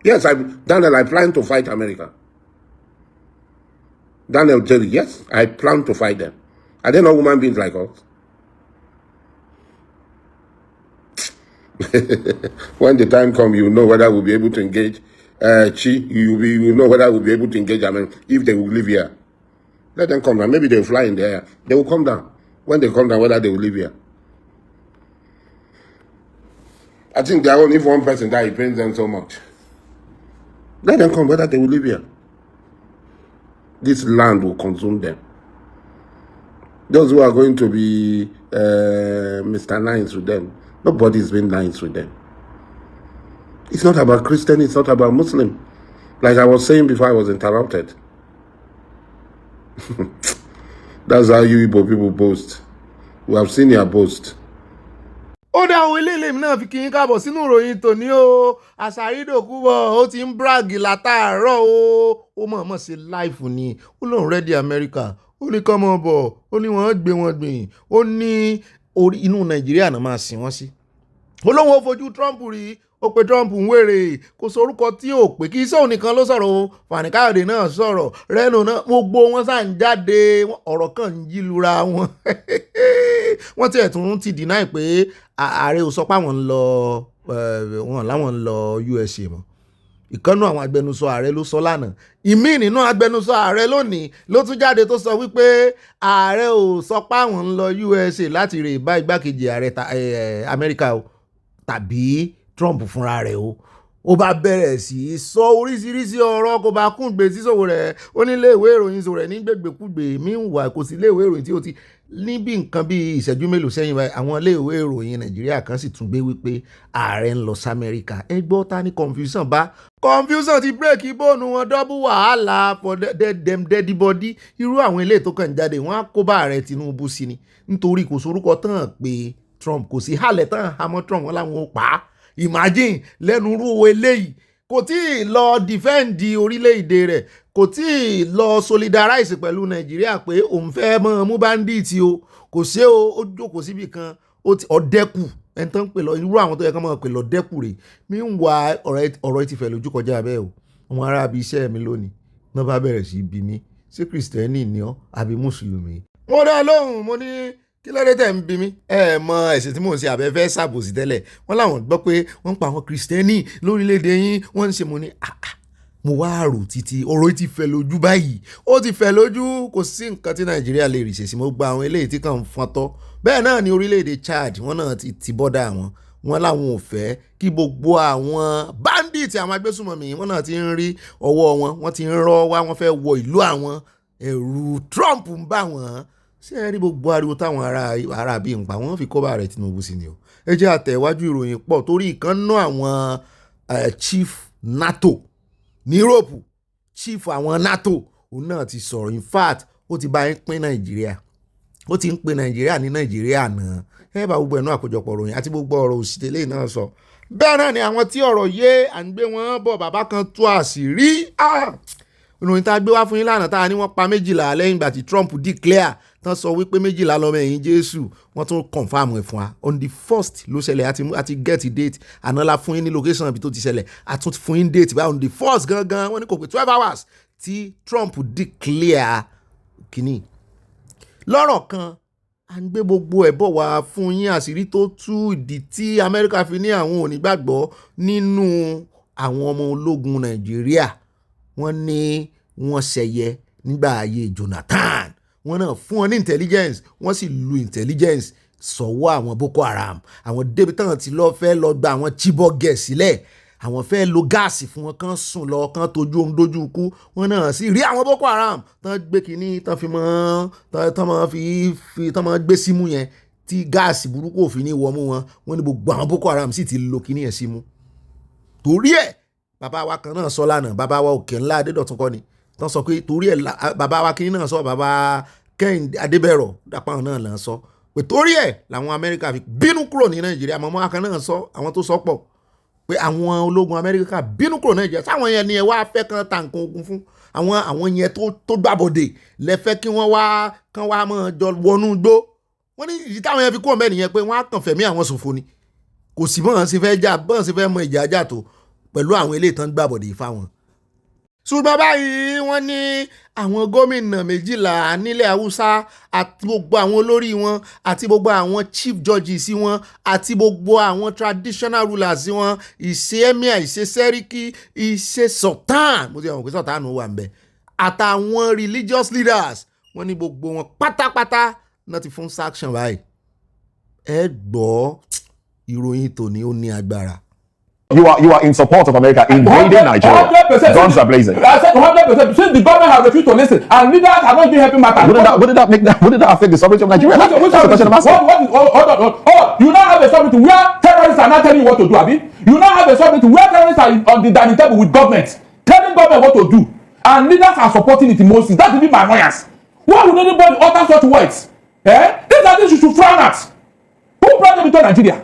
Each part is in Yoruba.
Yes, Daniel, I plan to fight America. Daniel tell you, yes, I plan to fight them. Are they not human beings like us? When the time comes, you know whether we'll be able to engage. You know whether we'll be able to engage America if they will live here. Let them come down. Maybe they'll fly in the air. They will come down. When they come down, whether they will live here. I think they are only if one person dies, it pains them so much. Let them come, whether they will live here. This land will consume them. Those who are going to be Mr. Nice with them, nobody's been nice with them. It's not about Christian, it's not about Muslim. Like I was saying before I was interrupted. That's how you Igbo people boast. We have seen your boast. Ó dá àwọn eléèlé mi náà fi kí yín káàbọ̀ sínú ìròyìn tòní o. Àṣàrídòkúbọ̀ ó ti ń bragi látàárọ̀ o. Ó mọ̀ọ́mọ̀ ṣe láìfù ni. Ó lóun rẹ́dí Amẹ́ríkà. Ó ní kọ́ mọ́ bọ̀. Ó ní wọ́n gbé wọn gbìn. Ó ní orí inú Nàìjíríà náà máa sìn wọ́n sí. Ó lóun ó fojú Trump rí. Ó pe Trump ń wèrè. Kò sọ orúkọ tí ò pé kí iṣẹ́ òníkan ló sọ̀rọ̀ o. Fani Káyọ̀dé náà sọ̀rọ̀. Rẹ́nu náà gbogbo wọn sá ń jáde. Ọ̀rọ̀ kan ń yí lura wọn. Wọ́n tiẹ̀ tún ti deny pé ààrẹ ò sọ pé àwọn ń lọ wọn láwọn ń lọ USA mọ́. Ìkànnù àwọn agbẹnusọ ààrẹ ló sọ lánàá. Ìmí nínú agbẹnusọ ààrẹ lónìí ló tún jáde tó sọ wípé ààrẹ ò sọ pé àwọn ń lọ USA láti rè bá igbákejì ààrẹ Amẹ́ríkà o tàbí Trump fúnra rẹ̀ o. Ó bá bẹ̀rẹ̀ sí í sọ oríṣiríṣi ọ̀rọ̀ kó bá kún gbé sísòwò rẹ̀. Ó ní ilé ìwé ìròyìn sọ rẹ̀ ní gbègbèkúgbè míwà kò sí ilé ìwé ìròyìn tí ó ti níbi nǹkan bí ìṣẹ́jú mélòó sẹ́yìn báyìí àwọn ilé ìwé ìròyìn Nàìjíríà kan sì tún gbé wípé ààrẹ ń lọ sí Amẹ́ríkà. Ẹ gbọ́ ta ní confusion bá. Confusion ti bírèkì bóònù wọn dọ́bù wàhálà for them dead body. Irú àwọn ilé tó kàn jáde wọ́n á kó bá ààrẹ Tinubu sí ni nítorí kò sorúkọ tán pé Trump kò sí hálẹ̀ tán àmọ́ Trump wọn làwọn ò pa á. Imagine lẹ́nu rú eléyìí kò tí ì lọ dìfẹ́ǹdì orílẹ̀-èdè rẹ̀ kò tí ì lọ solidarize pẹ̀lú Nàìjíríà pé òun fẹ́ mọ́ mú báńdíìtì o kò ṣe o ó jókòó síbì kan ọ̀dẹ́kù ẹni tó ń pè lọ irú àwọn tó yẹ ká máa pè lọ dẹ́kù rè mí ń wá ọ̀rọ̀ ti fẹ̀ lójú kọjá bẹ́ẹ̀ o àwọn ará ibi iṣẹ́ mi lónìí náà bá bẹ̀rẹ̀ sí bí mi ṣé Kristẹni ni ọ́ àbí Mùsùlùmí. Mo dá lóhùn mo ní kí ló dé tẹ̀ ń bí mi ẹ mọ ẹ̀sìn tí mò ń ṣe àbẹ́fẹ́ ṣàbòsí tẹ́lẹ̀ wọ́n láwọn gbọ́ pé wọ́n ń pa àwọn Kristẹni lórílẹ̀‐èdè yín wọ́n ń ṣe mo ní mo wá rò títí ọ̀rọ̀ ti fẹ̀ lójú báyìí ó ti fẹ̀ lójú kò sí nǹkan tí Nàìjíríà lè rí ṣe sí mo gba àwọn eléyìí tí kàn ń fọ́n tọ́ bẹ́ẹ̀ náà ni orílẹ̀‐èdè Chad wọ́n náà ti bọ́dà wọn láwọn ò fẹ́ kí gbogbo àwọn bandits àwọn agbésùmọ̀mí wọ́n náà ti ń rí ọwọ́ wọ́n ti ń rọ́ wá wọ́n fẹ́ wọ ìlú àwọn ẹ̀rù Trump ń bà wọ́n ṣé ẹ rí gbogbo ariwo táwọn ará bíi ń pa wọ́n fi kó bá ààrẹ Tinubu sí ni o. Ẹ jẹ́ àtẹ̀wájú ìròyìn pọ̀ torí ìkànnà àwọn chief NATO ní Europe chief àwọn NATO òun náà ti sọ̀rọ̀ in fact ó ti bá ń pín Nàìjíríà ó ti ń pín Nàìjíríà ní Nàìjíríà náà ẹ bá gbogbo ẹ̀nú àkójọpọ̀ ìròyìn àti gbogbo ọ̀rọ̀ òṣìṣẹ́ náà sọ. Bẹ́ẹ̀ náà ni àwọn tí ọ̀rọ̀ yé à ń gbé wọn bọ̀ bàbá kan tú àṣírí ìròyìn tá a gbé wá fún yín lánàá tá a ní wọ́n pa 12 lẹ́yìn ìgbà tí Trump declare tán sọ wípé 12 lọ́mọ ẹ̀yìn Jésù wọ́n tún confam ẹ̀ fún wa on the 1st ló ṣẹlẹ̀ àti get date àná la fún yín ní location ibi tó ti ṣẹlẹ̀ àtún fún yín date báyìí on the 1st gangan wọ́n ní kò pé 12 hours tí Trump declare kínní. Lọ́rọ̀ kan à ń gbé gbogbo ẹ̀ bọ̀ wá fún yín àṣírí tó tú ìdí tí Amẹ́ríkà fi ní àwọn ò ní gbàgbọ́ nínú àwọn ọmọ ológun Nàìjíríà wọ́n ní wọ́n ṣẹyẹ nígbà ayé Jonathan wọ́n náà fún wọn ní intelligence wọ́n sì lu intelligence sọ̀wọ́ àwọn Boko Haram àwọn débi táwọn ti lọ fẹ́ lọ gba àwọn Chibok girls sílẹ̀ àwọn fẹ́ lo gáàsì fún wọn kán sùn lọ kán tójú ohun dójú ikú wọ́n náà sì rí àwọn Boko Haram tán gbé kínní tán fi mọ́ tán máa gbé símú yẹn tí gáàsì burúkú òfin ní wọ́n mú wọn wọ́n ní gbogbo àwọn Boko Haram sì ti lo kínní yẹn símú torí ẹ̀ bàbá wa kan náà sọ lánàá bàbá wa òkè ńlá Adédọ̀tún kọ́ ni tán sọ pé torí ẹ̀ bàbá wa kínní náà sọ bàbá Kẹ́hìndé Adébẹ̀rọ̀ dàpọ̀ náà là ń sọ pé torí ẹ̀ làwọn Amẹ́ríkà fi bínú kúrò ní Nàìjíríà mọ́mọ́ akàn náà sọ àwọn tó sọ pọ̀ pé àwọn ológun Amẹ́ríkà bínú kúrò Nàìjíríà sáwọn yẹn ni ẹ wá fẹ́ kan ta nǹkan ogun fún àwọn yẹn tó gbàbọ̀dè lẹ́fẹ́ kí wọ́n wá kán wá mọ́ jọ wọnú gbó wọ́n ní ìdí táwọn yẹn fi kúrò mẹ́rin yẹn pé wọ́n á kàn fẹ̀mí àwọn ṣòfò ni kò sí bọ́n sì fẹ́ jà bọ́n sì fẹ́ mọ ìjà ajá tó pẹ̀lú àwọn eléyìí tán gbàbọ̀dé fáwọn. ṣùgbọ́n báyìí wọ́n ní àwọn gómìnà 12 nílẹ̀ haúsá àti gbogbo àwọn olórí wọn àti gbogbo àwọn chief judges wọn àti gbogbo àwọn traditional rulers wọn ìṣe emir ìṣe sẹ́ríkì ìṣe sultan mo ti àwọn òkè sultan wà ń bẹ̀ àtàwọn religious leaders wọ́n ní gbogbo wọn pátápátá náà ti fún sanction báyìí. ẹ gbọ́ ìròyìn tòní ó ní agbára. You are in support of America invading Nigeria. 100%. Guns are blazing. I said 100%. Since the government has refused to listen, and leaders have not been helping matters. Wouldn't that affect the sovereignty of Nigeria? That's the question I'm asking. You now have a sovereignty where terrorists are not telling you what to do, Abi. You now have a sovereignty where terrorists are on the dining table with government, telling government what to do, and leaders are supporting it in Moses. That will be my annoyance. Why would anybody utter such words? These are things you should frown at. Who brought them into Nigeria?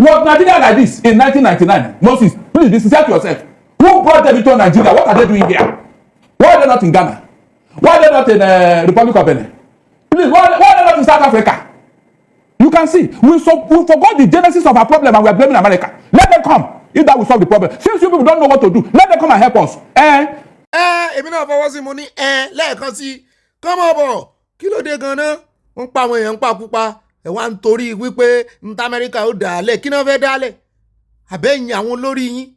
Was Nigeria like this in 1999? Moses, please be sincere to yourself. Who brought them into Nigeria? What are they doing here? Why are they not in Ghana? Why are they not in Republic of Benin? Please, why are they not in South Africa? You can see, we forgot the genesis of our problem and we are blaming America. Let them come, if that will solve the problem. Since you people don't know what to do, let them come and help us. Èmi náà fọwọ́ sí mo ní lẹ́ẹ̀kan sí kọ́mọ̀ bọ̀ kí ló dé gan-an wọ́n pa àwọn èèyàn ń pàkúpa ẹ wá ń torí wípé níta Amẹ́ríkà ó dàálẹ̀ kí náà fẹ́ dálẹ̀ àbẹ́yìn àwọn olórí yín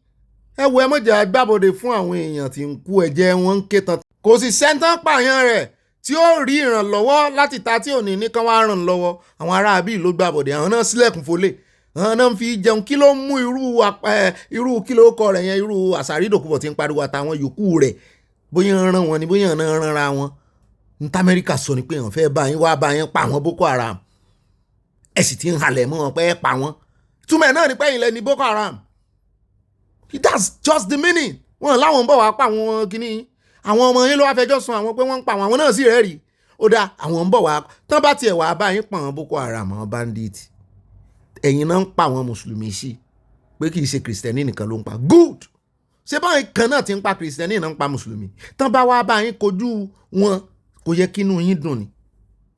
ẹ wo ẹ mọ̀jà gbàbọ̀dé fún àwọn èèyàn tí ń kú ẹ̀jẹ̀ wọn ń ké tán kò sì sẹ́ńtán pààyàn rẹ̀ tí ó rí ìrànlọ́wọ́ láti ta tí ò ní ní kán wá ràn lọ́wọ́ àwọn ará bíi ló gbàbọ̀dé àwọn náà sílẹ̀kùn fọlé àwọn náà ń fi jẹun kí ló mú irú kí ló kọ rẹ̀ yẹn irú àṣàrí ìdòkúbọ̀ tí ń pariwo àtàwọn yòókù rẹ̀ bóyá ń ràn wọn ni bóyá ń rànra wọn níta Amẹ́ríkà sọ ni pé èèyàn fẹ́ bá yín wá bá yín pa àwọn Boko Haram ẹ sì ti ń halẹ̀ mọ́ wọn pé ẹ pa wọ́n túmọ̀ náà ni pé ilẹ̀ ní Boko Haram that's just the meaning wọn láwọn ń bọ̀ wá pa àwọn kìíní àwọn ọmọ yín ló wá fẹjọ́ sùn àwọn pé wọ́n ń pa àwọn náà sì rẹ́rìí ó dáa àwọn ń bọ̀ wá tán bá tiẹ̀ wá bá yín pa àwọn Boko Haram àwọn bandit ẹ̀yin náà ń pa àwọn mùsùlùmí sí pé kì í ṣe kìrìsìtẹ́nì nìkan ló ń pa good ṣé báyìí kan náà ti ń pa kìrìsìtẹ́nì náà ń pa mùsùlùmí tán bá wá bá yín kojú wọn kò yẹ kínú yín dùn ni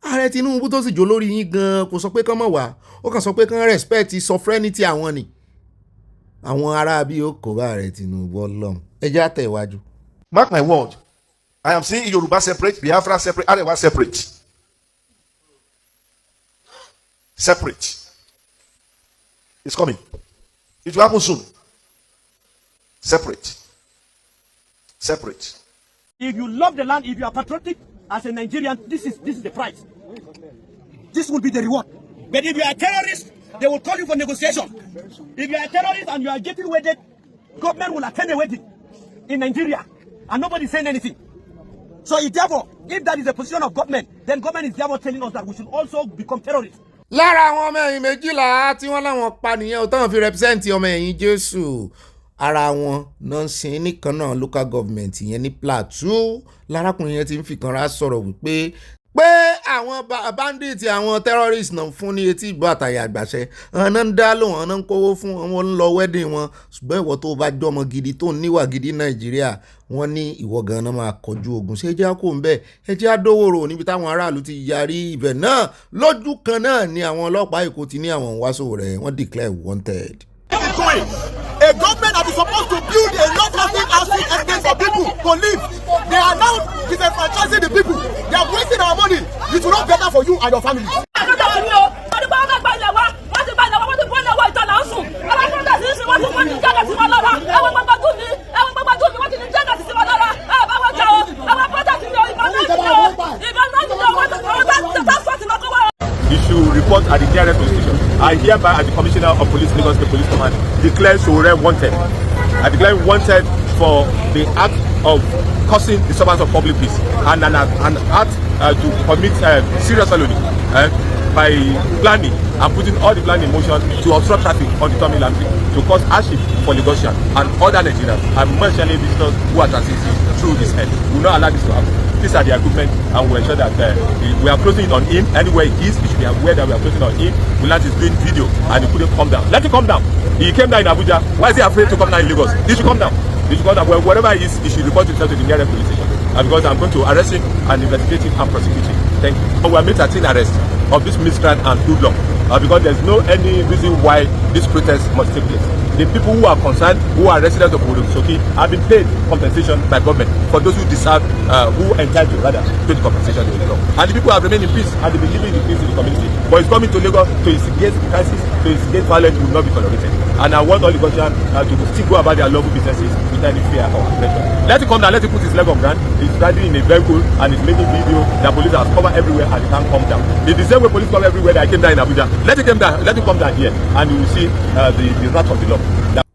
ààrẹ Tinubu tó sì jó lórí yín gan kò sọ pé kán mọ̀ wá ó kàn sọ pé kán respect sovereignty àwọn ni àwọn ará bí ó kò bá ààrẹ Tinubu Ọlọ́run ẹ jẹ́ àtẹ̀ iwájú. Mark my word, I am seeing Yoruba separate, Biafra separate, Arewa separate. Separate. It's coming. It will happen soon. Separate. Separate. If you love the land, if you are patriotic as a Nigerian, this is the price. This will be the reward. But if you are a terrorist, they will call you for negotiation. If you are a terrorist and you are getting wedded, government will attend a wedding in Nigeria and nobody is saying anything. So therefore, if that is the position of government, then government is therefore telling us that we should also become terrorists. lára àwọn ọmọ ẹ̀yìn 12 tí wọ́n láwọn pa nìyẹn ò táwọn fi represent ọmọ ẹ̀yìn Jésù ara wọn náà ń sin nìkan náà local government yẹn ní Plateau lárákùnrin yẹn ti ń fìkanra sọ̀rọ̀ wípé àwọn bandit àwọn terrorist náà fún ní etí ìgbọ́ àtàyà àgbàṣẹ àwọn náà ń dá lóhùn àwọn náà ń kówó fún wọn ń lọ wedding wọn ṣùgbọ́n ìwọ tó bá jọmọ gidi tó níwà gidi Nàìjíríà wọ́n ní ìwọ gan-an máa kọjú ogun ṣé ẹjẹ́ kò ń bẹ̀ ẹjẹ́ àdówòrò níbi táwọn aráàlú ti yarí ibẹ̀ náà lójú kan náà ni àwọn ọlọ́pàá Èkó ti ní àwọn wáṣọ rẹ̀ wọ́n declare wanted. A government that is supposed to build a non-housing housing estate for people to live. They are now disenfranchising the people. They are wasting our money. It will not be better for you and your family. You should report at the nearest police station. I hereby, as the Commissioner of Police, Lagos State Police Command, declare Sowore wanted. I declare wanted for the act of causing disturbance of public peace and an act to commit serious felony by planning and putting all the plan in motion to obstruct traffic on the terminal to cause hardship for Lagosians and other Nigerians and mentioning visitors who are transiting through this end. We will not allow this to happen. These are the agreement and we ensure that we are closing it on him anywhere he is. He should be aware that we are closing on him. Welat is doing video and he couldn't come down. Let him come down. He came down in Abuja. Why is he afraid to come down in Lagos? He should come down. He should come down. Well, wherever he is, he should report himself to the nearest police station. And because I'm going to arrest him and investigate him and prosecute him. Thank you. But we have made 13 arrests of this miscreant and hoodlum because there's no any reason why this protest must take place. the people who are concerned, who are residents of Orosoki, have been paid compensation by government for those who deserve, who entitled rather to the compensation they belong. And the people have remained in peace and they've been living in peace in the community. But it's coming to Lagos to instigate crisis, to instigate violence will not be tolerated. And I want all the Lagosians to still go about their lawful businesses without any fear or pressure. Let it come down, let it put his leg on ground. He's riding in a vehicle and he's making video that police has covered everywhere and he can't come down. It's the same way police come everywhere that I came down in Abuja. Let it come down, let it come down here and you will see the wrath of the law.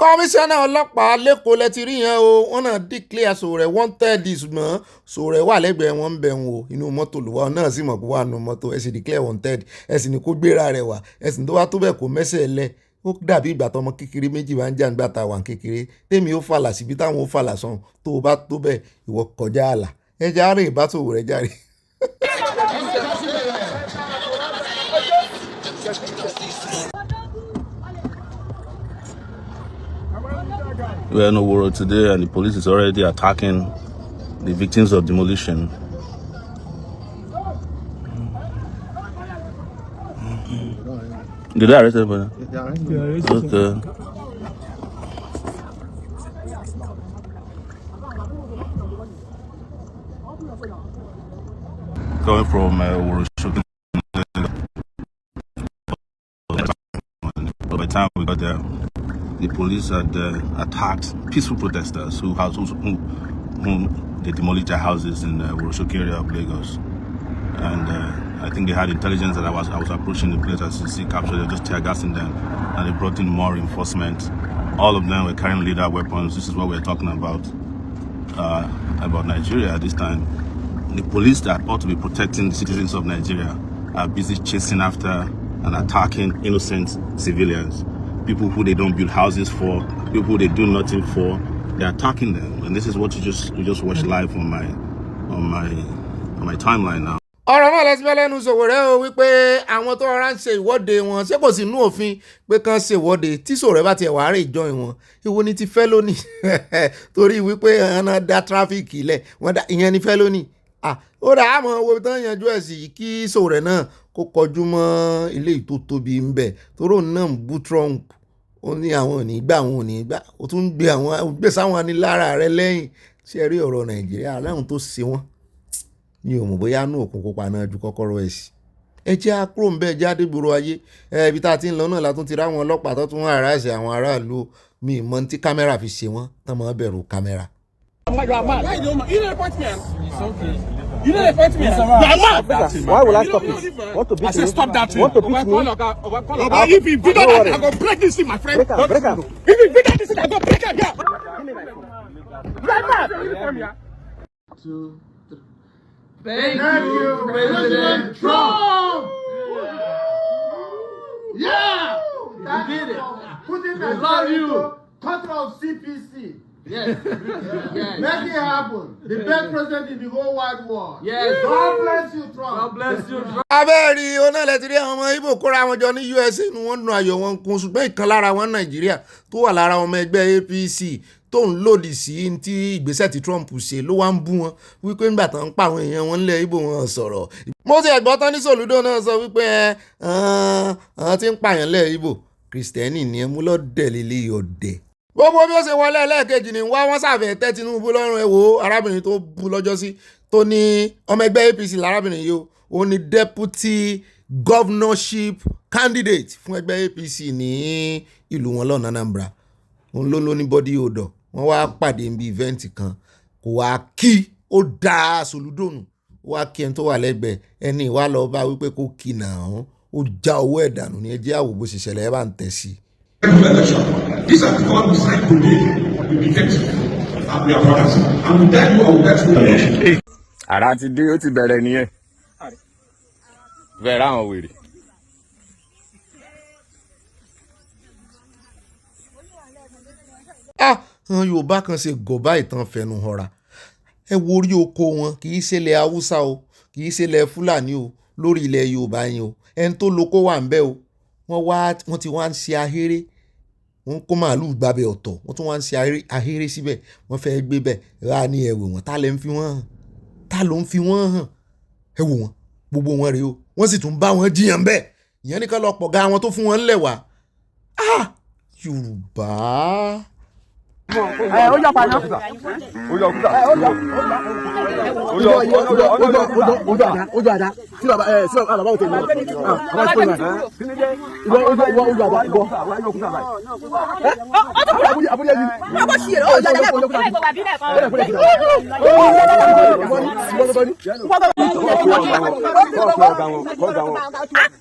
Kọmíṣánná ọlọ́pàá lẹ́kọ̀ọ́ lẹ́tí rí yẹn o, wọ́n náà declare Sowore wanted ṣùgbọ́n Sowore wà lẹ́gbẹ̀ẹ́ wọn ń bẹ̀ wọn o, inú mọ́tò ló wà náà sì mọ̀ pé wà nù mọ́tò ẹ sì declare wanted ẹ sì ní kó gbéra rẹ̀ wá ẹ sì ní tó wá tó bẹ̀ kó mẹ́sẹ̀ lẹ̀ ó dàbí ìgbà tọmọ kékeré méjì máa ń jà nígbà tá a wà kékeré tèmi ó fàlà síbi táwọn ó fàlà sàn tó o bá tó bẹ̀ ìwọ kọjá àlà ẹ járe ìbá Sowore járe. We're in Oworo today and the police is already attacking the victims of demolition. Did they arrest everybody? Okay. Coming from Oworo, by the time we got there, the police had attacked peaceful protesters who they demolished their houses in the Orosoki area of Lagos. And I think they had intelligence that I was approaching the place as you see captured. They were just tear gassing them, and they brought in more reinforcement. All of them were carrying lethal weapons. This is what we're talking about Nigeria at this time. The police that ought to be protecting the citizens of Nigeria are busy chasing after and attacking innocent civilians. People who they don't build houses for, people who they do nothing for, they're attacking them. And this is what you just watch live on my timeline now. Ọ̀rọ̀ náà lẹ́sìn bẹ́ẹ̀ lẹ́nu Sowore o wípé àwọn tó rọra ń ṣe ìwọ́de wọn ṣé kò sí inú òfin pé kán ṣe ìwọ́de tí Sowore bá tiẹ̀ wá rè join wọn ìwọ ni ti fẹ́ lónìí torí wípé ẹ̀hánà dá tráfíìkì lẹ̀ wọ́n dá ìyẹn ni fẹ́ lónìí. Ó dà á mọ̀ owó tán yanjú ẹ̀ sí kí Sowore náà kó kọjú mọ́ ilé tó tóbi ń bẹ̀ toró náà ń bú Trump ó ní àwọn ò ní gbà àwọn ò ní gbà ó tún gbé àwọn gbé sáwọn anilára rẹ lẹ́yìn ṣe rí ọ̀rọ̀ Nàìjíríà láwọn tó ṣe wọ́n mi ò mọ̀ bóyá nú òkun kópa náà ju kọ́kọ́rọ́ ẹ̀ sí. Ẹ jẹ́ àkúrò ń bẹ́ẹ̀ jáde gbòòrò ayé ibi tá a ti ń lọ náà látún ti ráwọn ọlọ́pàá tó tún àráṣẹ àwọn aráàlú mi ìmọ̀ tí kámẹ́rà fi ṣe wọ́n tán mọ́ bẹ̀rù kámẹ́rà. You know the point me. Why will I stop it? Want to beat I said stop that thing. Want to beat me? If you beat that, I'm going to break this thing, my friend. Break up. If you beat that thing, I'm going to break it. Yeah. Right. Thank you, President Trump. Yeah, you did it. Putin has love you. Control CPC. Yes. Yes. Make it happen. The best president in the whole wide world. Yes. God bless you, Trump. God bless you, Trump. Abẹ́ẹ̀rí onílẹ̀tìrí àwọn ọmọ Ìgbò kóra wọn jọ ní USA ni wọ́n nu ayọ̀ wọn kún ṣùgbọ́n ìkan lára wọn Nàìjíríà tó wà lára ọmọ ẹgbẹ́ APC tó ń lòdì sí ti ìgbésẹ̀ tí Trump ṣe ló wá ń bú wọn wípé ńgbà tán ń pa àwọn èèyàn wọn nílẹ̀ Ìgbò wọn sọ̀rọ̀. Mo ti ẹ̀gbọ́n tán ní Soludo náà sọ wípé àwọn tí ń pààyàn lẹ̀ Ìgbò Kristẹni ni ẹ mú lọ́dẹ̀ lélẹ̀ ọ̀dẹ̀. Gbogbo bí ó ṣe wọlé ẹlẹ́ẹ̀kejì ni wá wọ́n sàfẹ́ tẹ́ Tinubu lọ́rùn ẹ̀ wò arábìnrin tó bú lọ́jọ́ sí tó ní ọmọ ẹgbẹ́ APC lárábìnrin yìí ó ní deputy governorship candidate fún ẹgbẹ́ APC ní ìlú wọn lọ́nà Anambra òun ló ní body odor wọ́n wá pàdé níbi event kan kò wá kí ó dá Soludo nù ó wá kí ẹni tó wà lẹ́gbẹ̀ẹ́ ẹni ìwá lọ bá wípé kó kí náà ó já owó ẹ̀ dànù ní ẹjẹ́ àwò bó ṣe ṣẹlẹ̀ ẹ bá ń tẹ̀ sí. These are God beside today. We be thankful. And we are brothers. And with that, you are with that. Àrà ti dé ó ti bẹ̀rẹ̀ nìyẹn. Bẹ̀rẹ̀ àwọn wèrè. Àwọn Yorùbá kan ṣe gọ̀bá ìtàn fẹnu họra ẹ wo orí oko wọn kì í ṣe ilẹ̀ Haúsá o kì í ṣe ilẹ̀ Fúlàní o lórí ilẹ̀ Yorùbá yẹn o ẹni tó lóko wà ń bẹ̀ o wọ́n ti wá ń ṣe ahéré wọ́n kó màálùú gbàbẹ̀ ọ̀tọ̀ wọ́n tún wá ń ṣe ahéré síbẹ̀ wọ́n fẹ́ gbé bẹ̀ rà ní ẹ̀wò wọn ta ló ń fi wọ́n hàn ẹ wò wọ́n gbogbo wọn rèé o wọ́n sì tún bá wọn jiyàn bẹ́ẹ̀ ìyẹn nìkan lọ pọ̀ ga wọn tó fún wọn ńlẹ̀ wá Yorùbá. ó yọ pa náà. ó yọ kúta. ó yọ àdá. sí bàbá ò tẹ̀lé. bàbá tó yà. ìwọ àdá ìwọ. àbúrò yẹn. ọkọ sí èrè ó yọ àdá lẹ́kọ̀ọ́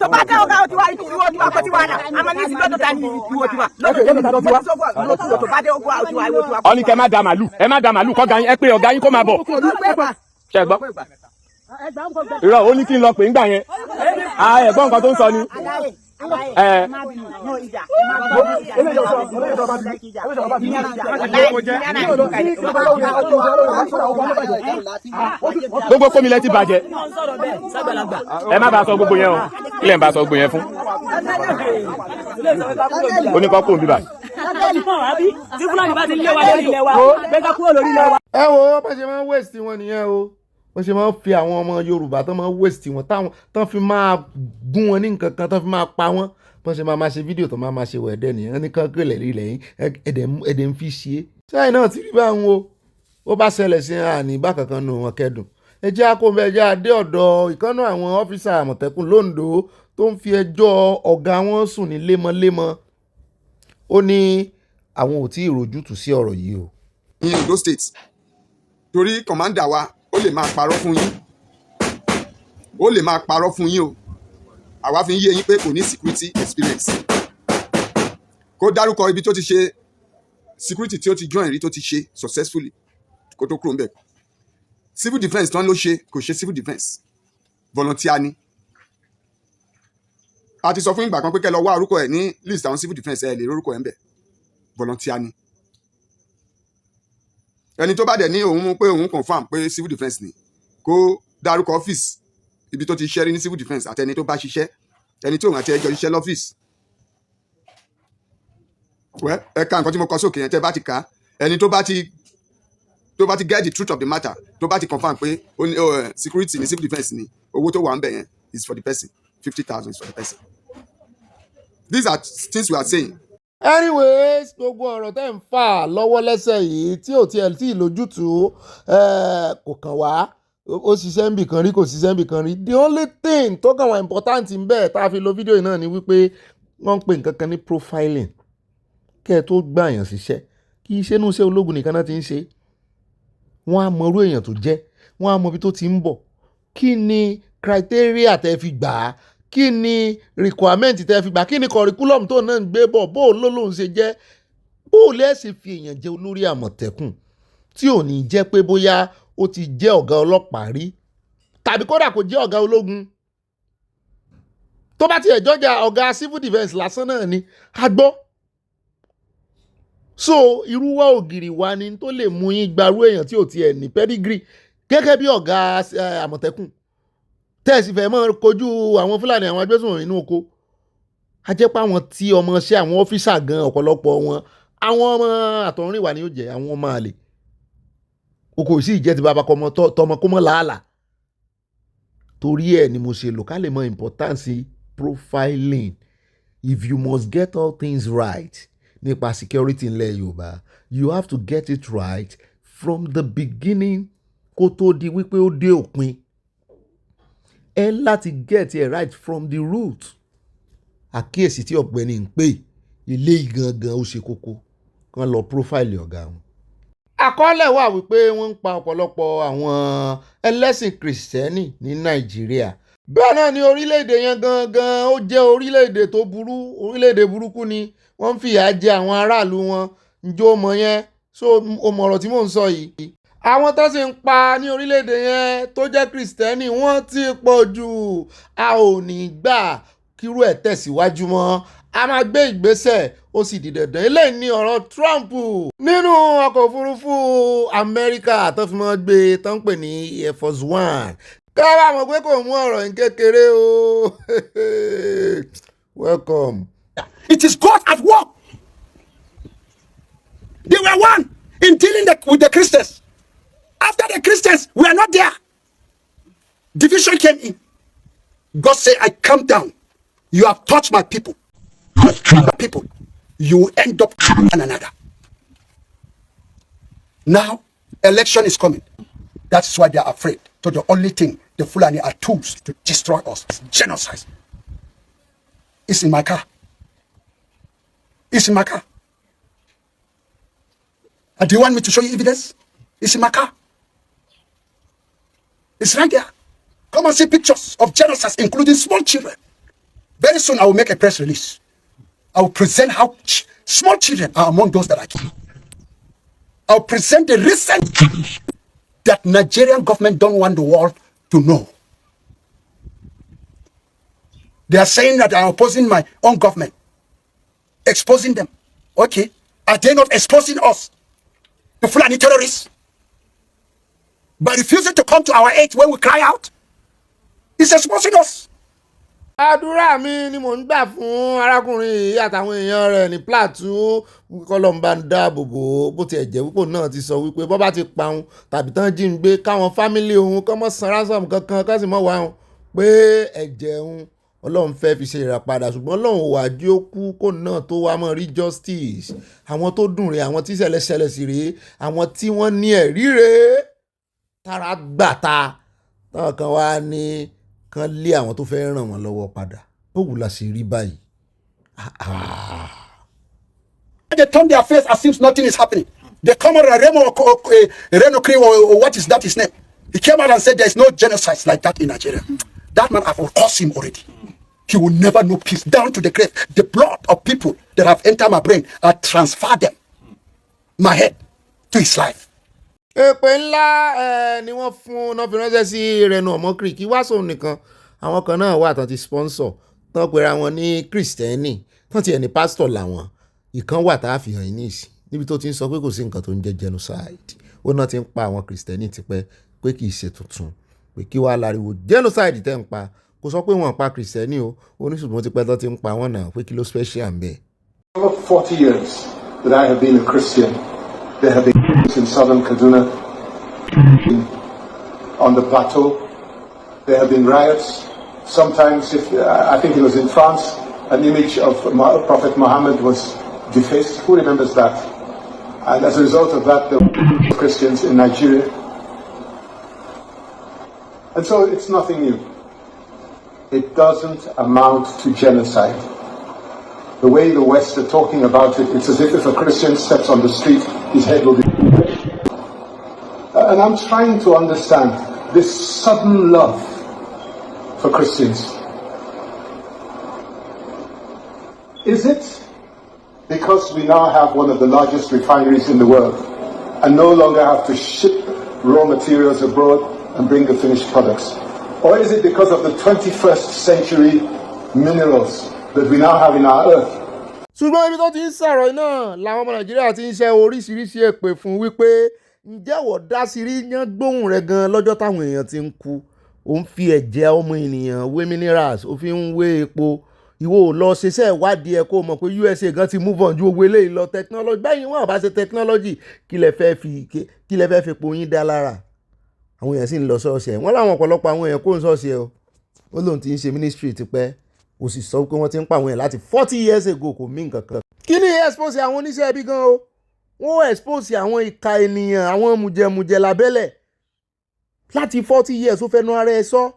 tọ́ba ká ọ̀gá ọtí wa ìwọ tí wà kọ́ tí wà náà àmọ́ ní ìsìnkú ọ̀tọ̀ ta ni ìwọ tí wà. ọ ní kẹ́ má da màlúù ẹ má da màlúù kọ́ ga yín ẹ pé ọ̀gá yín kó máa bọ̀. ṣe gbọ́. irọ́ ó ní kí n lọ pè ń gbà yẹn. ẹ̀gbọ́n nǹkan tó ń sọ ni. gbogbo kómi lẹ ti bàjẹ́. ẹ má bàa sọ gbogbo yẹn o kílẹ̀ ń bá sọ gbogbo yẹn fún. ó ní kọ́ kó ń bíbà. tí fúlàní bá ti lé wa lórí ilẹ̀ wa bẹ́ẹ̀ ká kúrò lórí ilẹ̀ wa. ẹ wo bá ṣe máa ń waste wọn nìyẹn o wọ́n ṣe máa ń fi àwọn ọmọ Yorùbá tán máa ń waste wọn tán fi máa gún wọn ní nǹkan kan tán fi máa pa wọ́n bọ́n ṣe máa ṣe fídíò tó máa ṣe wẹ̀ẹ́dẹ́ nìyẹn ní kankéré lẹ́yìn ẹ̀dẹ̀ ń fi ṣe é ṣáà náà ti rí báwọn o ó bá ṣẹlẹ̀ sí àní bá kankan nù wọn kẹ́dùn ẹ jẹ́ àkóńbẹ́ ẹ jẹ́ àdé ọ̀dọ̀ ìkànnà àwọn ọ́fíìsà Àmọ̀tẹ́kùn l'Ondo tó ń fi ẹjọ́ ọ̀gá wọn sùn ní lemọ́lemọ́ ó ní àwọn ò tí ì rojútùú sí ọ̀rọ̀ yìí o. ní Ondo State torí kọ̀mándà wa ó lè máa parọ́ fún yín o àwa fi ń yé yín pé kò ní security experience kó dárúkọ ibi tó ti ṣe security tí ó ti join rí tó ti ṣe successfully kó tó kúrò ń bẹ̀. civil defence tán ló ṣe kò ṣe civil defence volunteer ni a ti sọ fún ìgbà kan pé kẹ́ lọ wá orúkọ ẹ̀ ní list àwọn civil defence ẹ̀ lè rórúkọ ẹ̀ ń bẹ̀ volunteer ni ẹni tó bá dẹ̀ ní òun mú pé òun confam pé civil defence ni kó dárúkọ ọ́fíìsì ibi tó ti ṣiṣẹ́ rí ní civil defence àti ẹni tó bá ṣiṣẹ́ ẹni tí òun àti ẹjọ́ ṣiṣẹ́ lọ́fíìsì. ẹ̀ka nǹkan tí mo kọ sókè yẹn tẹ́ bá ti kà á ẹni tó bá ti get the truth of the matter tó bá ti confam pé security ní civil defence ni owó tó wà ń bẹ̀ yẹn is for the person 50,000 is for the person. These are things we are saying. Anyways gbogbo ọ̀rọ̀ tẹ́ ń fà lọ́wọ́ lẹ́sẹ̀ yìí tí ò tiẹ̀ tí ì lójútùú kò kàn wá ó ṣiṣẹ́ ń bì kan rí kò ṣiṣẹ́ ń bì kan rí the only thing tó kàn wá important ń bẹ́ẹ̀ tá a fi lo fídíò yìí náà ni wípé wọ́n ń pè nǹkan kan ní profiling kẹ́ ẹ tó gbàyàn síṣẹ́ kì í ṣe inú iṣẹ́ ológun nìkan náà ti ń ṣe wọ́n á mọ irú èèyàn tó jẹ́ wọ́n á mọ ibi tó ti ń bọ̀ kí ni criteria tẹ́ fi gbà á kí ni requirement tẹ́ fi gbà kí ni curriculum tó náà ń gbé bọ̀ bó o lóun ṣe jẹ́ bó o lẹ́sìn fi èèyàn jẹ́ olórí Àmọ̀tẹ́kùn tí ò ní jẹ́ pé bóyá ó ti jẹ́ ọ̀gá ọlọ́pàá rí tàbí kódà kò jẹ́ ọ̀gá ológun tó bá tiẹ̀ jọ́jà ọ̀gá civil defence lásán náà ni a gbọ́ so irú wa ògiri wa ni tó lè mú yín gbarú èèyàn tí ò tiẹ̀ ní pedigree gẹ́gẹ́ bí ọ̀gá Àmọ̀tẹ́kùn tẹ́ẹ̀sì fẹ́ mọ́ kojú àwọn Fúlàní àwọn agbésùnmọ̀mí inú oko a jẹ́ pé àwọn tí ọmọọṣẹ́ àwọn ọ́fíìsà gan ọ̀pọ̀lọpọ̀ wọn àwọn ọmọ àtọ̀rìnwá ni yóò jẹ́ àwọn ọmọ àlè oko sì jẹ́ ti bàbá tọmọ kó mọ́ làálàá torí ẹ̀ ni mo ṣe lò ká lè mọ importance profiling if you must get all things right nípa security ńlẹ̀ Yorùbá you have to get it right from the beginning kó tó di wípé ó dé òpin ẹ láti get it right from the root àkíyèsí tí Ọ̀gbẹ́ni ń pè ilé ìgangan ó ṣe kókó kán lọ profile ọ̀gá wọn. àkọọ́lẹ̀ wà wípé wọ́n ń pa ọ̀pọ̀lọpọ̀ àwọn ẹlẹ́sìn kìrìsìtẹ́nì ní Nàìjíríà bẹ́ẹ̀ náà ni orílẹ̀-èdè yẹn gangan ó jẹ́ orílẹ̀-èdè tó burú orílẹ̀-èdè burúkú ni wọ́n ń fìyà jẹ àwọn aráàlú wọn njó mọ yẹn so o mọ̀ ọ̀rọ̀ tí mò ń sọ yìí àwọn tó sì ń pa ní orílẹ̀-èdè yẹn tó jẹ́ kìrìsìtẹ́nì wọ́n ti pọ̀ jù a ò ní gbà kírú ẹ̀ tẹ̀síwájú mọ́ a máa gbé ìgbésẹ̀ ó sì di dandan eléyìí ní ọ̀rọ̀ Trump nínú ọkọ̀ òfurufú Amẹ́ríkà tó fi mọ́ gbé tó ń pè ní Air Force One káwá mọ̀ pé kò mú ọ̀rọ̀ yín kékeré o welcome. It is God at work. They were one in dealing with the Christians. After the Christians were not there, division came in. God said, I come down. You have touched my people. You have killed my people. you end up and another. Now, election is coming. That's why they are afraid. So the only thing the Fulani are tools to destroy us, genocide. It's in my car. It's in my car. And do you want me to show you evidence? It's in my car. It's right there. Come and see pictures of genocides, including small children. Very soon I will make a press release. I will present how small children are among those that I kill. I will present the recent that Nigerian government don't want the world to know. They are saying that I am opposing my own government, exposing them. Okay, are they not exposing us, the Fulani terrorists, by refusing to come to our aid when we cry out? It's exposing us. àdúrà mi ni mò ń gbà fún arákùnrin yìí àtàwọn èèyàn rẹ̀ ní Plateau kọ́lọ́mbà ń dáàbò bò ó bó tiẹ̀ jẹ́ wípé náà ti sọ wípé bọ́ bá ti pa òun tàbí tán jí ń gbé káwọn fámílì òun kọ́ mọ́ san ransom kankan kọ́ sì mọ́ wá òun pé ẹ̀jẹ̀ òun Ọlọ́run fẹ́ fi ṣe ìràpadà ṣùgbọ́n Ọlọ́run wà jí ó kú kó náà tó wá mọ́ rí justice. Àwọn tó dùn rèé, àwọn tí ṣẹlẹ̀ sí rèé, àwọn tí wọ́n ní ẹ̀rí rèé tára gbàta táwọn kan wá ní kan lé àwọn tó fẹ́ ràn wọ́n lọ́wọ́ padà. Bówù la ṣe rí báyìí. They turn their face as if nothing is happening. They come out and Renokri, or what is that his name? He came out and said there is no genocide like that in Nigeria. That man, I've cursed him already. He will never know peace down to the grave. The blood of people that have entered my brain, I transfer them, my head, to his life. Èpè ńlá ni wọ́n fún náà fi ránṣẹ́ sí Reno Omokri kí wá sóun nìkan. Àwọn kan náà wà tán ti sponsor tán pera wọn ní Kristẹni tán ti ẹni pásítọ̀ làwọn. Ìkan wà tá a fi hàn yín nísìn níbi tó ti ń sọ pé kò sí nǹkan tó ń jẹ́ genocide. Ó náà ti ń pa àwọn Kristẹni tipẹ́ pé kì í ṣe tuntun pé kí wàá láriwo genocide tẹ́ ń pa kò sọ pé wọ́n pa Kristẹni o oníṣùgbọ́n tipẹ́ tán ti ń pa wọ́n náà pé kí ló special ń bẹ̀. Over 40 years that I have been a Christian, there have been in southern Kaduna, on the plateau. There have been riots. Sometimes, I think it was in France, an image of Prophet Muhammad was defaced. Who remembers that? And as a result of that, there were Christians in Nigeria. And so it's nothing new. It doesn't amount to genocide. The way the West are talking about it, it's as if a Christian steps on the street, his head will be... And I'm trying to understand this sudden love for Christians. Is it because we now have one of the largest refineries in the world and no longer have to ship raw materials abroad and bring the finished products? Or is it because of the 21st century minerals that we now have in our earth? Ṣùgbọ́n ibi tó ti ń sọ̀rọ̀ náà làwọn ọmọ Nàìjíríà ti ń ṣe oríṣiríṣi èpè fún wípé ǹjẹ́ wọ́n dá sí rí yán gbóhùn rẹ̀ gan lọ́jọ́ táwọn èèyàn ti ń kú. Ó ń fi ẹ̀jẹ̀ ọmọ ènìyàn wé minerals, ó fi ń wé epo. Ìwọ ò lọ ṣiṣẹ́ ìwádìí ẹ̀ kó mọ̀ pé USA gan ti move on ju owó eléyìí lọ technology. Bẹ́ẹ̀ ni wọ́n bá ṣe technology kí lẹ fẹ́ fi epo yín dá lára. Àwọn èèyàn sì ń lọ ṣọ́ọ̀ṣì ẹ̀. Wọ́n láwọn ọ̀pọ̀lọpọ̀ àwọn èèyàn kó ń ṣọ́ọ̀ṣì ẹ̀ o. Ó lóun ti ń ṣe ministry tipẹ́. Ó sì sọ pé wọ́n ti ń pa àwọn èèyàn láti 40 years ago kò mí nǹkan kan. Kí ni expose àwọn oníṣẹ́ ibi gan o? Wọ́n expose àwọn ìka ènìyàn, àwọn mùjẹmùjẹ lábẹ́lẹ̀. Láti 40 years ó fẹ́ nu ara ẹ sọ.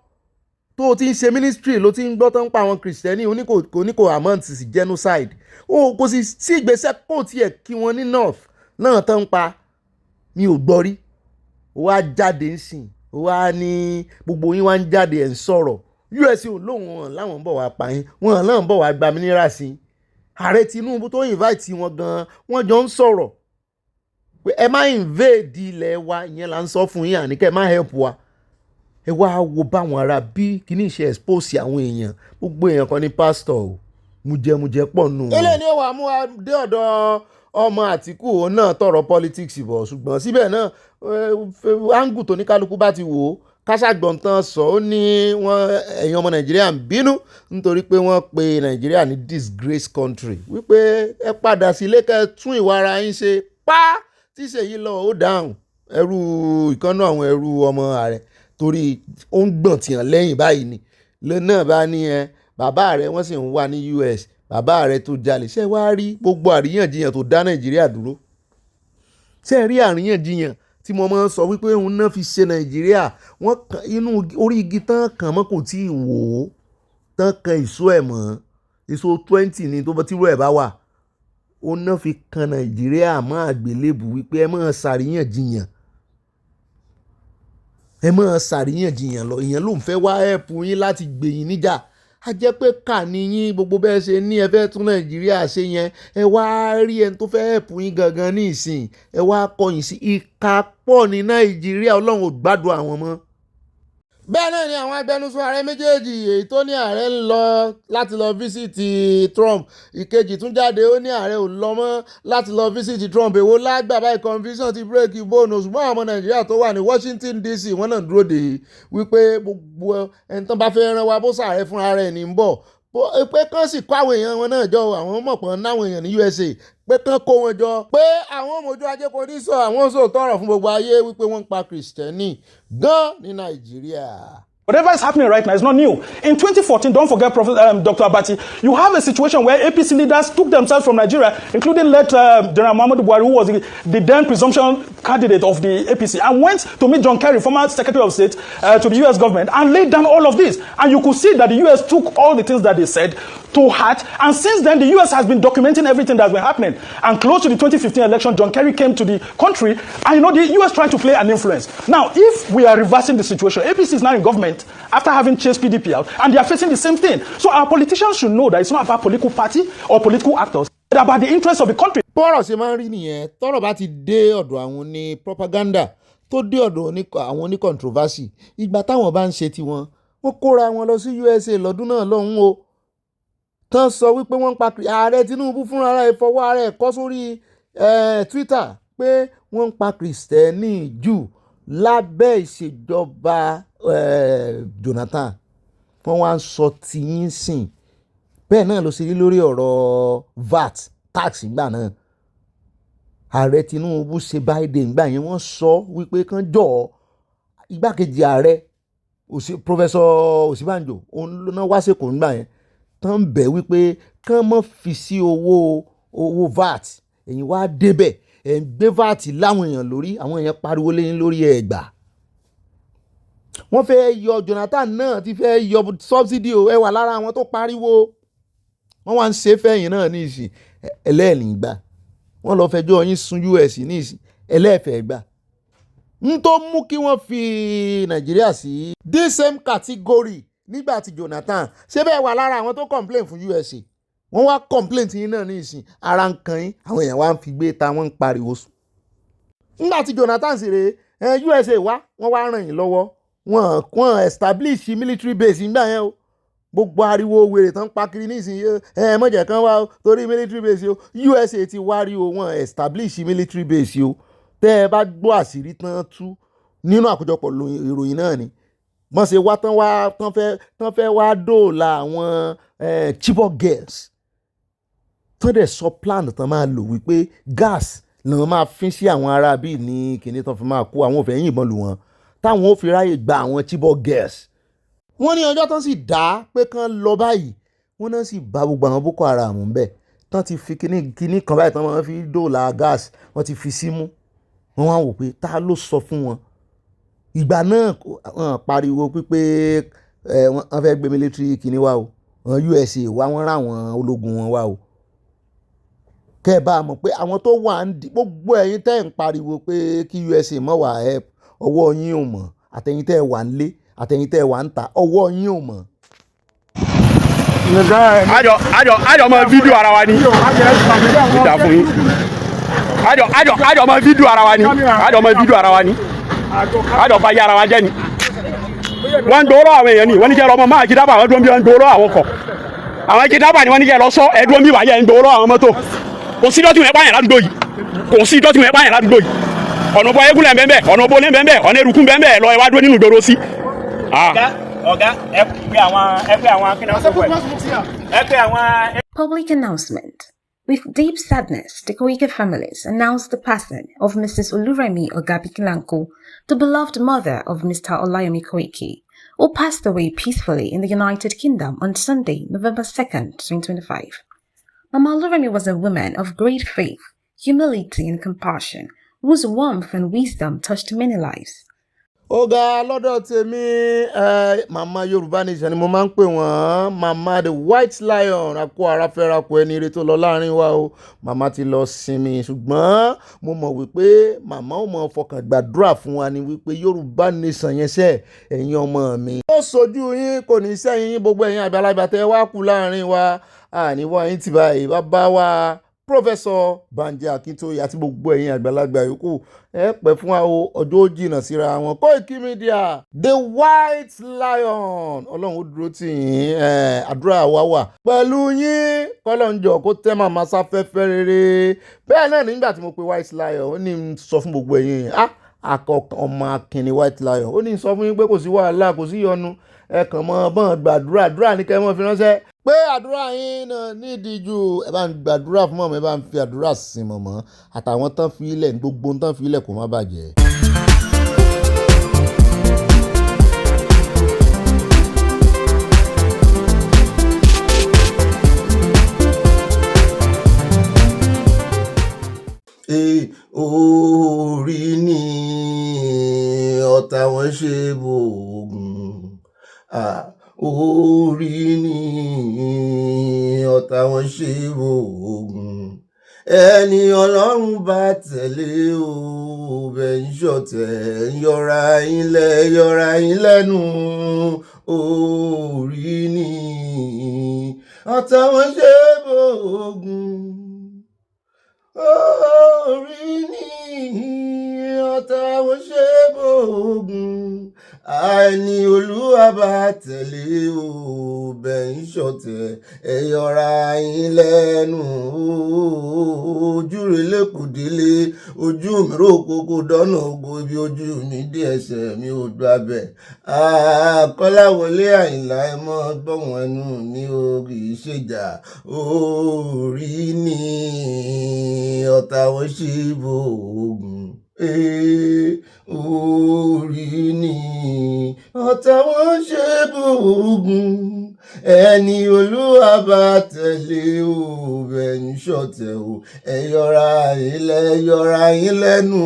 Tó o ti ń ṣe ministry ló ti ń gbọ́ tán pa àwọn Kristẹni oníkò amount sí genocide. O kò sì sí ìgbésẹ̀ kò tiẹ̀ kí wọ́n ní north náà tán pa. Mi ò gbọ́ rí. Ó wá jáde ń sìn. Ó wá ní gbogbo yín wá ń jáde ẹ̀ ń sọ̀rọ̀. US ò lóun wọn láwọn ń bọ̀ wá pa yín. Wọn náà ń bọ̀ wá gba mineral sí. Ààrẹ Tinubu tó invite wọn gan wọ́n jọ ń sọ̀rọ̀. Pé ẹ má invade ilẹ̀ wa ìyẹn là ń sọ fún yín àní kẹ́ ẹ má help wa. Ẹ wá wo báwọn ará bí kíní ṣe expose àwọn èèyàn gbogbo èèyàn kan ní pastor o mujẹmujẹ pọ̀ nù. Eléyìí ni ó wà mú wa dé ọ̀dọ̀ ọmọ Àtíkù òun náà tọ̀rọ̀ politics bọ̀ ṣùgbọ́n síbẹ̀ náà áńgù tó ní kálukú bá ti wò ó káṣàgbọ̀n tán sọ ó ní ẹ̀yin ọmọ Nàìjíríà ń bínú nítorí pé wọ́n pe Nàìjíríà ní disgrace country wípé ẹ padà sílé kẹ́ tún ìwà ara yín ṣe pa tí ṣèyí lọ ó dáhùn ẹrú ìkànnà àwọn ẹrú ọmọ ààrẹ torí ó ń gbọ̀n tìyàn lẹ́yìn báyìí ni lẹ́nà bá ní bàbá rẹ̀ wọ́n sì ń wà ní US bàbá rẹ̀ tó jalè ṣé wàá rí gbogbo àríyànjiyàn tó dá Nàìjíríà dúró ṣé rí àríyànjiyàn tí mo máa ń sọ wípé òun náà fi ṣe Nàìjíríà wọ́n kan inú orí igi tán kàn mọ́ kò tí ì wò ó tán kan èso ẹ̀ mọ́ èso 20 ni tó bá tírú ẹ̀ bá wà ó náà fi kan Nàìjíríà mọ́ àgbélébù wípé ẹ máa ṣàríyànjiyàn lọ ìyẹn ló ń fẹ́ wá ẹ̀pù yín láti gbèyìn níjà a jẹ́ pé kà ní yín gbogbo bẹ́ẹ̀ ṣe ní ẹ fẹ́ tún Nàìjíríà ṣe yẹn ẹ wá rí ẹni tó fẹ́ ẹ̀pù yín gangan ní ìsìn ẹ wá kọ̀yìn sí ìka pọ̀ ní Nàìjíríà Ọlọ́run ò gbádùn àwọn mọ́. bẹ́ẹ̀ náà ni àwọn agbẹnusọ ààrẹ méjèèjì èyí tó ní ààrẹ ń lọ láti lọ fíṣítì Trump ìkejì tún jáde ó ní ààrẹ ò lọ mọ́ láti lọ fíṣítì Trump èwo lágbà báyìí confusion ti bírèkì bóònù ṣùgbọ́n àwọn ọmọ Nàìjíríà tó wà ní Washington DC wọ́n náà dúró dè wípé gbogbo ẹni tán bá fẹ́ rán wa bó sàárẹ̀ fúnra rẹ̀ ní ń bọ̀ pé kán sì kó àwọn èèyàn wọn náà jọ àwọn mọ̀ pọ̀ náwọn èèyàn ní USA pé kán kó wọn jọ pé àwọn ọmọojú ajé kò ní sọ àwọn sòótọ́ ọ̀rọ̀ fún gbogbo ayé wípé wọ́n ń pa Kristẹni gan ní Nàìjíríà. Whatever is happening right now is not new. In 2014, don't forget Dr. Abati, you have a situation where APC leaders took themselves from Nigeria, including late General Muhammadu Buhari, who was the then presumption candidate of the APC, and went to meet John Kerry, former Secretary of State, to the US government, and laid down all of this. And you could see that the US took all the things that they said to heart, and since then the US has been documenting everything that's been happening. And close to the 2015 election, John Kerry came to the country, and the US trying to play an influence. Now, if we are reversing the situation, APC is now in government after having chased PDP out, and they are facing the same thing. So our politicians should know that it's not about political party or political actors, it's about the interests of the country. bọ́rọ̀ ṣe máa ń rí nìyẹn tọ́rọ̀ bá ti dé ọ̀dọ̀ àwọn ní propaganda tó dé ọ̀dọ̀ àwọn ní controversy ìgbà táwọn bá ń ṣe tiwọn wọ́n kóra wọn lọ sí USA lọ́dún náà lọ́hùn o tán sọ wípé wọ́n ń pa ààrẹ Tinubu fúnra rẹ̀ fọwọ́ ara ẹ̀ kọ́ sórí Twitter pé wọ́n ń pa Kristẹni jù lábẹ́ ìṣèjọba Jonathan wọ́n wá ń sọ tiyín sìn bẹ́ẹ̀ náà ló ṣe rí lórí ọ̀rọ̀ VAT tax ìgbà náà ààrẹ Tinubu ṣe Biden gbà yẹn wọ́n sọ wípé kán jọ igbákejì ààrẹ Professor Ọ̀ṣínbàjò òun ló náà wá sèkò ńgbà yẹn tán bẹ̀ wípé kán mọ́ fi sí owó VAT ẹ̀yin wá débẹ̀ ẹ̀ ń gbé VAT láwọn èèyàn lórí àwọn èèyàn pariwo lẹ́yìn lórí ẹ̀gbà wọ́n fẹ́ yọ Jonathan náà ti fẹ́ yọ subsidy o ẹ wà lára àwọn tó pariwo wọ́n wá ń ṣe fẹ́yìn náà ní ìsìn ẹlẹ́ẹ̀lì gbà wọ́n lọ fẹjọ́ yín sun US ní ìsìn ẹlẹ́ẹ̀fẹ́ gbà ń tó mú kí wọ́n fi Nàìjíríà sí the same category nígbà tí Jonathan ṣé bẹ́ẹ̀ wà lára àwọn tó complain fún USA wọ́n wá complain yín náà ní ìsìn ara ń kan yín àwọn èèyàn wá ń fi gbé ta wọ́n ń pariwo sùn nígbà tí Jonathan sì rèé USA wá wọ́n wá ràn yín lọ́wọ́ wọ́n establish military base nígbà yẹn o gbogbo ariwo wèrè tán pa kiri nísìnyí mọ̀jẹ̀ kan wá o torí military base o USA ti wá rí o wọ́n establish military base o tẹ́ ẹ bá gbọ́ àṣírí tán tú nínú àkójọpọ̀ ìròyìn náà ni wọ́n ṣe wá tán fẹ́ wá dóòlà àwọn Chibok girls tán dẹ̀ sọ plan tán máa lò wípé gas làwọn máa fín sí àwọn ará bíi ní kìnní tán fi máa kó àwọn òfin yìnbọn lù wọ́n táwọn ò fi ráyè gba àwọn Chibok girls wọ́n ní ọjọ́ tán sì dá pé kán lọ báyìí wọ́n náà sì bá gbogbo àwọn Boko Haram ń bẹ̀ tán ti fi kíní kan báyìí tán máa fi dóòlà gas wọ́n ti fi símú wọ́n wá wò pé ta ló sọ fún wọn ìgbà náà wọ́n pariwo pípé wọ́n fẹ́ gbé military kíní wá o USA wá wọ́n rá àwọn ológun wọn wá o kẹ́ ẹ bá mọ̀ pé àwọn tó wà ń di gbogbo ẹ̀yin tẹ́ ń pariwo pé kí USA mọ̀ wá help ọwọ́ yín ò mọ̀ àtẹ̀yin tẹ́ wà ń lé àtẹ̀yin tẹ́ wà ń ta ọwọ́ yín ò mọ̀. àjọ mọ fídíò ara wa ni ìjà fún yín àjọ mọ fídíò ara wa ni àjọ mọ fídíò ara wa ni àjọ bá yé ara wa jẹ́ ni wọ́n ń gbòòrò àwọn èèyàn ni wọ́n ní kẹ́ ọmọ máa kidnapper àwọn tó ń bí wọ́n ń gbòòrò àwọn kọ̀ àwọn kidnapper ni wọ́n ní kẹ́ lọ sọ ẹ̀dùn bí wàá yẹ ń gbòòrò àwọn mọ́tò kò sí dọ́tí wọn pààyàn ládùúgbò yìí kò sí dọ́tí wọn pààyàn ládùúgbò yìí ọ̀nà bọ̀ eégún lẹ̀ bẹ́ẹ̀ ọ̀nà bọ̀ lẹ̀ bẹ́ẹ̀ ọ̀nà eruku bẹ́ẹ̀ lọ ẹ wá dúró nínú ìgboro sí. Public announcement. With deep sadness, the Koike families announced the passing of Mrs. Oluremi Ogabikilanko, the beloved mother of Mr. Olayomi Koike, who passed away peacefully in the United Kingdom on Sunday, November 2nd, 2025. Mama Oluremi was a woman of great faith, humility and compassion, whose warmth and wisdom touched many lives. Ó ga lọ́dọ̀ tèmi màmá Yorùbá nation ni mo máa ń pè wọ́n màmá the white lion àkó aráfẹ́rakọ ẹni ire tó lọ láàrin wa o màmá ti lọ sinmi ṣùgbọ́n mo mọ̀ wípé màmá ò mọ̀ fọkàn gbàdúrà fún wa ni wípé Yorùbá nation yẹn ṣe ẹ̀yin ọmọ mi. Ó sojú yín kò ní sẹ́yìn yín gbogbo ẹ̀yin àgbàlagbà tẹ́ wá kú láàrin wa àníwá yín ti báyìí bàbá wa Professor Banji Akintoye àti gbogbo ẹ̀yin àgbàlagbà yòókù ẹ pẹ́ fún wa o ọjọ́ ó jìnnà síra wọn. Koiki Media the white lion ọlọ́run ó dúró tì yín àdúrà wa wà pẹ̀lú yín kọ́lọ́njọ́ kó tẹ́ màmá sáfẹ́fẹ́ rere. Bẹ́ẹ̀ náà nígbà tí mo pe white lion ó ní sọ fún gbogbo ẹ̀yin ọmọ akínni white lion ó ní sọ fún yín pé kò sí wàhálà kò sí yọnu ẹ kàn mọ́ bọ́n gbàdúrà àdúrà ní kẹ́ mọ́ fi ránṣẹ́ pé àdúrà yín náà nídìí ju ẹ bá ń gbàdúrà fún mọ̀mọ́ ẹ bá ń fi àdúrà sin mọ̀mọ́ àtàwọn tán fi ilẹ̀ gbogbo tán fi ilẹ̀ kó má bàjẹ́. Orí ni ọ̀tá wọn ṣe bòògùn orí ni ọ̀tá wọn ṣe oògùn ẹni Ọlọ́run bá tẹ̀lé o bẹ́ẹ̀ ń ṣọ̀tẹ̀ yọra yín lẹ́nu orí ni ọ̀tá wọn ṣe oògùn orí ni ọ̀tá wọn ṣe oògùn àìní Olúwa bá tẹ̀lé o bẹ́ẹ̀ ń ṣọ̀tẹ̀ ẹ yọra yín lẹ́nu ojú relé kò délé ojú mi rò kókó dọ́nà ògo ibi ojú mi dé ẹsẹ̀ mi ò gbàbẹ̀ Kọ́láwọlé Àyìnlá ẹ mọ́ gbọ́hùn ẹnu mi ò kì í ṣèjà orí ni ọ̀tá wọn ṣe bòògùn orí ni ọ̀tá wọn ṣe bòògùn ẹni Olúwa bá tẹ̀lé o bẹ́ẹ̀ ń ṣọ̀tẹ̀ o ẹ yọra yín lẹ́nu.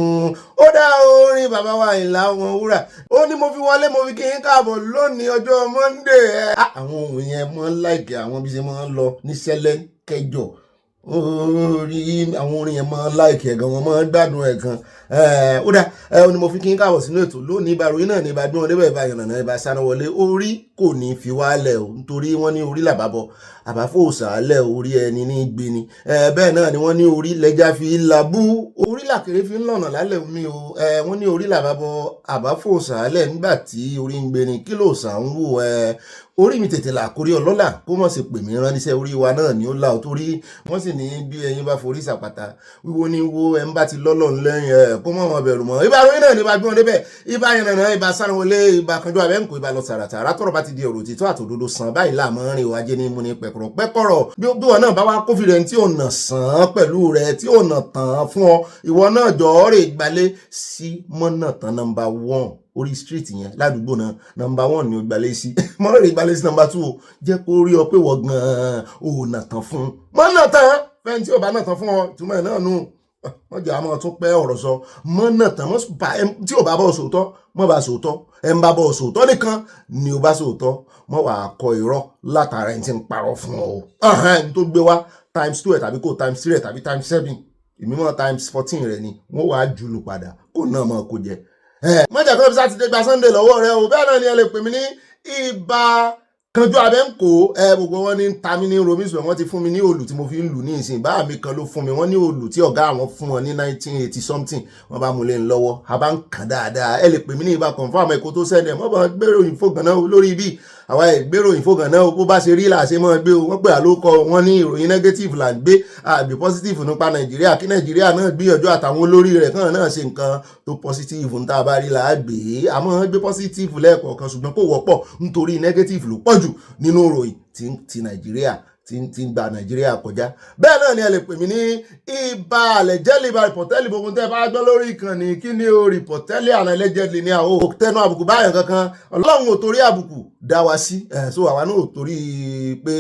Ó dá orin bàbá wa Àyìnlá Ọmọwúrà ó ní mo fi wọlé mo fi kí yín káàbọ̀ lónìí ọjọ́ Monday àwọn òun yẹn mọ́ láìkì àwọn bí ṣe máa ń lọ ní sẹ́lẹ̀ kẹjọ orí àwọn orin yẹn máa láìkì ẹ̀gàn wọn máa gbádùn ẹ̀ gan. Ó dá ó ní mo fi kí n káàbọ̀ sínú ètò lónìí ìbàròyìn náà ní ìbàdàn ọdẹ́bẹ̀ ìbàyànnà ìbà Sanawole orí kò ní fi wálẹ̀ o nítorí wọ́n ní orí làbábọ̀ àbáfòsàálẹ̀ orí ẹni ní gbé ni bẹ́ẹ̀ náà ni wọ́n ní orí lẹ́jà fi làbú orí làkèrè fi ń lọ̀nà lálẹ́ omi o wọ́n ní orí làbábọ̀ àbáfòsàálẹ̀ nígbà tí orí ń gbé ni kí ló sàn ń wò orí mi tètè là kórí ọlọ́lá kó mọ̀ sí pè mí rán níṣẹ́ orí wa náà ni ó là ó torí wọ́n sì ní bí ẹyin bá forí sàpàtà wíwo ní wo ẹ̀ ń bá ti lọ́lọ́ lẹ́yìn kó mọ̀ wọn bẹ̀rù mọ́ ìbàròyìn náà ní ìbá gbọ́n débẹ̀ ìbá yẹn nàná ìbá Sanawole ìbá kanjú abẹ́ǹkó ìbá lọ tààràtàrà tọ́rọ̀ bá ti di ọ̀rọ̀ òtítọ́ àtòdodo sàn báyìí láàmú rìn wájé ní múni pẹ̀kọ̀rọ̀ bí wọn náà bá wá kófìrẹ́ tí ò nà sàn pẹ̀lú rẹ̀ tí ò nà tàn fún ọ ìwọ náà jọ̀ọ́ rè gbalẹ̀ sí mọ́nà tán nọ́mbà 1 orí street yẹn ládùúgbò náà nọ́mbà 1 ni ó gbalẹ̀ sí mọ́ rè gbalẹ̀ sí nọ́mbà 2 o jẹ́ kó rí ọ pé wọ́n gan-an ò nà tán fún mọ́nà tán fẹ́ni tí ò bá nà tán fún ọ túmọ̀ ẹ̀ náà nù wọ́n jẹ́ àmọ́ tó pẹ́ ọ̀rọ̀ sọ mọ́nà tán tí ò bá bọ́ sòótọ́ mọ́ bá sòótọ́ ẹ̀ ń bá bọ́ sòótọ́ nìkan ni ó bá sòótọ́ mọ́ wàá kọ irọ́ látara ẹni tí ń parọ́ fún ọ ẹni tó gbé wá times 2 ẹ̀ tàbí kò times 3 ẹ̀ tàbí times 7 ìmímọ́ times 14 rẹ̀ ni wọ́n wàá jùlù padà kó náà mọ́ kó jẹ. mọ́jà kan fi sátidé gba Sunday lọ́wọ́ rẹ o bẹ́ẹ̀ náà ni ẹ lè pè mí ní ibà kanjú abẹ́ǹkó gbogbo wọn ní ń ta mí ní romiswe wọ́n ti fún mi ní òòlù tí mo fi ń lù ní ìsìn bá mi kan ló fún mi wọ́n ní òòlù tí ọ̀gá àwọn fún wọn ní 1980 something wọ́n bá mú lé ń lọ́wọ́ a bá ń kàn dáadáa ẹ lè pè mí ní ibà confam ẹ̀kọ́ tó sẹ́ni ẹ̀ wọ́n bá gbèrò ìfọ̀gàn náà lórí ibi àwa ìgbèrò ìfọ̀gàn náà bó bá ṣe rí là ṣe mọ́ gbé o wọ́n pè àlókọ wọn ní ìròyìn negative là ń gbé àbí positive nípa Nàìjíríà kí Nàìjíríà náà gbìyànjú àtàwọn olórí rẹ̀ kàn náà ṣe nǹkan tó positive ń tá a bá rí là á gbé àmọ́ gbé positive lẹ́ẹ̀kọ̀ọ̀kan ṣùgbọ́n kò wọ́pọ̀ nítorí negative ló pọ̀jù nínú ìròyìn ti Nàìjíríà tí ń gba Nàìjíríà kọjá. Bẹ́ẹ̀ náà ni ẹ lè pè mí ní ibà allegedly ibà rìpọ̀tẹ́lì gbogbo tẹ́ bá gbọ́ lórí ìkànnì kí ni o rìpọ̀tẹ́lì àná allegedly ní àwọn òtẹ́nu àbùkù báyọ̀ kankan Ọlọ́run ò torí àbùkù dá wa sí so àwa náà ò torí pé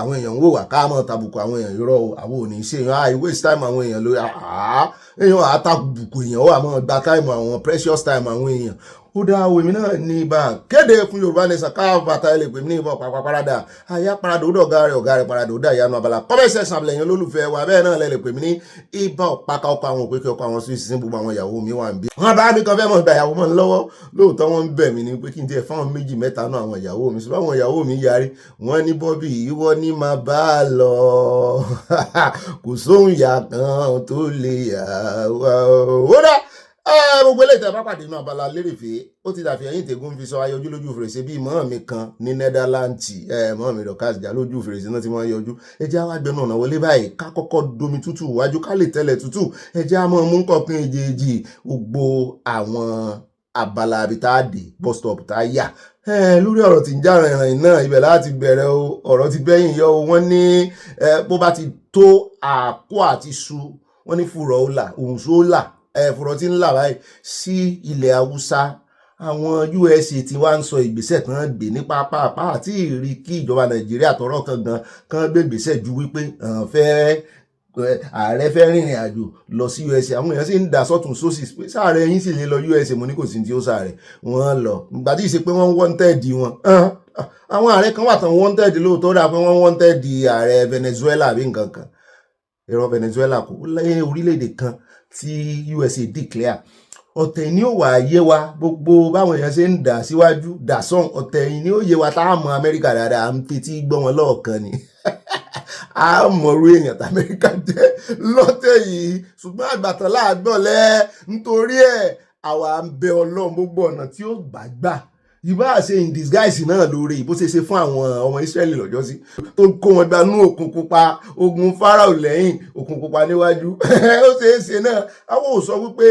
àwọn èèyàn ń wò wá ká mọ̀ tàbùkù àwọn èèyàn irọ́ o àwọn ò ní ṣe èèyàn waste time àwọn èèyàn lórí èèyàn àtàbùkù èèyàn ó àmọ́ gba time àwọn precious time àwọn èèyàn ó dá òwe mi náà ní ibà kéde fún Yorùbá Nation káàbàtà ilé pè mí ní ìbọn pàpà parada àyà parada ó dọ̀gá rẹ̀ parada ó dá ìyanu abala kọ́mẹ́sẹ̀ sàbẹ̀lẹ̀ yẹn olólùfẹ́ wa bẹ́ẹ̀ náà lẹ́lẹ̀ pè mí ní ìbọn pàkà ọkọ̀ àwọn òpèkè ọkọ̀ àwọn sí sísìn gbogbo àwọn ìyàwó mi wà ń bí. wọ́n bá mi kan fẹ́ mọ̀ gba ìyàwó mọ́ lọ́wọ́ lóòótọ́ wọ́n ń bẹ̀ mí ní pé kí n tiẹ̀ fáwọn méjì mẹ́ta náà àwọn ìyàwó mi ṣùgbọ́n àwọn ìyàwó mi yarí wọ́n ní Bobby ìwọ ní máa bá a lọ kò sóhun ìyá kan tó lè yà wá dá gbogbo eléyìí tẹ́ bá pàdé inú Abala Lerefe ó ti dàbí ẹ̀yìn tègún fi sọ ayọjú lójú fèrèsé bíi mọ́ mi kan ní Netherlands mọ́ mi dọ̀kásì jà lójú fèrèsé náà tí wọ́n yọjú ẹjẹ́ àwọn agbẹnu ọ̀nà wọlé báyìí ká kọ́kọ́ domi tútù wájú ká lè tẹ́lẹ̀ tútù ẹjẹ́ àmọ́ mú kọ̀ọ̀kan èjèèjì gbogbo àwọn abala àbítàdé bus stop tá a yà lórí ọ̀rọ̀ tí ń já rìnrìn náà ibẹ̀ láti bẹ̀rẹ̀ o ọ̀rọ̀ ti bẹ́yìn yọ o wọ́n ní bó bá ti tó àkó àti su wọ́n ní fúrọ̀ ó là òun só là fúrọ̀ tí ń là báyìí sí ilẹ̀ Haúsá àwọn USA tí wá ń sọ ìgbésẹ̀ kan gbé ní pápá àti ìrí kí ìjọba Nàìjíríà tọrọ kan gbé ìgbésẹ̀ ju wípé ààrẹ fẹ́ rìnrìn àjò lọ sí USA àwọn èèyàn sì ń dà sọ́tún sósì pé sáàrẹ yín sì lè lọ USA mo ní kò sí tí ó sáàrẹ wọ́n lọ ìgbà tí ìṣe pé wọ́n wanted wọn àwọn ààrẹ kan wà tán wanted lóòótọ́ dà pé wọ́n wanted ààrẹ Venezuela àbí nǹkan kan ẹ̀rọ Venezuela kò lẹ́yìn orílẹ̀-èdè kan tí USA declare ọ̀tẹ̀ ni ó wà yé wa gbogbo báwọn èèyàn ṣe ń dà síwájú dà sọ́n ọ̀tẹ̀ yìí ni ó yé wa tá a mọ Amẹ́ríkà dáadáa à ń fetí gbọ́ wọn lọ́ọ̀kan ni a mọ̀rú èèyàn t'Amẹ́ríkà jẹ́ lọ́tẹ̀ yìí ṣùgbọ́n àgbàtàn láàgbọ̀lẹ́ nítorí ẹ̀ àwa ń bẹ Ọlọ́run gbogbo ọ̀nà tí ó bá gbà ìbá ṣe in disguise náà lórí bó ṣe fún àwọn ọmọ Israẹli lọ́jọ́ sí tó kó wọn gbanú òkun pupa ogun Fáráò lẹ́yìn òkun pupa níwájú ó ṣe náà àwọn ò sọ wípé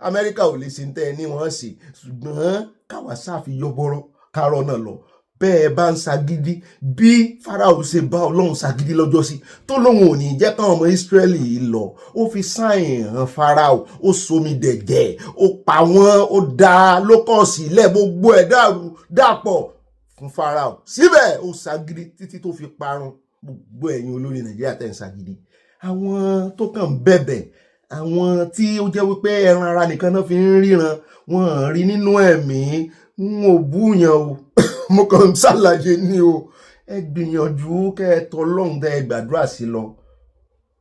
Amẹ́ríkà ò lè ṣe ń tẹ́ ẹ ní wọ́n ṣe ṣùgbọ́n káwa ṣàfihàn bọ́rọ̀ kárọ̀ náà lọ bẹ́ẹ̀ bá ń ṣagídí bí Fáráò ṣe bá Ọlọ́run ṣagídí lọ́jọ́ sí tó lóun ò ní jẹ́ káwọn ọmọ Ísírẹ́lì yìí lọ ó fi sáìn hàn Fáráò ó somi dẹ̀jẹ̀ ó pa wọ́n ó dá lókọ̀ọ̀sì ilẹ̀ gbogbo ẹ̀ dàrú dàpọ̀ fún Fáráò síbẹ̀ ó ṣagídí títí tó fi parun gbogbo ẹ̀yin olórí Nàìjíríà tẹ̀ ń ṣagídí àwọn tó kàn bẹ̀bẹ̀ àwọn tí ó jẹ́ wípé ẹran ara nìkan náà fi ń ríran wọ́n rí nínú ẹ̀mí n ò búyàn o mo kàn ń ṣàlàyé ní o ẹ gbìyànjú kẹ́ ẹ tọ Ọlọ́run tẹ́ ẹ gbàdúrà sí lọ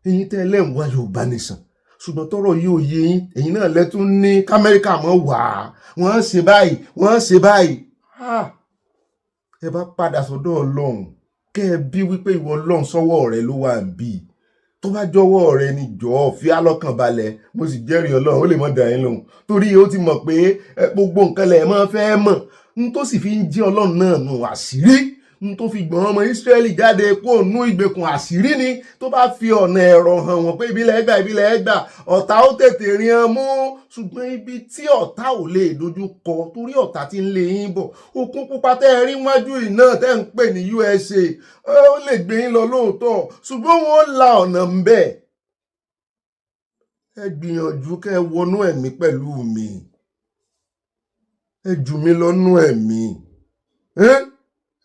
ẹ̀yin tẹ́ ẹ lẹ́hìn wá Yorùbá Nation ṣùgbọ́n tọ́rọ̀ yìí ò yé yín ẹ̀yin náà lẹ́tún ní k'Amẹ́ríkà mọ́ wà wọ́n ṣe báyìí ẹ bá padà sọ́dọ̀ Ọlọ́run kẹ́ ẹ bí wípé ìwọ Ọlọ́run sọ́wọ́ rẹ ló wà ń bí tó bá jọ̀wọ́ rẹ ni jọ̀ọ́ fi alọ́kàn balẹ̀ mo sì jẹ́rìí Ọlọ́run ó lè mọ̀ dà yín lóhùn torí ó ti mọ̀ pé gbogbo nǹkan lẹ̀ máa fẹ́ mọ̀ n tó sì fi ń jẹ́ Ọlọ́run náà nù àṣírí n tó fi gbọ̀n ọmọ Ísírẹ́lì jáde kó nú ìgbèkùn àṣírí ni tó bá fi ọ̀nà ẹ̀rọ hàn wọ́n pé ìbílẹ̀ ẹgbà ọ̀tá ó tètè rí wọn mú ṣùgbọ́n ibi tí ọ̀tá ò lè dojú kọ torí ọ̀tá ti ń lé yín bọ̀ òkun pupa tẹ́ ẹ rí wájú iná tẹ́ ń pè ní USA ó lè gbé yín lọ lóòótọ́ ṣùgbọ́n wọ́n la ọ̀nà ń bẹ̀ ẹ gbìyànjú kẹ́ ẹ wọnú ẹ̀mí pẹ̀lú mi ẹ jù mí lọ́nú ẹ̀mí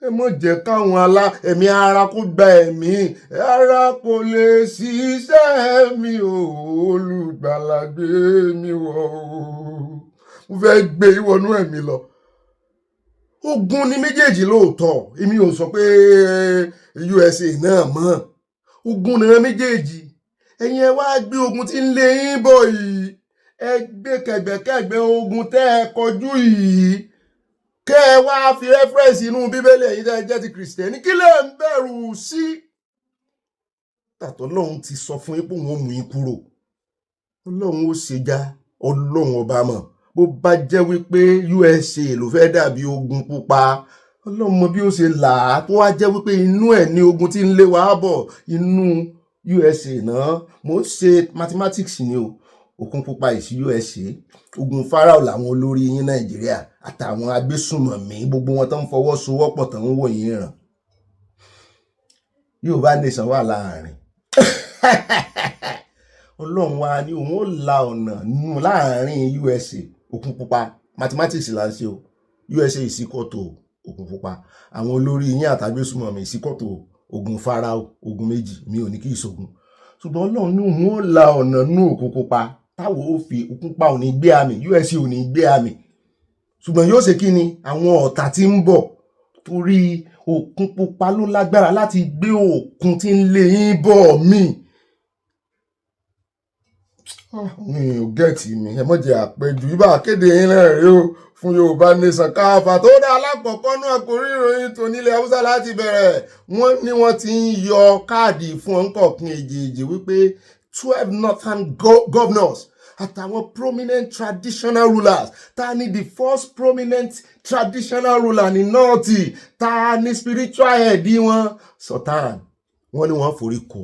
ẹ mọ̀ jẹ́ káwọn ẹ̀mí ara kó gba ẹ̀mí ara kò lè ṣiṣẹ́ mi ò olùgbàlà gbé mi wọ̀ mo fẹ́ gbé ìwọnú ẹ̀mí lọ ogun ni méjèèjì lóòótọ́ èmi ò sọ pé USA náà mọ́ ogun ni méjèèjì ẹ̀yin ẹ wá gbé ogun tí ń lé yín bọ̀ yìí ẹ gbé kẹ̀gbẹ́kẹ̀gbẹ́ ogun tẹ́ ẹ kọjú yìí kẹ́ ẹ wá fi rẹ́fẹ́rẹ́nsì inú Bíbélì ẹ̀yin tẹ́ ẹ jẹ́ ti Kìrìsìtẹ́nì kí lẹ ń bẹ̀rù sí. tàtọ́ Ọlọ́run ti sọ fún yín pé òun ò mú yín kúrò Ọlọ́run ó ṣe já Ọlọ́run ọba mọ̀ bó bá jẹ́ wípé USA ló fẹ́ dàbí ogun pupa Ọlọ́run mọ bí ó ṣe là á tó wá jẹ́ wípé inú ẹ̀ ní ogun tí ń lé wa bọ̀ inú USA náà mo ń ṣe mathematics ni o òkun pupa ìsí USA ogun Fáráò làwọn olórí yín Nàìjíríà àtàwọn agbésùnmọ̀mí gbogbo wọn tó ń fọwọ́sowọ́pọ̀ tó ń wò yín ràn Yorùbá Nation wà láàrin Ọlọ́run wa ni òun ó la ọ̀nà nù láàrin USA òkun pupa mathematics là ń ṣe o USA is equal to ògùn pupa àwọn olórí yín àtàgbésùmọ̀ mi sí kòtò ogun Fáráò ogun méjì mi ò ní kí ìṣògùn ṣùgbọ́n Ọlọ́run ní òun ó la ọ̀nà nú òkun pupa táwọn ó fi òkun pa ò ní gbé àmì USA ò ní gbé àmì ṣùgbọ́n yóò ṣe kí ni àwọn ọ̀tá tí ń bọ̀ torí òkun pupa ló lágbára láti gbé òkun tí ń lé yín bọ̀ mí. Mi ò gẹ́ẹ̀tì mi ẹ mọ̀ jẹ́ àpẹjù ibà kéde yín náà rí o fún Yorùbá Nation káfà tó dá alákọ̀ọ́kọ́ náà kò rí ìròyìn tó nílẹ̀ Haúsá láti bẹ̀rẹ̀ wọ́n ní wọ́n ti ń yọ káàdì fún ọ̀nkọ̀ọ̀kan èjèèjì wípé 12 northern governors àtàwọn prominent traditional rulers ta ni the first prominent traditional ruler ní north ta ni spiritual head wọn Sultan wọ́n ní wọ́n forí kò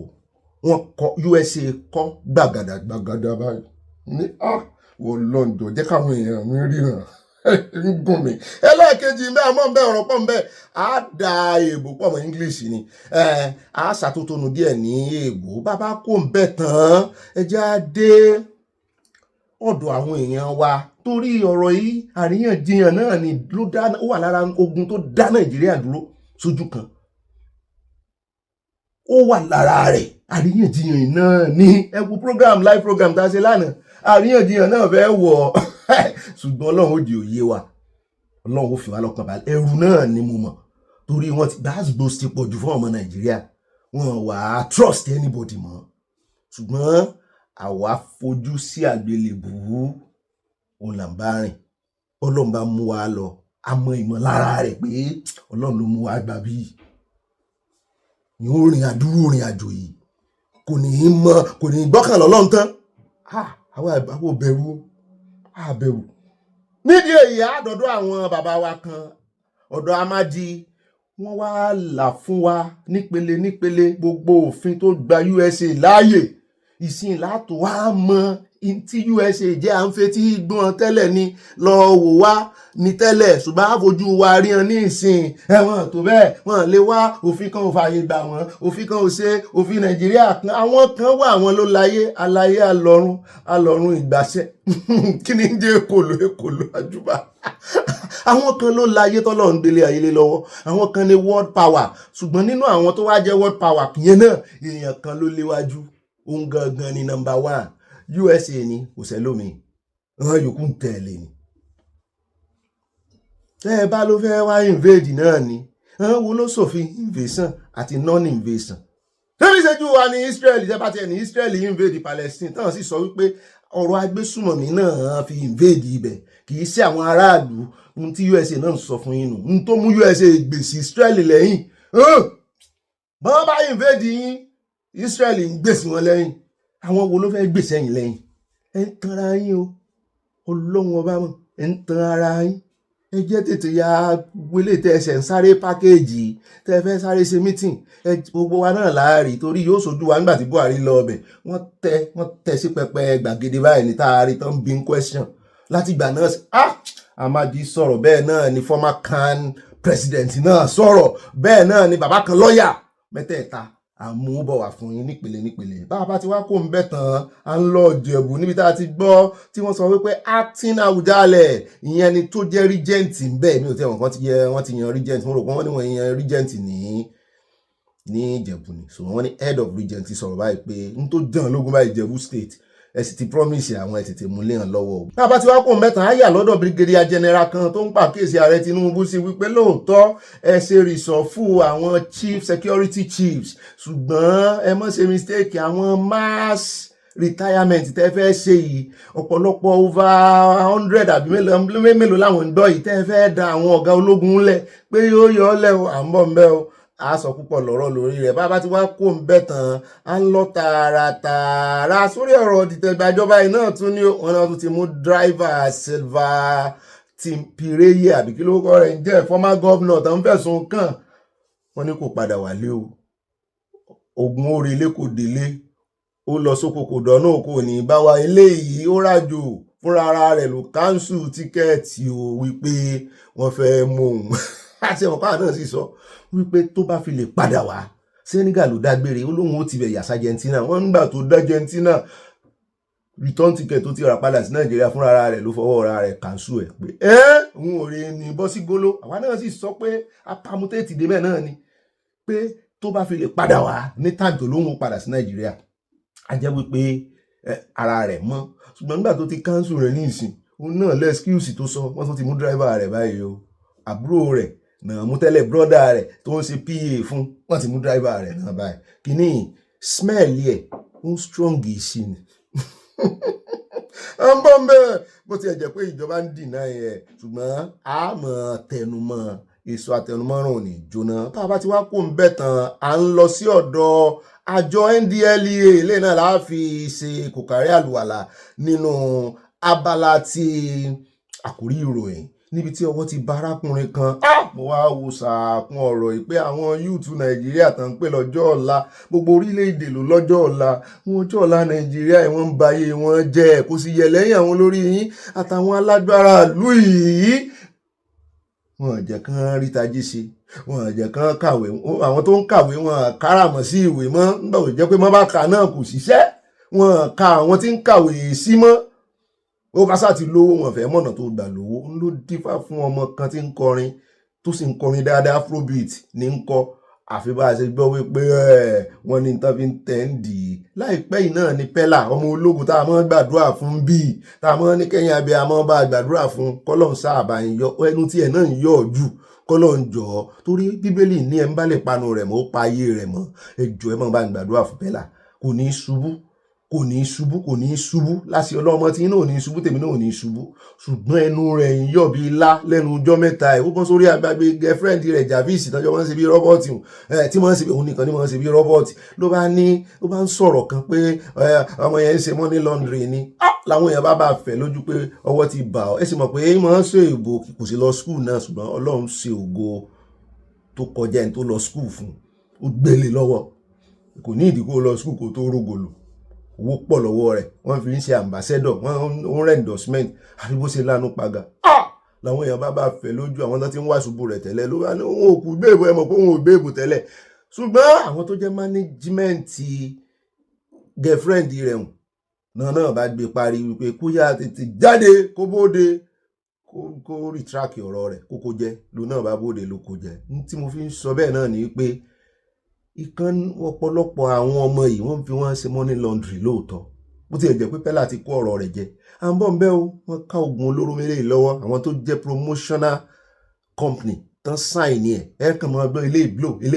wọ́n kọ USA kọ́ gbàgàdà báyìí ní wọ́n lọ́njọ́ jẹ́ káwọn èèyàn mi ríran ń gùn mí ẹlẹ́ẹ̀kejì bẹ́ẹ̀ mọ́ bẹ́ẹ̀ ọ̀rọ̀ pọ̀ bẹ́ẹ̀ á da èèbò pọ̀ mọ́ English ni á ṣàtótónu díẹ̀ ní èèbò bàbá kò ń bẹ̀ tán ẹjẹ́ á dé ọ̀dọ̀ àwọn èèyàn wa torí ọ̀rọ̀ yìí àríyànjiyàn náà ni ló dá ó wà lára ogun tó dá Nàìjíríà dúró sójú kan ó wà lára rẹ̀ àríyànjiyàn náà ní ẹkú live program tá a ṣe lánàá àríyànjiyàn náà fẹ́ wọ̀ ṣùgbọ́n Ọlọ́run ó di òye wa Ọlọ́run ó fi wá lọ́kàn balẹ̀ ẹ̀rù náà ni mo mọ̀ torí wọ́n ti gbàgbó ti pọ̀ jù fún ọmọ Nàìjíríà wọn wà á trust anybody mọ́ ṣùgbọ́n àwa fojú sí àgbélébù òun là ń bá rìn Ọlọ́run bá mú wa lọ a mọ ìmọ̀lára rẹ̀ pé Ọlọ́run ló mú wa gbà bíi yóò rìn àjò yìí kò ní gbọ́kàn lọ́lọ́run tán àwọn àbẹ̀rù nídìí èyí àdọ́dọ́ àwọn bàbá wa kan ọ̀dọ̀ Amadi wọ́n wá là fún wa nípele gbogbo òfin tó gba USA láàyè ìsìn látò wá mọ tí USA jẹ́ à ń fetí gbọ́n tẹ́lẹ̀ ni lọ wò wá ní tẹ́lẹ̀ ṣùgbọ́n àfojú wa rí hàn ní ìsìn ẹ̀wọ̀n tó bẹ́ẹ̀ wọ́n lè wá òfin kan ò fààyè gbà wọ́n òfin kan ò ṣe òfin Nàìjíríà kan àwọn kan wà àwọn ló láyé aláyé alọ́run ìgbàṣẹ kí ni ń jẹ́ èkòló àjùbà àwọn kan ló láyé tọ́lọ̀ ń gbélé ayé lé lọ́wọ́ àwọn kan ní world power ṣùgbọ́n nínú àwọn tó wá jẹ́ world power yẹn náà èèyàn kan ló léwájú òun gangan ni number 1 USA ni kò sẹ́lómi àwọn yòókù ń tẹ̀lé ni tẹ́ ẹ bá ló fẹ́ wá invade náà ni àwọn wo ló ṣòfin invasion àti non-invasion lórí ìṣẹ́jú wa ní Israel ìjọba tiẹ̀ ní Israel invade Palestine táwọn sì sọ wípé ọ̀rọ̀ agbésùmọ̀mí náà fi invade ibẹ̀ kì í ṣe àwọn aráàlú ohun tí USA náà sọ fún yín nù ohun tó mú USA gbèsè Israel lẹ́yìn bọ́n bá invade yín Israel ń gbèsè wọn lẹ́yìn àwọn wo ló fẹ́ gbèsè yín lẹ́yìn ẹ ń tan ara yín o Ọlọ́run ọba mọ̀ ẹ ń tan ara yín ẹ jẹ́ tètè ya wọlé tẹ ẹsẹ̀ ń sáré pákéèjì tẹ fẹ́ sáré ṣe mítìn gbogbo wa náà láàrí torí yóò ṣojú wa nígbà tí Buhari lọ ọbẹ̀ wọ́n tẹ sí pẹpẹ gbàgede báyìí ní táàrí tán bí ń question láti ìgbà náà Amadi sọ̀rọ̀ bẹ́ẹ̀ náà ni former CAN president náà sọ̀rọ̀ bẹ́ẹ̀ náà ni bàbá kan lọ́ọ̀yà mẹ́tẹ̀ẹ̀ta àmúbọ̀ wà fún yín nípele bá a bá ti wá kó ń bẹ̀ tán à ń lọ Ìjẹ̀bú níbi tá a ti gbọ́ tí wọ́n sọ wípé acting Awùjalẹ̀ ìyẹn ni tó jẹ́ regent ń bẹ̀ mi ò tẹ́ wọ́n ti yan regent mo rò pé wọ́n ní wọ́n yan regent ní Ìjẹ̀bú ni so wọ́n ní head of regent sọ̀rọ̀ báyìí pé n tó dán lógún báyìí Ìjẹ̀bú state ẹ sì ti promise àwọn ẹ tètè mú léèyàn lọ́wọ́. bá a bá ti wá kó mẹ́ta á yà lọ́dọ̀ brigadier general kan tó ń pàkíyèsí ààrẹ Tinubu sí wípé lóòótọ́ ẹ ṣe rìsọ̀fù àwọn chief security chiefs ṣùgbọ́n ẹ má ṣe mistake àwọn mass retirement tẹ́ fẹ́ ṣe yìí ọ̀pọ̀lọpọ̀ over 100 àbí mélòó láwọn ń gbọ́ yìí tẹ́ fẹ́ da àwọn ọ̀gá ológun lẹ̀ pé yóò yọ ọ́ lẹ̀ o à ń bọ̀ ń bẹ́ o a sọ púpọ̀ lọ́rọ̀ lórí rẹ̀ bá ti wá kó ń bẹ̀ tán a ń lọ tààràtààrà sórí ọ̀rọ̀ dìtẹ̀gbàjọba yìí náà tún ní wọn náà tún ti mú driver Silva Timpireye àbí kí ló kọ́ rẹ̀ ń jẹ́ former governor tó ń fẹ̀sùn kàn wọ́n ní kò padà wálé o ogun orí ilé kò délé ó lọ sóko kò dọ́nà kò ní bá wa eléyìí ó rájò fúnra ara rẹ̀ ló káńsù tíkẹ́ẹ̀tì o wípé wọ́n fẹ́ mú òun àti ọ̀pá náà sì sọ wípé tó bá fi lè padà wá Senegal ló dágbére ó lóun ó ti bẹ̀ yàsá Argentina wọ́n nígbà tó dá Argentina return ticket tó ti rà padà sí Nàìjíríà fúnra ara rẹ̀ ló fọwọ́ ara rẹ̀ cancel ẹ̀ pé òun ò rí ní bọ́ sí góló. Àwa náà sì sọ pé apamutéètì débẹ̀ náà ni pé tó bá fi lè padà wá ní time tó lóhun padà sí Nàìjíríà a jẹ́ wípé ara rẹ̀ mọ́. Ṣùgbọ́n nígbà tó ti cancel rẹ̀ ní ìsìn òun náà lẹ́skíùsì tó sọ wọ́n tó ti mú driver rẹ̀ báyìí o. Àbúrò rẹ̀ náà mú tẹ́lẹ̀ brother rẹ̀ tó ń ṣe PA fún wọ́n ti mú driver rẹ̀ náà báyìí. Kìíní smell ẹ̀ ó strong sí ni. À ń bọ̀ ń bẹ́ẹ̀ bó ti ẹ̀ jẹ́ pé ìjọba ń dìnnà ẹ̀ ṣùgbọ́n a mọ̀ tẹnumọ́ èso àtẹnumọ́rùn ò ní jóná. Tá a bá ti wá kó ń bẹ̀ tán à ń lọ sí ọ̀dọ̀ àjọ NDLEA ilé náà láà fi ṣe kòkàrí àlùwàlà nínú abala ti àkórí ìròyìn níbi tí ọwọ́ ti bá arákùnrin kan. Mo wá wo sàkún ọ̀rọ̀ yìí pé àwọn yúùtù Nàìjíríà tán ń pè lọ́jọ́ ọ̀la, gbogbo orílẹ̀-èdè ló lọ́jọ́ ọ̀la. Wọn ọjọ́ ọ̀la Nàìjíríà yìí wọ́n ń ba ayé wọn jẹ́, kò sì yẹ lẹ́yìn àwọn olórí yín àtàwọn alágbára ìlú yìí. Wọn jẹ́ kán rí tají ṣe, wọn jẹ́ kán kàwé, àwọn tó ń kàwé wọn káràmọ̀ sí ìwé mọ́. Nígbà tó jẹ́ pé mọ́ bá kà náà kò ṣiṣẹ́, wọn ka àwọn tí ń kàwé sí mọ́. Ó bá sá ti lówó wọn fẹ́ mọ̀nà tó gbà lówó. Ń ló dífá fún ọmọ kan tí ń kọrin tó sì ń kọrin dáadáa afrobeat ní ń kọ. Àfi bá a ṣe gbọ́ wípé wọ́n ní tán fi ń tẹ̀ ń dì í. Láìpẹ́ yìí náà ni Pẹ́là ọmọ ológun tá a mọ́ gbàdúrà fún bíi tá a mọ́ ní kẹ́yìn abẹ́ a mọ́ bá gbàdúrà fún kọ́lọ́n sáàbà ń yọ ẹnu tí ẹ̀ náà ń yọ jù kọ́lọ́n jọ torí Bíbélì ní ẹ̀ ń bá lè panu rẹ̀ mọ́ ó pa ayé rẹ̀ mọ́. Ẹ jọ̀ọ́ ẹ mọ́ bá gbàdúrà fún Pẹ́là kò ní ṣubú kò ní ṣubú kò ní ṣubú láti ọlọ́mọ tí náà ò ní ṣubú tèmi náà ò ní ṣubú. Ṣùgbọ́n ẹnu rẹ̀ ń yọ̀ bí ilá lẹ́nu ọjọ́ mẹ́ta ẹ̀ ó bọ́ sórí àgbàgbé girlfriend rẹ̀ Javis tọ́jọ́ wọ́n ń ṣe bí rọ́bọ̀tì tí wọ́n ń ṣe bí òun nìkan ni wọ́n ń ṣe bí rọ́bọ̀tì ló bá ń sọ̀rọ̀ kan pé ọmọ yẹn ń ṣe money laundry ni. Làwọn èèyàn bá fẹ̀ lójú pé ọwọ́ ti bà ọ́. Ẹ sì mọ̀ pé máa ń ṣe ògo kò sí lọ school náà ṣùgbọ́n Ọlọ́run ṣe ògo tó kọjá ẹni tó lọ school fún ó gbélé lọ́wọ́. Kò ní ìdí kó lọ school kó tó rógòlò. Owó pọ̀ lọ́wọ́ rẹ̀ wọ́n fi ń ṣe ambassador wọ́n rẹ̀ endorsement àfi bó ṣe lánú paga. Làwọn èèyàn bá fẹ̀ lójú àwọn tó ti ń wá ṣubú rẹ̀ tẹ́lẹ̀ ló bá ní òun ò kú gbèbò ẹ mọ̀ pé òun ò gbèbò tẹ́lẹ̀. Ṣùgbọ́n àwọn tó jẹ́ management girlfriend rẹ̀ náà bá gbé parí wípé kó yá tètè jáde kó bóde kó retract ọ̀rọ̀ rẹ̀ kókó jẹ́ ló náà bá bóde ló kó jẹ́. Tí mo fi ń sọ bẹ́ẹ̀ náà ni pé ìkan ọ̀pọ̀lọpọ̀ àwọn ọmọ yìí wọ́n fi wọ́n ṣe money laundry lóòótọ́ bó ti jẹ́ pé Pẹ́lá ti kó ọ̀rọ̀ rẹ̀ jẹ. À ń bọ̀ ń bẹ́ o wọ́n ká oògùn olóró méjèèjì lọ́wọ́ àwọn tó jẹ́ promotional company tán sign ẹ̀ kàn máa gbọ́ ilé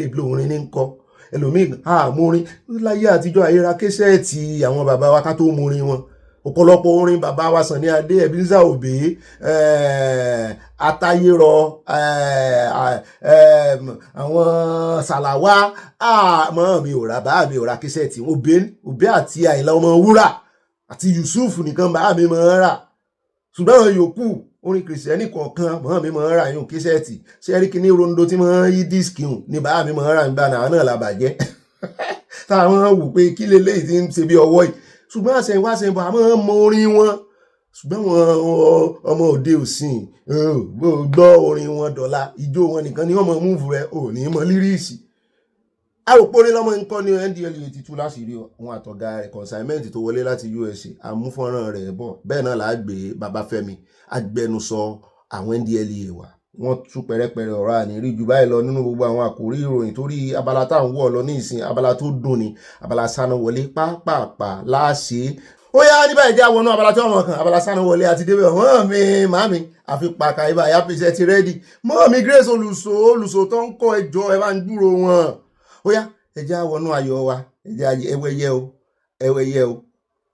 ìblò orin ní ń kọ́ ẹlòmíì àmúrin láyé àtijọ́ àyíra késẹ́ẹ̀tì àwọn bàbá wa ká tó múrin wọn. Ọ̀pọ̀lọpọ̀ orin bàbá wa Sàní Adé Ebenezer Obey Atayérọ àwọn Sàlàwá mọ́ mi ò rà bá mi ò ra késẹ́ẹ̀tì Obey àti Àyìnlá Ọmọwúrà àti Yusuf nìkan bá mi mọ́ rà. Ṣùgbọ́n àwọn yòókù orin kìrìsìtẹ́nì kọ̀ọ̀kan mọ́ mi mọ́ rà yún késẹ́ẹ̀tì ṣẹ́ríkì ní rondo tí mọ́ yí díìskì hùn ní bá mi mọ́ rà nígbà náà làbàjẹ́ táwọn wù pé kí leléyìí ti ń ṣe bí ọwọ́ yìí. Ṣùgbọ́n àṣẹ̀yìnwá àmọ́ mọ orin wọn ṣùgbọ́n wọn ọmọ òde òsìn gbọ́ orin wọn dọ̀la ijó wọn nìkan ni wọ́n mọ múùfù rẹ̀ ò ní mọ líríìsì. Àròpórí lọ́mọ ń kọ́ ní NDLEA ti tú láṣìírí àwọn àtọ̀gá rẹ̀ consignment tó wọlé láti USA àmúfọ́nrán rẹ̀ bọ̀ bẹ́ẹ̀ náà làá gbé Babafẹ́mi agbẹnusọ àwọn NDLEA wà. Wọ́n tú pẹ̀rẹ́pẹ̀rẹ́ ọ̀rọ̀ àníírí jù báyìí lọ nínú gbogbo àwọn àkòrí ìròyìn torí abala tá à ń wọ̀ lọ ní ìsìn abala tó dùn ni Abala Sanawole pápápá láṣẹ. Ó yá ní báyìí jẹ́ àwọn ọ̀nà abala tí wọ́n kàn Abala Sanawole àti débẹ̀ wọ́n mi màmí àfi pàkà ibà yàpèsè ti rẹ́dì mọ́ mi Grace olùsọ tó ń kọ́ ẹjọ́ ẹ bá ń dúró wọn. Ó yá ẹjẹ́ àwọn ọ̀nà ayọ̀ wa ẹjẹ́ ẹwẹ́yẹ o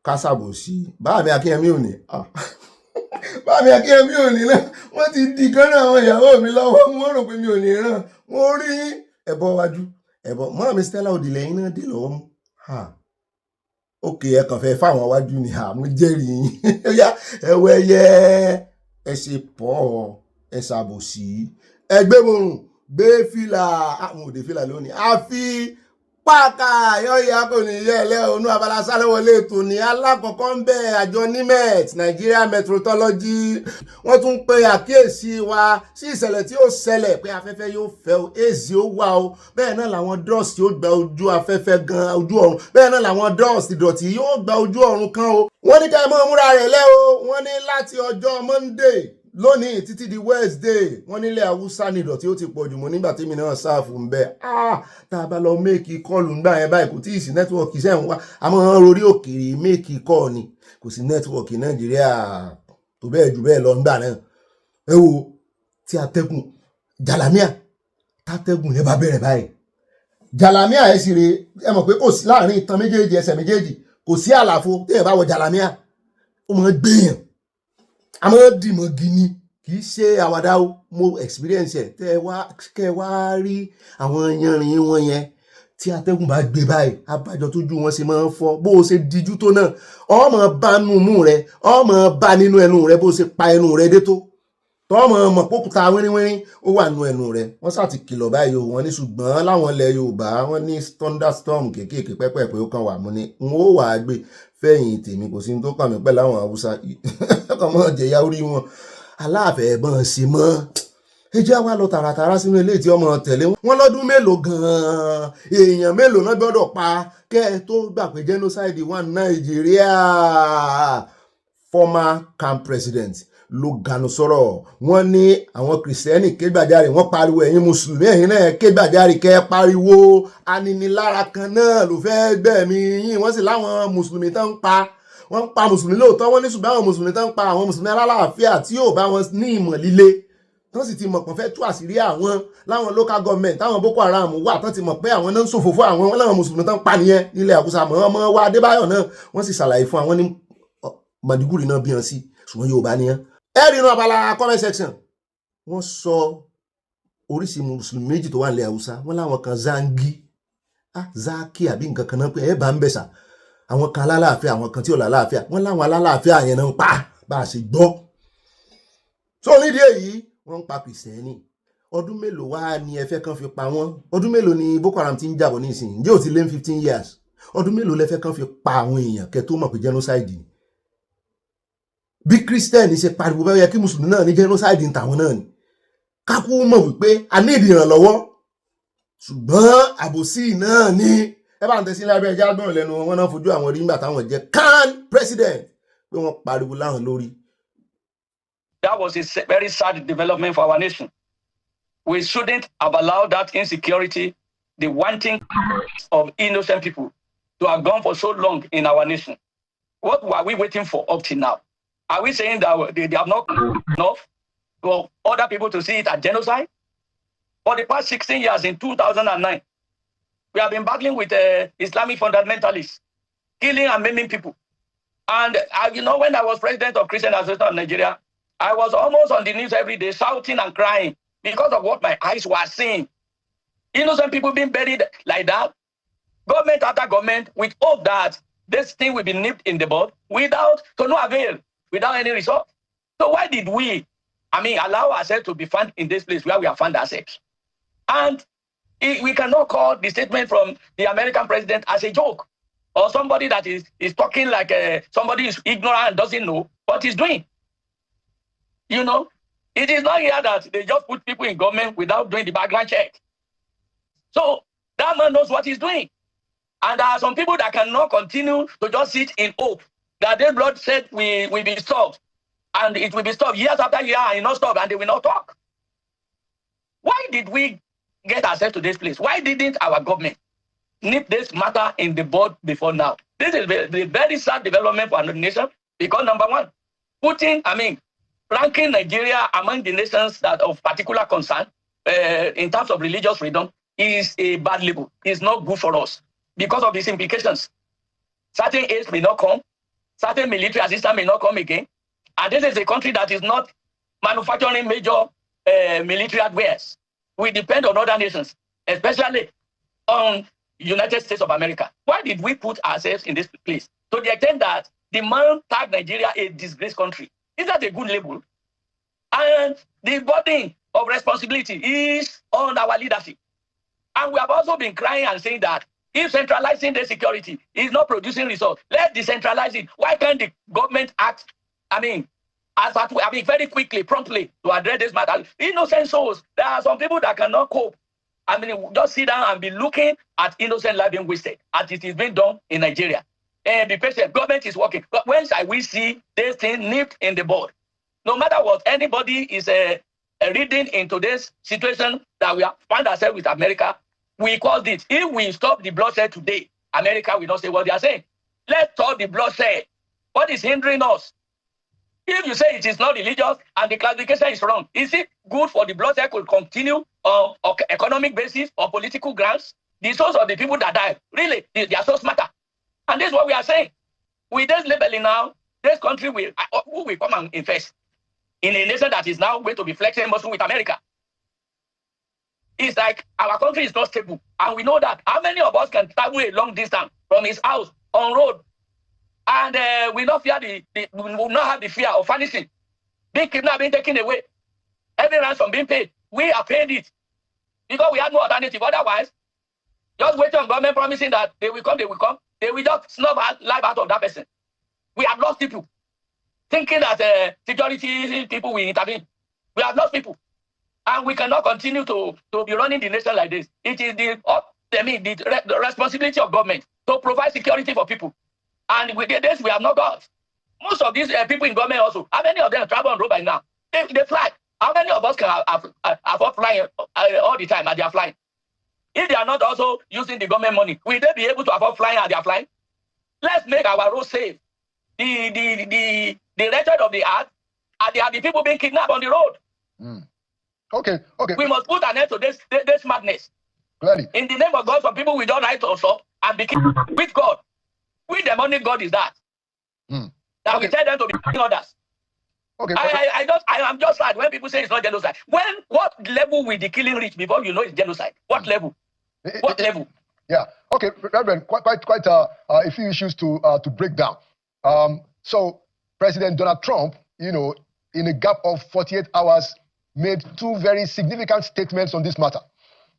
kásàbò sí báàmì Akínyẹmí òní báàmì Akínyẹmí òní náà wọ́n ti di kan náà àwọn ìyàwó mi lọ́wọ́ wọ́n rò pé mi ò ní ràn wọ́n rí ẹ̀bọ wájú ẹ̀bọ mọ́ mi Stella Odile yín náà dé lọ́wọ́ mú ókè ẹ kàn fẹ́ fáwọn wájú ni àmú jẹ́rìí yín ẹwẹ́yẹ ẹ ṣe pọ̀ ẹ ṣàbòsí ẹgbẹ́ borùn gbé fìlà àwọn òde fìlà lónìí àfi pàkà yọ̀ọ̀yà kò ní yẹ ẹlẹ́ onú Abala Sanawole ètò ní alákọ̀ọ́kọ́ ń bẹ àjọ nimet Nigeria Meteorology wọ́n tún pe àkíyèsí wa sí ìṣẹ̀lẹ̀ tí ó ṣẹlẹ̀ pé afẹ́fẹ́ yóò fẹ́ o èsì ó wà o bẹ́ẹ̀ náà làwọn dust yóò gba ojú afẹ́fẹ́ gan ojú ọ̀run bẹ́ẹ̀ náà làwọn dust ìdọ̀tí yóò gba ojú ọ̀run kan o wọ́n ní ká ẹ mọ́ múra rẹ̀ lẹ́ o wọ́n ní láti ọjọ́ Monday lónìí títí di Wednesday wọ́n nílẹ̀ Haúsá ní ìdọ̀tí ó ti pọ̀ jù mọ́ nígbà tí mi náà sáàfù ń bẹ tá a bá lọ méèkì kọ́ọ̀lù ńgbà yẹn báyìí kò tí ì sí nẹ́tíwọ̀kì iṣẹ́ ń wá àmọ́ orí òkèèrè méèkì kọ́ọ̀ ni kò sí nẹ́tíwọ̀kì Nàìjíríà tó bẹ́ẹ̀ jù bẹ́ẹ̀ lọ ńgbà náà ẹ wo tí atẹ́gùn jàlámíà tátẹ́gùn yẹn bá bẹ̀rẹ̀ báyìí jàlámíà ẹ̀ sì rè ẹ mọ̀ pé kò sí láàrin itan méjèèjì ẹsẹ̀ méjèèjì kò sí àlàfo téèyàn bá wọ jàlámíà ó mọ̀ gbéyàn àmọ́ dìmọ̀ gini kì í ṣe àwàdà o mo experience ẹ̀ kẹ́ wá rí àwọn yanrìn wọn yẹn tí atẹ́gùn bá gbé báyìí abájọ tójú wọn ṣe máa ń fọ́ bó o ṣe díjú tó náà ọmọ bá nínú mú rẹ ọmọ bá nínú ẹnu rẹ bó o ṣe pa ẹnu rẹ dé tó tọ́mọ mọ̀ pókúta wíríwírín ó wà nínú ẹnu rẹ wọ́n sá ti kìlọ̀ báyìí o wọ́n ní ṣùgbọ́n láwọn ilẹ̀ Yorùbá wọ́n ní thunderstorm kéékèèké pẹ́pẹ́pẹ́ ó kàn wà mú ni n ó wà á gbé fẹ́yìn tèmi kò sí ní tó kàn mí pẹ̀lú àwọn Haúsá ọkàn mọ́ jẹ̀yà orí wọn aláàfẹ́ ẹ̀bọ̀n ṣe mọ́ ẹ jẹ́ wá lọ tààràtàrà sínú ilé tí ọmọ tẹ̀lé wọn lọ́dún mélòó gan-an èèyàn mélòó náà gbọ́dọ̀ pa kẹ́ ẹ tó gbà pé genocide wà ní Nàìjíríà former camp president ló ganu sọ̀rọ̀ wọ́n ní àwọn kìrìsìtẹ́nì kégbàjarè wọ́n pariwo ẹ̀yin mùsùlùmí ẹ̀yin náà kégbàjarè kẹ́ pariwo aninilára kan náà ló fẹ́ gbẹ̀mí yín wọ́n sì láwọn mùsùlùmí tán ń pa wọ́n ń pa mùsùlùmí lóòótọ́ wọ́n ní ṣùgbọ́n àwọn mùsùlùmí tán ń pa àwọn mùsùlùmí alálàáfíà tí yóò bá wọn ní ìmọ̀ líle tán sì ti mọ̀ pọ̀ fẹ́ tú àṣírí àwọn láwọn local government táwọn Boko Haram wà tán ti mọ̀ pé àwọn náà ń ṣòfófó àwọn wọn láwọn mùsùlùmí tán ń pa nìyẹn nílẹ̀ Àkúsà mọ́ ọmọ wa Adébáyọ̀ náà wọ́n sì ṣàlàyé fún àwọn ní Màdúgùrì náà bí wọn sí ṣùgbọ́n Yorùbá nìyẹn ẹ rí inú abala comment section wọ́n sọ oríṣi mùsùlùmí méjì tó wà nílẹ̀ Haúsá wọ́n láwọn kan zangi zaki àbí nǹkan kan náà pé ẹ bá ń bẹ̀sà àwọn kan alálàáfíà àwọn kan tí ò lálàáfíà wọ́n láwọn alálàáfíà yẹn náà ń pa bá a ṣe gbọ́ so nídìí èyí wọ́n ń pa kìrìsìtẹ́nì ọdún mélòó wá ni ẹ fẹ́ kàn fi pa wọ́n ọdún mélòó ni Boko Haram ti ń jàbọ̀ ní ìsìn ǹjẹ́ ò ti lé 15 years ọdún mélòó lẹ fẹ́ kàn fi pa àwọn èèyàn kẹ́ tó mọ̀ pé genocide ni bí Christian ṣe pariwo bẹ́ẹ̀ yẹ kí mùsùlùmí náà ní genocide ń tàwọn náà ni kákú mọ̀ wípé a ní ìdìrànlọ́wọ́ ṣùgbọ́n àbòsí náà ni ẹ bá ń tẹ̀sí lábẹ́ ẹja gbọ́n lẹ́nu wọn náà fojú àwọn rí nígbà táwọn jẹ́ can president pé wọ́n pariwo láwọn lórí. That was a very sad development for our nation. We shouldn't have allowed that insecurity, the wanting of innocent people to have gone for so long in our nation. What were we waiting for up till now? Are we saying that they have not enough for other people to see it as genocide? For the past 16 years, in 2009, we have been battling with Islamic fundamentalists, killing and maiming people. And you know, when I was president of Christian Association of Nigeria, I was almost on the news every day shouting and crying because of what my eyes were seeing. Innocent people being buried like that, government after government, with hope that this thing will be nipped in the bud to no avail, without any result. So why did we, allow ourselves to be found in this place where we have found ourselves? And we cannot call the statement from the American president as a joke, or somebody that is talking like somebody is ignorant and doesn't know what he's doing. You know, it is not here that they just put people in government without doing the background check. So that man knows what he's doing. And there are some people that cannot continue to just sit in hope that their blood said will be stopped. And it will be stopped years after year and it not stop and they will not talk. Why did we get ourselves to this place? Why didn't our government nip this matter in the bud before now? This is the very sad development for our nation because number one, ranking Nigeria among the nations that of particular concern in terms of religious freedom is a bad label. It's not good for us because of these implications. Certain aids may not come, certain military assistance may not come again, and this is a country that is not manufacturing major military hardwares. We depend on other nations, especially on United States of America. Why did we put ourselves in this place? To the extent that the man tagged Nigeria a disgraced country. Is that a good label? And the burden of responsibility is on our leadership. And we have also been crying and saying that If centralizing the security is not producing results, let's decentralize it. Why can't the government act, very quickly, promptly to address this matter? Innocent souls. There are some people that cannot cope. Just sit down and be looking at innocent life being wasted, as it is being done in Nigeria. And be patient. Government is working. But when shall we see this thing nipped in the bud? No matter what anybody is reading in today's situation that we have found ourselves with America, we called it. If we stop the bloodshed today, America will not say what they are saying. Let's stop the bloodshed. What is hindering us? If you say it is not religious and the classification is wrong, is it good for the bloodshed to continue on economic basis or political grounds? The souls of the people that died, really, they are so smarter. And this is what we are saying. With this labeling now, this country will come and invest in a nation that is now going to be flexing muscle with America. It's like our country is not stable. And we know that. How many of us can travel a long distance from his house on road? And we not fear we will not have the fear of vanishing, being kidnapped, being taken away, every ransom being paid. We are paid it because we have no alternative. Otherwise, just waiting on government promising that they will come, they will just snub life out of that person. We have lost people, thinking that security people will intervene. We have lost people, and we cannot continue to be running the nation like this. It is the responsibility of government to provide security for people. And with this, we have not got. Most of these people in government also, how many of them travel on road by now? They fly. How many of us can afford flying all the time as they are flying? If they are not also using the government money, will they be able to afford flying as they are flying? Let's make our roads safe. The wretched of the earth, and they are the people being kidnapped on the road. Okay. We must put an end to this madness. Clearly. In the name of God, some people will don't rise us up and be kidnapped with God. Which demonic God is that? That we tell them to be killing others. Okay. I am just sad when people say it's not genocide. What level will the killing reach before you know it's genocide? What level? What level? Yeah. Okay, Reverend. Quite a few issues to break down. So President Donald Trump, in a gap of 48 hours, made two very significant statements on this matter.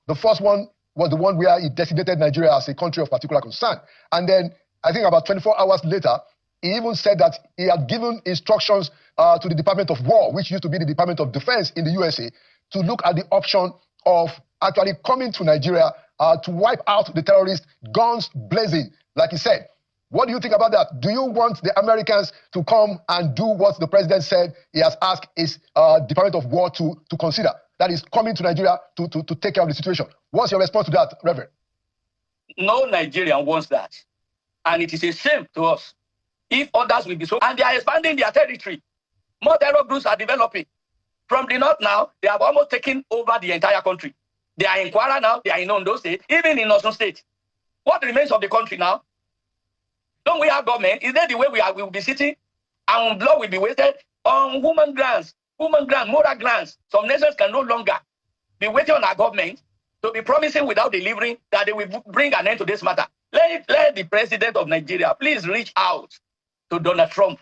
The first one was the one where he designated Nigeria as a country of particular concern, and then I think about 24 hours later, he even said that he had given instructions to the Department of War, which used to be the Department of Defense in the USA, to look at the option of actually coming to Nigeria to wipe out the terrorists, guns blazing, like he said. What do you think about that? Do you want the Americans to come and do what the president said he has asked his Department of War to consider? That is coming to Nigeria to take care of the situation. What's your response to that, Reverend? No Nigerian wants that. And it is a shame to us if others will be so. And they are expanding their territory. More terror groups are developing. From the north now, they have almost taken over the entire country. They are in Kwara now, they are in Ondo State, even in Osun State. What remains of the country now? Don't we have government? Is that the way we will be sitting and blood will be wasted on human grounds, moral grounds? Some nations can no longer be waiting on our government to be promising without delivering that they will bring an end to this matter. Let the president of Nigeria please reach out to Donald Trump,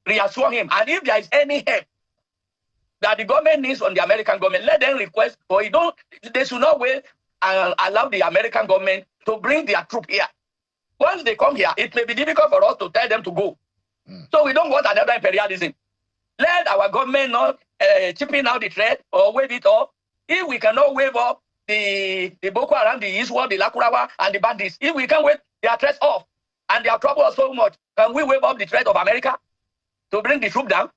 reassure him, and if there is any help that the government needs from the American government, let them request for it. They should not wait and allow the American government to bring their troop here. Once they come here, it may be difficult for us to tell them to go. So we don't want another imperialism. Let our government not chipping out the threat or wave it off. If we cannot wave off the Boko Haram, the Iswa, the Lakurawa, and the bandits, if we can wave their threats off and their trouble us so much, can we wave off the threat of America to bring the troop down?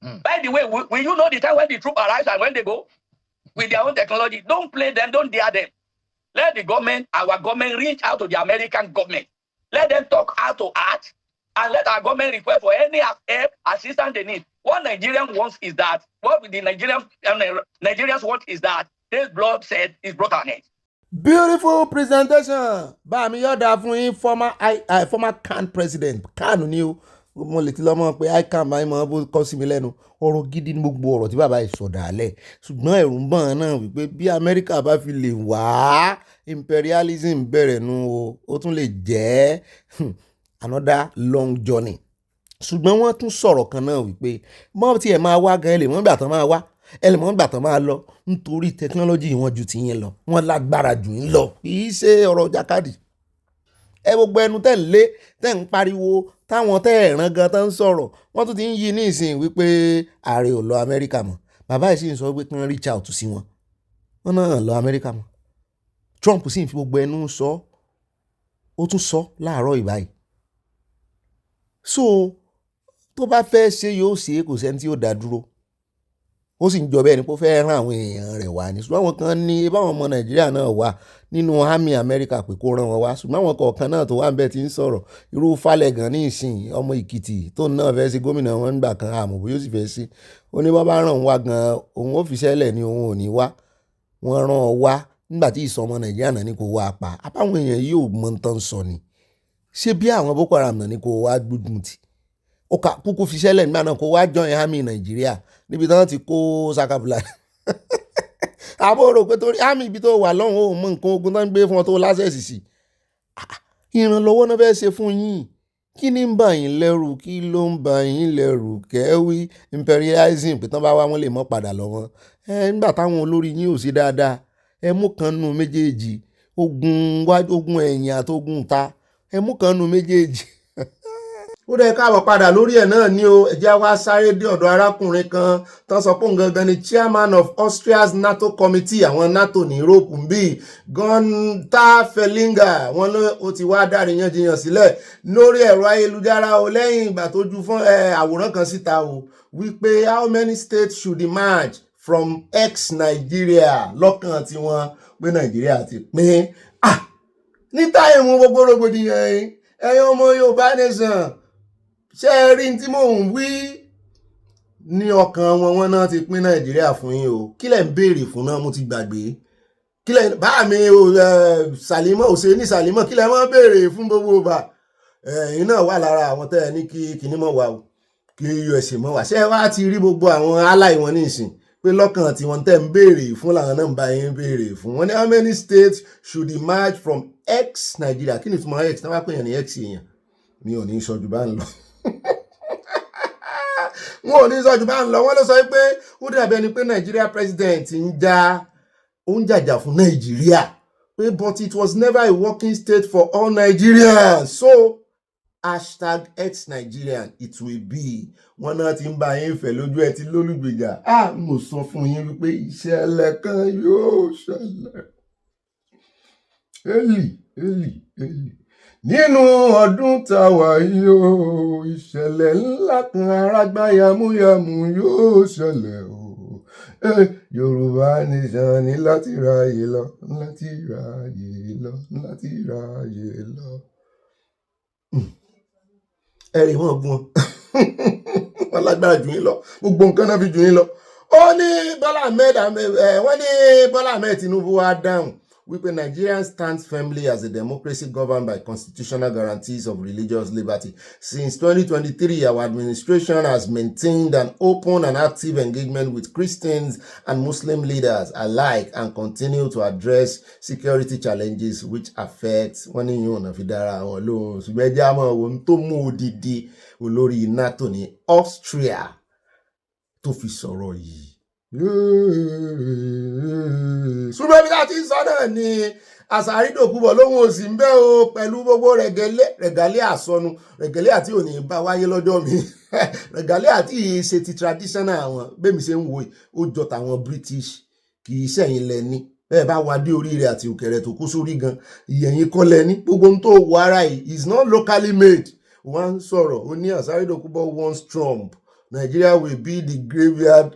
By the way, will you know the time when the troop arrives and when they go with their own technology? Don't play them, don't dare them. Let the government, our government, reach out to the American government. Let them talk out to heart, and let our government request for any help, assistance they need. What Nigerians want is that, what the Nigerians want is that this bloodshed is brought an end. Beautiful presentation. Bami yoda fún yín former CAN president. CAN ni o. Mo lè ti lọ mọ̀ pé ICAN máa ń mọ bó kọ́ sí mi lẹ́nu. Ọ̀rọ̀ gidi ní gbogbo ọ̀rọ̀ tí bàbá yìí sọ dálẹ̀. Ṣùgbọ́n ẹ̀rù ń bọ̀ náà wípé bí Amẹ́ríkà bá fi lè wá imperialism bẹ̀rẹ̀ nu o, ó tún lè jẹ́ another long journey. Ṣùgbọ́n wọ́n tún sọ̀rọ̀ kan náà wípé mọ́ tí ẹ̀ máa wá gan-an lè mọ́ gbà tán máa wá. ẹlẹ́mọ̀ gbà tán máa lọ nítorí tẹkinọ́lọ́jì wọn ju tiyín lọ, wọ́n lágbára jù yín lọ, kì í ṣe ọ̀rọ̀ jàkadì. Ẹ gbogbo ẹnu tẹ́ ń lé tẹ́ ń pariwo táwọn tẹ́ ẹ̀ràn gan tán ń sọ̀rọ̀, wọ́n tún ti ń yí ní ìsìn wípé ààrẹ ò lọ Amẹ́ríkà mọ́. Bàbá yìí sì ń sọ pé kí wọ́n reach out sí wọn, wọ́n náà lọ Amẹ́ríkà mọ́. Trump sì ń fi gbogbo ẹnu sọ, ó tún sọ láàárọ̀ ìbáyìí. So tó bá fẹ́ ṣe yóò ṣe, kò sẹ́ni tí yóò dá dúró. Ó sì ń jọ bẹ́ẹ̀ ni pé ó fẹ́ rán àwọn èèyàn rẹ̀ wá ní, ṣùgbọ́n àwọn kan ní báwọn ọmọ Nàìjíríà náà wà nínú army Amẹ́ríkà pé kó rán wọn wá, ṣùgbọ́n àwọn kọ̀ọ̀kan náà tó wà ń bẹ ti ń sọ̀rọ̀. Irú Fálẹ̀gàn ní ìsìn ọmọ Èkìtì tó náà fẹ́ sí gómìnà wọn nígbà kan, àmọ́ bóyá ó sì fẹ́ sí, ó ní bá bá ràn wá gan òun ó fi ṣẹlẹ̀ ni òun ò ní wá, wọ́n rán ọ wá nígbà tí ìsọmọ Nàìjíríà náà ní kó wá pa. Àbáwọn èèyàn yìí ò mọ tán sọ ni, ṣé bí àwọn Boko Haram náà ní kó wá gbógun tì, ó kà kúkú fi ṣẹlẹ̀ nígbà náà kó wá join army Nàìjíríà níbi tí wọ́n ti kó sakabula. Àbó rò pé torí army ibi tó wà lọ́hùn ó mọ nǹkan ogun tó ń gbé fún ọ tó lásẹ̀sì sí. Ìrànlọ́wọ́ náà fẹ́ ṣe fún yín, kí ni ń bà yín lẹ́rù, kí ló ń bà yín lẹ́rù? Kẹ́wí imperialism pé tán bá wá wọn lè mọ́ padà lọ́wọ́. Nígbà táwọn olórí yín ò sí dáadáa, ẹ mú kan nù méjèèjì, ogun ẹ̀yìn àtogun ta, ẹ mú kan nù méjèèjì. Ó dẹ̀ káàbọ̀ padà lórí ẹ̀ náà ni o. Ẹ jẹ́ wá sáré dé ọ̀dọ̀ arákùnrin kan tán sọ pé òun gangan ni chairman of Austria's NATO committee, àwọn NATO ní Europe ń bí, Gunther Fellinger. Wọ́n ló ó ti wá dáríyànjiyàn sílẹ̀ lórí ẹ̀rọ ayélujára o lẹ́yìn ìgbà tó ju fún àwòrán kan síta o wípé how many states should emerge from ex-Nigeria, lọ́kàn tiwọn pé Nàìjíríà ti pín. Ní táìmù gbogbo rògbòdìyàn ẹ̀yin ọmọ Yorùbá nation, ṣé ẹ rí tí mò ń wí ní ọkàn wọn náà ti pín Nàìjíríà fún yín o. Kí lẹ̀ ń béèrè fún náà, mo ti gbàgbé. Kí lẹ̀ bá mi Sàlímọ̀ òṣè ní Sàlímọ̀, kí lẹ̀ máa béèrè fún gbogbo ọba. Ẹ̀yin náà wà lára àwọn tẹ́ ẹ ní kí kìíní mọ̀ wá o, kí USA mọ̀ wá. Ṣé ẹ wá ti rí gbogbo àwọn ally wọn ní ìsìn pé lọ́kàn tí wọ́n tẹ́ ń béèrè fún làwọn náà ń bá yín béèrè fún. Wọ́n ní how many states should emerge from ex-Nigeria? Kí ni ìtumọ̀ ex? Náà wá pè yàn ní ex èèyàn, mi ò ní sọ́jú bá ń lọ. Wọn ò ní sọ́jú bá ń lọ. Wọ́n ló sọ pé ó dàbí ẹni pé Nigeria president ń jàjà fún Nàìjíríà pé but it was never a working state for all Nigerians, so hashtag ex-Nigerian it will be. Wọ́n náà ti ń bá yín fẹ̀ lójú ẹ ti lólùgbèjà. Mo sọ fún yín wípé ìṣẹ̀lẹ̀ kan yóò ṣẹlẹ̀. Eli nínú ọdún táwa yìí o, ìṣẹ̀lẹ̀ ńlá kan arágbá yamuyamu yóò ṣẹlẹ̀ o. Yorùbá nation ní láti ráyè lọ, láti ráyè lọ, láti ráyè lọ. Ẹ̀rì wọn gun wọn lágbára jù yín lọ, gbogbo nǹkan náà fi jù yín lọ. Ó ní wọ́n ní Bọ́lá Ahmed Tinubu wá dáhùn wípé Nigeria stands firmly as a democracy governed by constitutional guarantees of religious liberty. Since 2023, our administration has maintained an open and active engagement with Christians and Muslim leaders alike and continue to address security challenges which affect wọ́n ní yóò náà fi dára àwọn lóhùn. Ṣùgbọ́n ẹjẹ́ àmọ́ ohun tó mú odidi olórí NATO ní Austria tó fi sọ̀rọ̀ yìí. Ṣùgbọ́n bí láti sọ náà ni àṣàrídòkúbọ̀ lóhun òsì ń bẹ́ o pẹ̀lú gbogbo rẹ̀gálẹ́ àsọnù, rẹ̀gálẹ́ àti òní bá wáyé lọ́jọ́ mi, rẹ̀gálẹ́ àti ìṣe ti traditional àwọn bẹ́mi ṣe ń wo ó jọ tàwọn British, kì í ṣẹ̀yìn lẹ́ni bẹ́ẹ̀ bá wá dé orí rẹ̀ àti òkèrè tó kó sórí gan ìyẹ̀yìn kọ́ lẹ́ni, gbogbo ohun tó wọ ara yìí is not locally made. Wọ́n sọ̀rọ̀ ó ní àṣàrídòkúbọ̀ wants Trump, Nigeria will be the graveyard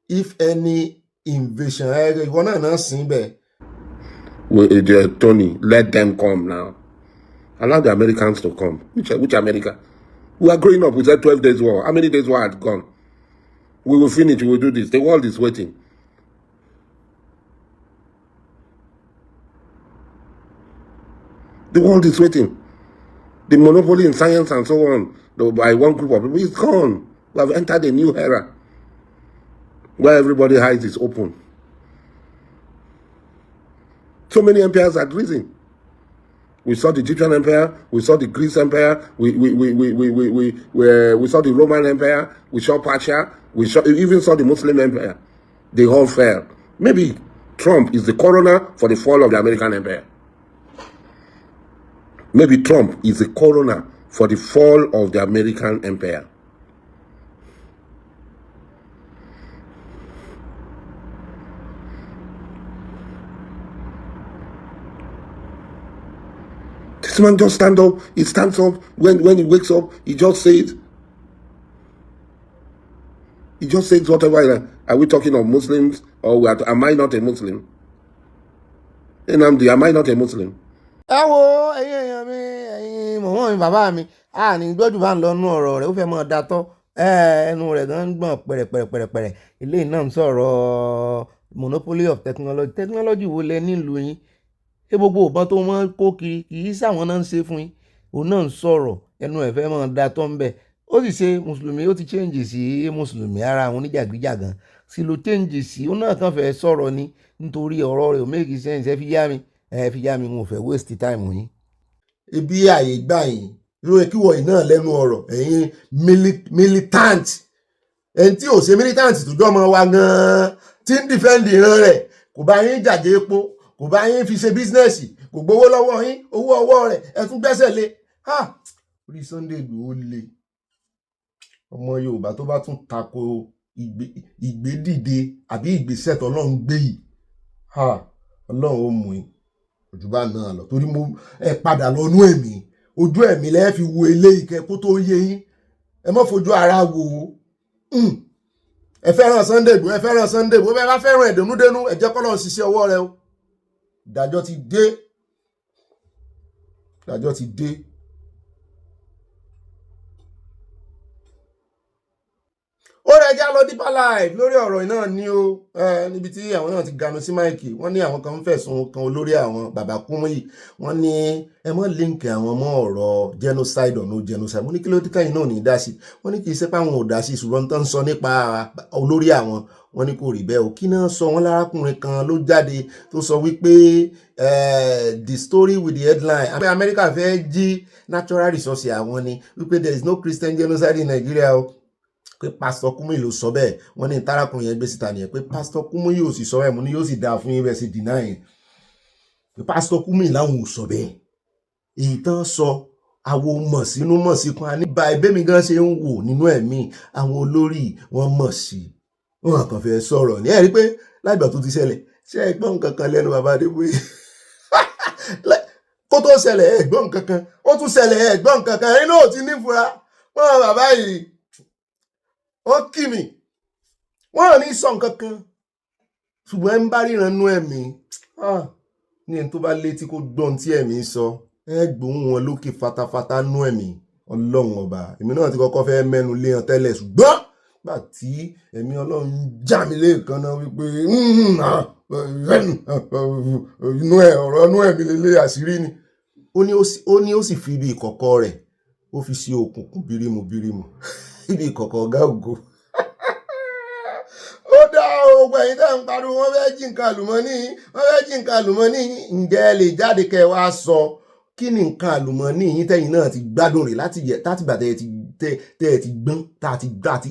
if any invasion. Ìwọ náà sìn bẹ́ẹ̀. Tony, let them come now. Allow the Americans to come. Which America? We are growing up. We said 12 days war. How many days war had gone? We will finish. We will do this. The world is waiting. The world is waiting. The monopoly in science and so on by one group of people is gone. We have entered a new era where everybody hides is open. So many empires had risen. We saw the Egyptian Empire. We saw the Greek Empire. We saw the Roman Empire. We saw Persia. We even saw the Muslim Empire. They all fell. Maybe Trump is the coroner for the fall of the American Empire. Maybe Trump is the coroner for the fall of the American Empire. This man just stand up. He stands up when he wakes up. He just says. He just says whatever. Are we talking of Muslims or am I not a Muslim? Am I not a Muslim? ẹ wo ẹ̀yin èèyàn mi ẹ̀yin mọ̀mọ́ mi bàbá mi ní gbọ́dọ̀ bá ń lọ nú ọ̀rọ̀ rẹ̀ ó fẹ́ mọ́ datọ́ ẹnu rẹ̀ gan ń gbọ̀n pẹ̀rẹ̀pẹ̀rẹ̀ eléyìí náà ń sọ̀rọ̀ monopoly of technology wo lẹ nílùú yín ṣé gbogbo òbọn tó wọ́n kó kiri kì í sáwọn náà ń ṣe fún yín òun náà ń sọ̀rọ̀ ẹnu ẹ̀ fẹ́ mọ́ datọ́ ń bẹ̀ ó sì ṣe mùsùlùmí ó ti change sí mùsùlùmí ara àwọn oníjàgídíjàgan sì ló change sí ó náà kàn fẹ́ sọ̀rọ̀ ni nítorí ọ̀rọ̀ rẹ̀ ò make sense ẹ fi yá mi mo fẹ́ waste time yín. ibi àyè gbà yín ló yẹ kí wọ̀nyí náà lẹ́nu ọ̀rọ̀ ẹ̀yin militant ẹni tí ò ṣe militant tó jọ́ ọmọ wa gan-an tí ń defend ìran rẹ̀ kò bá yín jàjẹ́ epo kò bá yín fi ṣe bísínẹ́sì kò gbowó lọ́wọ́ yín owó ọwọ́ rẹ̀ ẹ tún gbẹ́sẹ̀ lé orí Sunday Igboho le ọmọ Yorùbá tó bá tún tako ìgbédìde àbí ìgbésẹ̀ tọ́lọ́run gbé yìí Ọlọ́run ó mú yín ojú bá náà lọ torí ẹ padà lọ́nú ẹ̀mí ojú ẹ̀mí lẹ́ẹ̀ fi wo eléyìí kẹ́ kó tó yé yín ẹ má fojú ara wò ó ẹ fẹ́ràn Sunday Igboho ẹ fẹ́ràn Sunday Igboho bẹ́ẹ̀ bá fẹ́ràn ẹ̀dùnúdẹ́nu ẹ jẹ́ k'Ọlọ́run ṣiṣẹ́ ọwọ́ rẹ o ìdájọ́ ti dé ìdájọ́ ti dé. ó rẹ̀ já lọ Deeper Live lórí ọ̀rọ̀ náà ní o níbi tí àwọn náà ti ganu sí máìkì wọ́n ní àwọn kan ń fẹ̀sùn kan olórí àwọn bàbá Kúmúyì wọ́n ní ẹ mọ́ líǹkì àwọn mọ́ ọ̀rọ̀ genocide or no genocide mo ní kí ló dé káyìn náà ní dá sí wọ́n ní kì í ṣe pé àwọn ò dá sí ṣùgbọ́n tó ń sọ nípa olórí àwọn wọ́n ní kò rí bẹ́ẹ̀ o kí náà sọ wọ́n lárákùnrin kan ló jáde tó sọ wípé the story with the headline pé Amẹ́ríkà fẹ́ jí natural resources àwọn ni wípé there is no Christian genocide in Nigeria o pé pásítọ̀ Kúmúyì ló sọ bẹ́ẹ̀ wọ́n ní tárákùnrin yẹn gbé síta nìyẹn pé pásítọ̀ Kúmúyì ò sì sọ bẹ́ẹ̀ mo ní yóò sì dáa fún yín bẹ́ẹ̀ sì dìnnà yẹn pé pásítọ̀ Kúmúyì láwọn ò sọ bẹ́ẹ̀ èyí tán sọ àwọn mọ̀ sínú mọ̀ sí kan ní bá ẹgbẹ́ mi gan ṣe ń wò nínú ẹ̀mí àwọn olórí wọn mọ̀ sí wọn kàn fẹ́ sọ̀rọ̀ ní ẹ̀rí pé láìgbà tó ti ṣẹlẹ̀ ṣé ẹ̀gbọ́n kankan lẹ́nu bàbá Adébóyè kó tó ṣẹlẹ̀ ẹ̀gbọ́n kankan ó tún ṣẹlẹ̀ ẹ̀gbọ́n kankan ẹ̀yin náà ò ti nífura wọn bàbá yìí wọ́n kì mí wọ́n ò ní sọ nǹkan kan ṣùgbọ́n ẹ ń bá ríran nú ẹ̀mí ní ẹni tó bá létí kó gbọ́n tí ẹ̀mí sọ ẹ gbóhùn wọn lókè fatafata nú ẹ̀mí Ọlọ́run ọba èmi náà ti kọ́kọ́ fẹ́ mẹ́nu lé hàn tẹ́lẹ̀ ṣùgbọ́n gbà tí ẹ̀mí Ọlọ́run já mi lẹ́ẹ̀kan náà wípé ọ̀rọ̀ nú ẹ̀mí lélẹ̀ àṣírí ni ó ní ó sì fi ibi ìkọ̀kọ̀ rẹ̀ ó fi sí òkùnkùn bírímù ibi ìkọ̀kọ̀ ọ̀gá ògo ó dá ogun ẹ̀yin tẹ́ ń pariwo wọ́n fẹ́ jí nǹkan àlùmọ́ọ́nì ǹjẹ́ ẹ lè jáde kẹ́ ẹ wá sọ kí ni nǹkan àlùmọ́ọ́nì yín tẹ́yìn náà ti gbádùn rẹ̀ láti gbà tẹ́ ẹ ti gbọ́n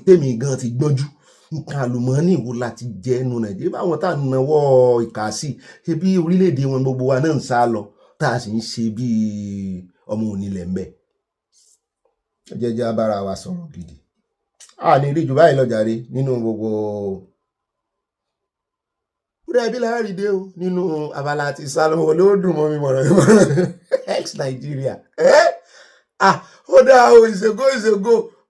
tèmi gan ti gbọ́njú nǹkan àlùmọ́ọ́nì wo láti jẹ́ ẹnu Nàìjíríà báwọn tá à ń nawọ́ ìkà sí ṣe bí orílẹ̀-èdè wọn gbogbo wa náà ń sá lọ tá a sì ń ṣe bí ọmọ onílẹ̀ ń bẹ̀ jẹ́jẹ́ abára wa sọ̀rọ̀ gidi ní rí jù báyìí lọ́jàre nínú gbogbo rẹ̀ bí láàrí dé o nínú abala àti Sanawole olódùn mọ́ mi mọ̀ràn ex Nigeria ó dá o ìṣègò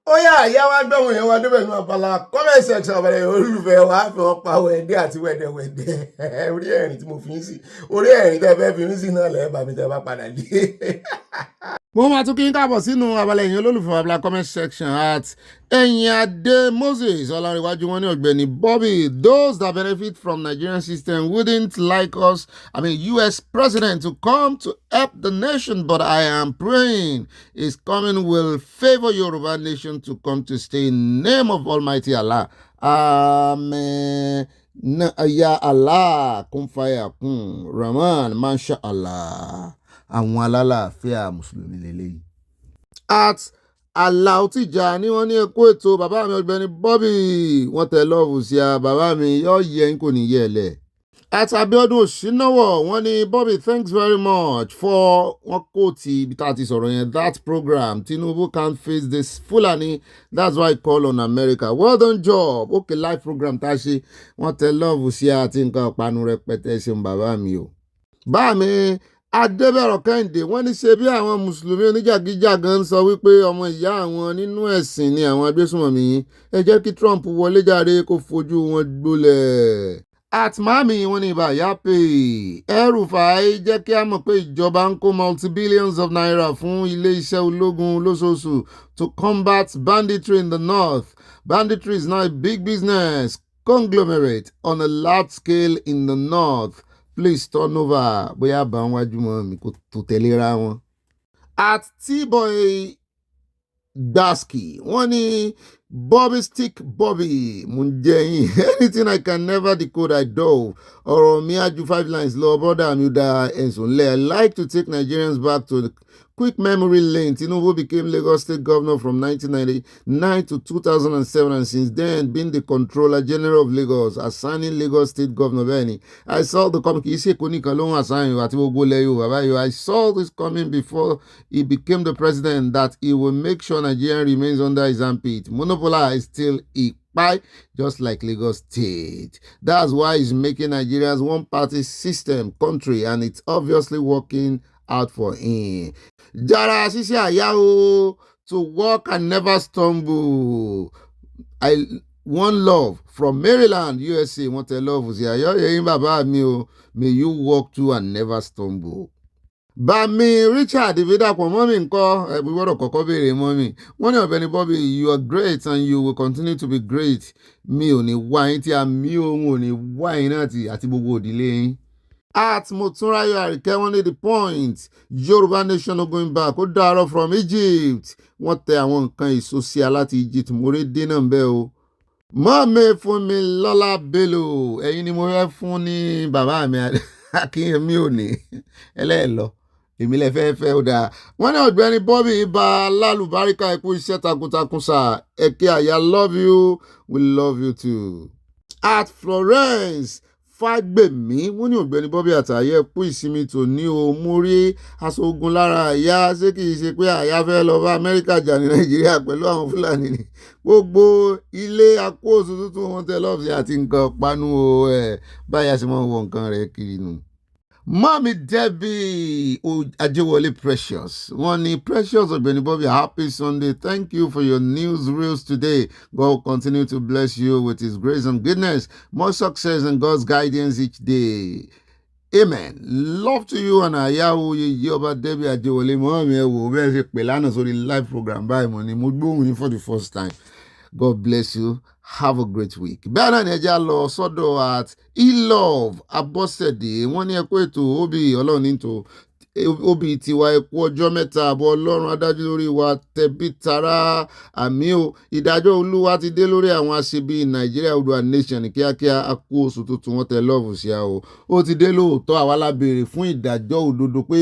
ó yá àyá wa gbẹ̀wọ̀n yẹn wá débẹ̀ nínú abala comment section ọ̀bẹ̀rẹ̀ olùfẹ́ wa fi wọn pa wẹ̀dẹ́ àti wẹ̀dẹ̀wẹ̀dẹ̀ orí ẹ̀rín tí mo fi ń sí orí ẹ̀rín tẹ́ fẹ́ fi ń sí náà lẹ́ẹ̀ bá mi tẹ́ bá padà dé. mo máa tún kí n káàbọ̀ sínú abala ẹ̀yin olólùfẹ́ abala comment section at ẹ̀yin adé Moses ọlárẹ̀wájú wọn ní Ogbeni Bobby those that benefit from Nigerian system wouldn't like us US president to come to help the nation but I am praying his coming will favor Yoruba nation to come to stay in name of Almighty Allah amen. Ya Allah kun faya kun Rahman masha Allah àwọn alálàáfíà mùsùlùmí lélẹ́yìí. At Alao Tijani wọ́n ní ẹkú ètò bàbá mi Ọ̀gbẹ́ni Bobby wọ́n tẹ lọ́ọ̀fù sí a bàbá mi yọ yẹ ń kò ní yẹ ẹ̀lẹ̀. At Abiodun Osinawo wọ́n ní Bobby thanks very much for wọ́n kò tí ibi tá a ti sọ̀rọ̀ yẹn that program Tinubu can't face this Fulani that's why I call on America well done job okay live program tá a ṣe wọ́n tẹ lọ́ọ̀fù sí a àti nǹkan ọ̀pánu rẹpẹtẹ ṣeun bàbá mi o. Bá mi Adébẹ̀rọ̀ Kẹ́hìndé wọ́n ní ṣe bí àwọn mùsùlùmí oníjàgíjàgan ń sọ wípé ọmọ ìyá àwọn nínú ẹ̀sìn ni àwọn agbésùnmọ̀mí ẹ jẹ́ kí Trump wọlé jáde kó fojú wọn gbolẹ̀. At mami wọ́n ní ibà yá pé El-Rufai jẹ́ kí a mọ̀ pé ìjọba ń kó multi-billions of naira fún ilé iṣẹ́ ológun lóṣooṣù to combat banditry in the north. Banditry is now a big business conglomerate on a large scale in the north. Please turn over bóyá bá wọn wájú mọ́ mi kò tó tẹ̀léra wọn. At T-Boy Gbaski wọ́n ní Bobby stick Bobby Munjeyin anything I can never decode I do ọ̀rọ̀ mi á ju 5 lines lọ brother mi da ẹ̀sùn lẹ̀ I like to take Nigerians back to the quick memory lane. Tinubu became Lagos State Governor from 1999 to 2007 and since then been the Controller General of Lagos, assigning Lagos State Governor Benny. I saw the coming. I saw this coming before he became the president that he will make sure Nigeria remains under his armpit, monopolized till he kpai, just like Lagos State. That's why he's making Nigeria's one-party system country and it's obviously working out for him. Jara Sisi Ayao to walk and never stumble. One love from Maryland, USA. Want to love you. May you walk to and never stumble. Bami Richard Ìbídàpọ̀ mọ́mí ńkọ́ ẹ̀bí gbọ́dọ̀ kọ́kọ́ béèrè mọ́mí. Wọ́n ní Ọ̀gbẹ́ni Bobby, you are great and you will continue to be great. Mi ò ní wá yín tí a mi òun ò ní wá yín náà àti gbogbo òdílé yín. At Motunrayo Arike wọ́n ní the point Yorùbá nation no going back ó dàárọ̀ from Egypt. Wọ́n tẹ àwọn nǹkan èso sí aláti Egypt mórí dínà ń bẹ́ o. Mọ́mí fún mi Lọ́lá Bello ẹ̀yin ni mo fẹ́ fún ní bàbá mi Akínyẹmí òní ẹlẹ́ẹ̀lọ. Èmi lẹ fẹ́ ó dáa. Wọ́n ní Ọ̀gbẹ́ni Bobby ibà lálùbáríkà ẹ̀kú iṣẹ́ takuntakun sà. Ẹ̀kẹ́ àyà love you, we love you too. At Florence Fágbèmí wọ́n ní Ọ̀gbẹ́ni Bobby àtàyè ẹ̀kú ìsinmi tò ní o mú rí aṣọ ogun lára àyà ṣé kìí ṣe pé àyà fẹ́ lọ bá Amẹ́ríkà jà ní Nàìjíríà pẹ̀lú àwọn Fúlàní ni. Gbogbo ilé akóòsù tuntun wọn tẹ lọ́ọ̀fì àti nǹkan panu o báyà sì máa ń wọ nǹkan rẹ̀ kiri nù. Mommy Debbie Ajewole Precious. One Precious Ogbeni Bobby, happy Sunday. Thank you for your news reels today. God will continue to bless you with his grace and goodness. More success and God's guidance each day. Amen. Love to you and Ayahu Yoba Debbie Ajewole. Mommy, we'll be pelana so the live program by money. Mugbung for the first time. God bless you. Have a great week. Bẹ́ẹ̀ ni ẹja lọ sọ́dọ̀ at E-Love Abọ́sẹ̀dé. Wọ́n ní ẹkú ètò Obi Ọlọ́run nítò Obi tiwa ẹkú ọjọ́ mẹ́ta àbọ̀ Ọlọ́run adájú lórí wa tẹ̀bí tara àmì o. Ìdájọ́ Olúwa ti dé lórí àwọn aṣebi Nàìjíríà Oòduà Nation kíákíá a kú oṣù tuntun wọn tẹ lọ́ọ̀fù sí a o. Ó ti dé lóòótọ́ àwa la béèrè fún ìdájọ́ òdodo pé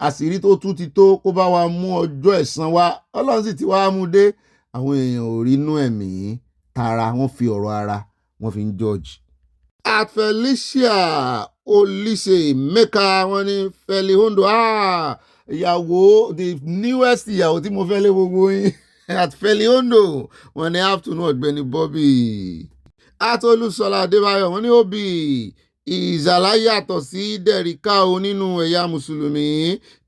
àṣírí tó tú ti tó kó bá wa mú ọjọ́ ẹ̀san wa. Ọlọ́run sì ti wá mú dé. Àwọn èèyàn ò rí inú ẹ̀mí tara wọ́n fi ọ̀rọ̀ ara wọ́n fi ń judge. At Felicia Olise Meka wọ́n ní Feli Hondo ìyàwó the newest ìyàwó tí mo fẹ́ lé gbogbo yín. At Feli Hondo wọ́n ní afternoon Ọ̀gbẹ́ni Bobby. At Olúṣọlá Adébáyọ̀ wọ́n ní Obi ìzàlá yàtọ̀ sí dẹ̀ríkà o nínú ẹ̀yà mùsùlùmí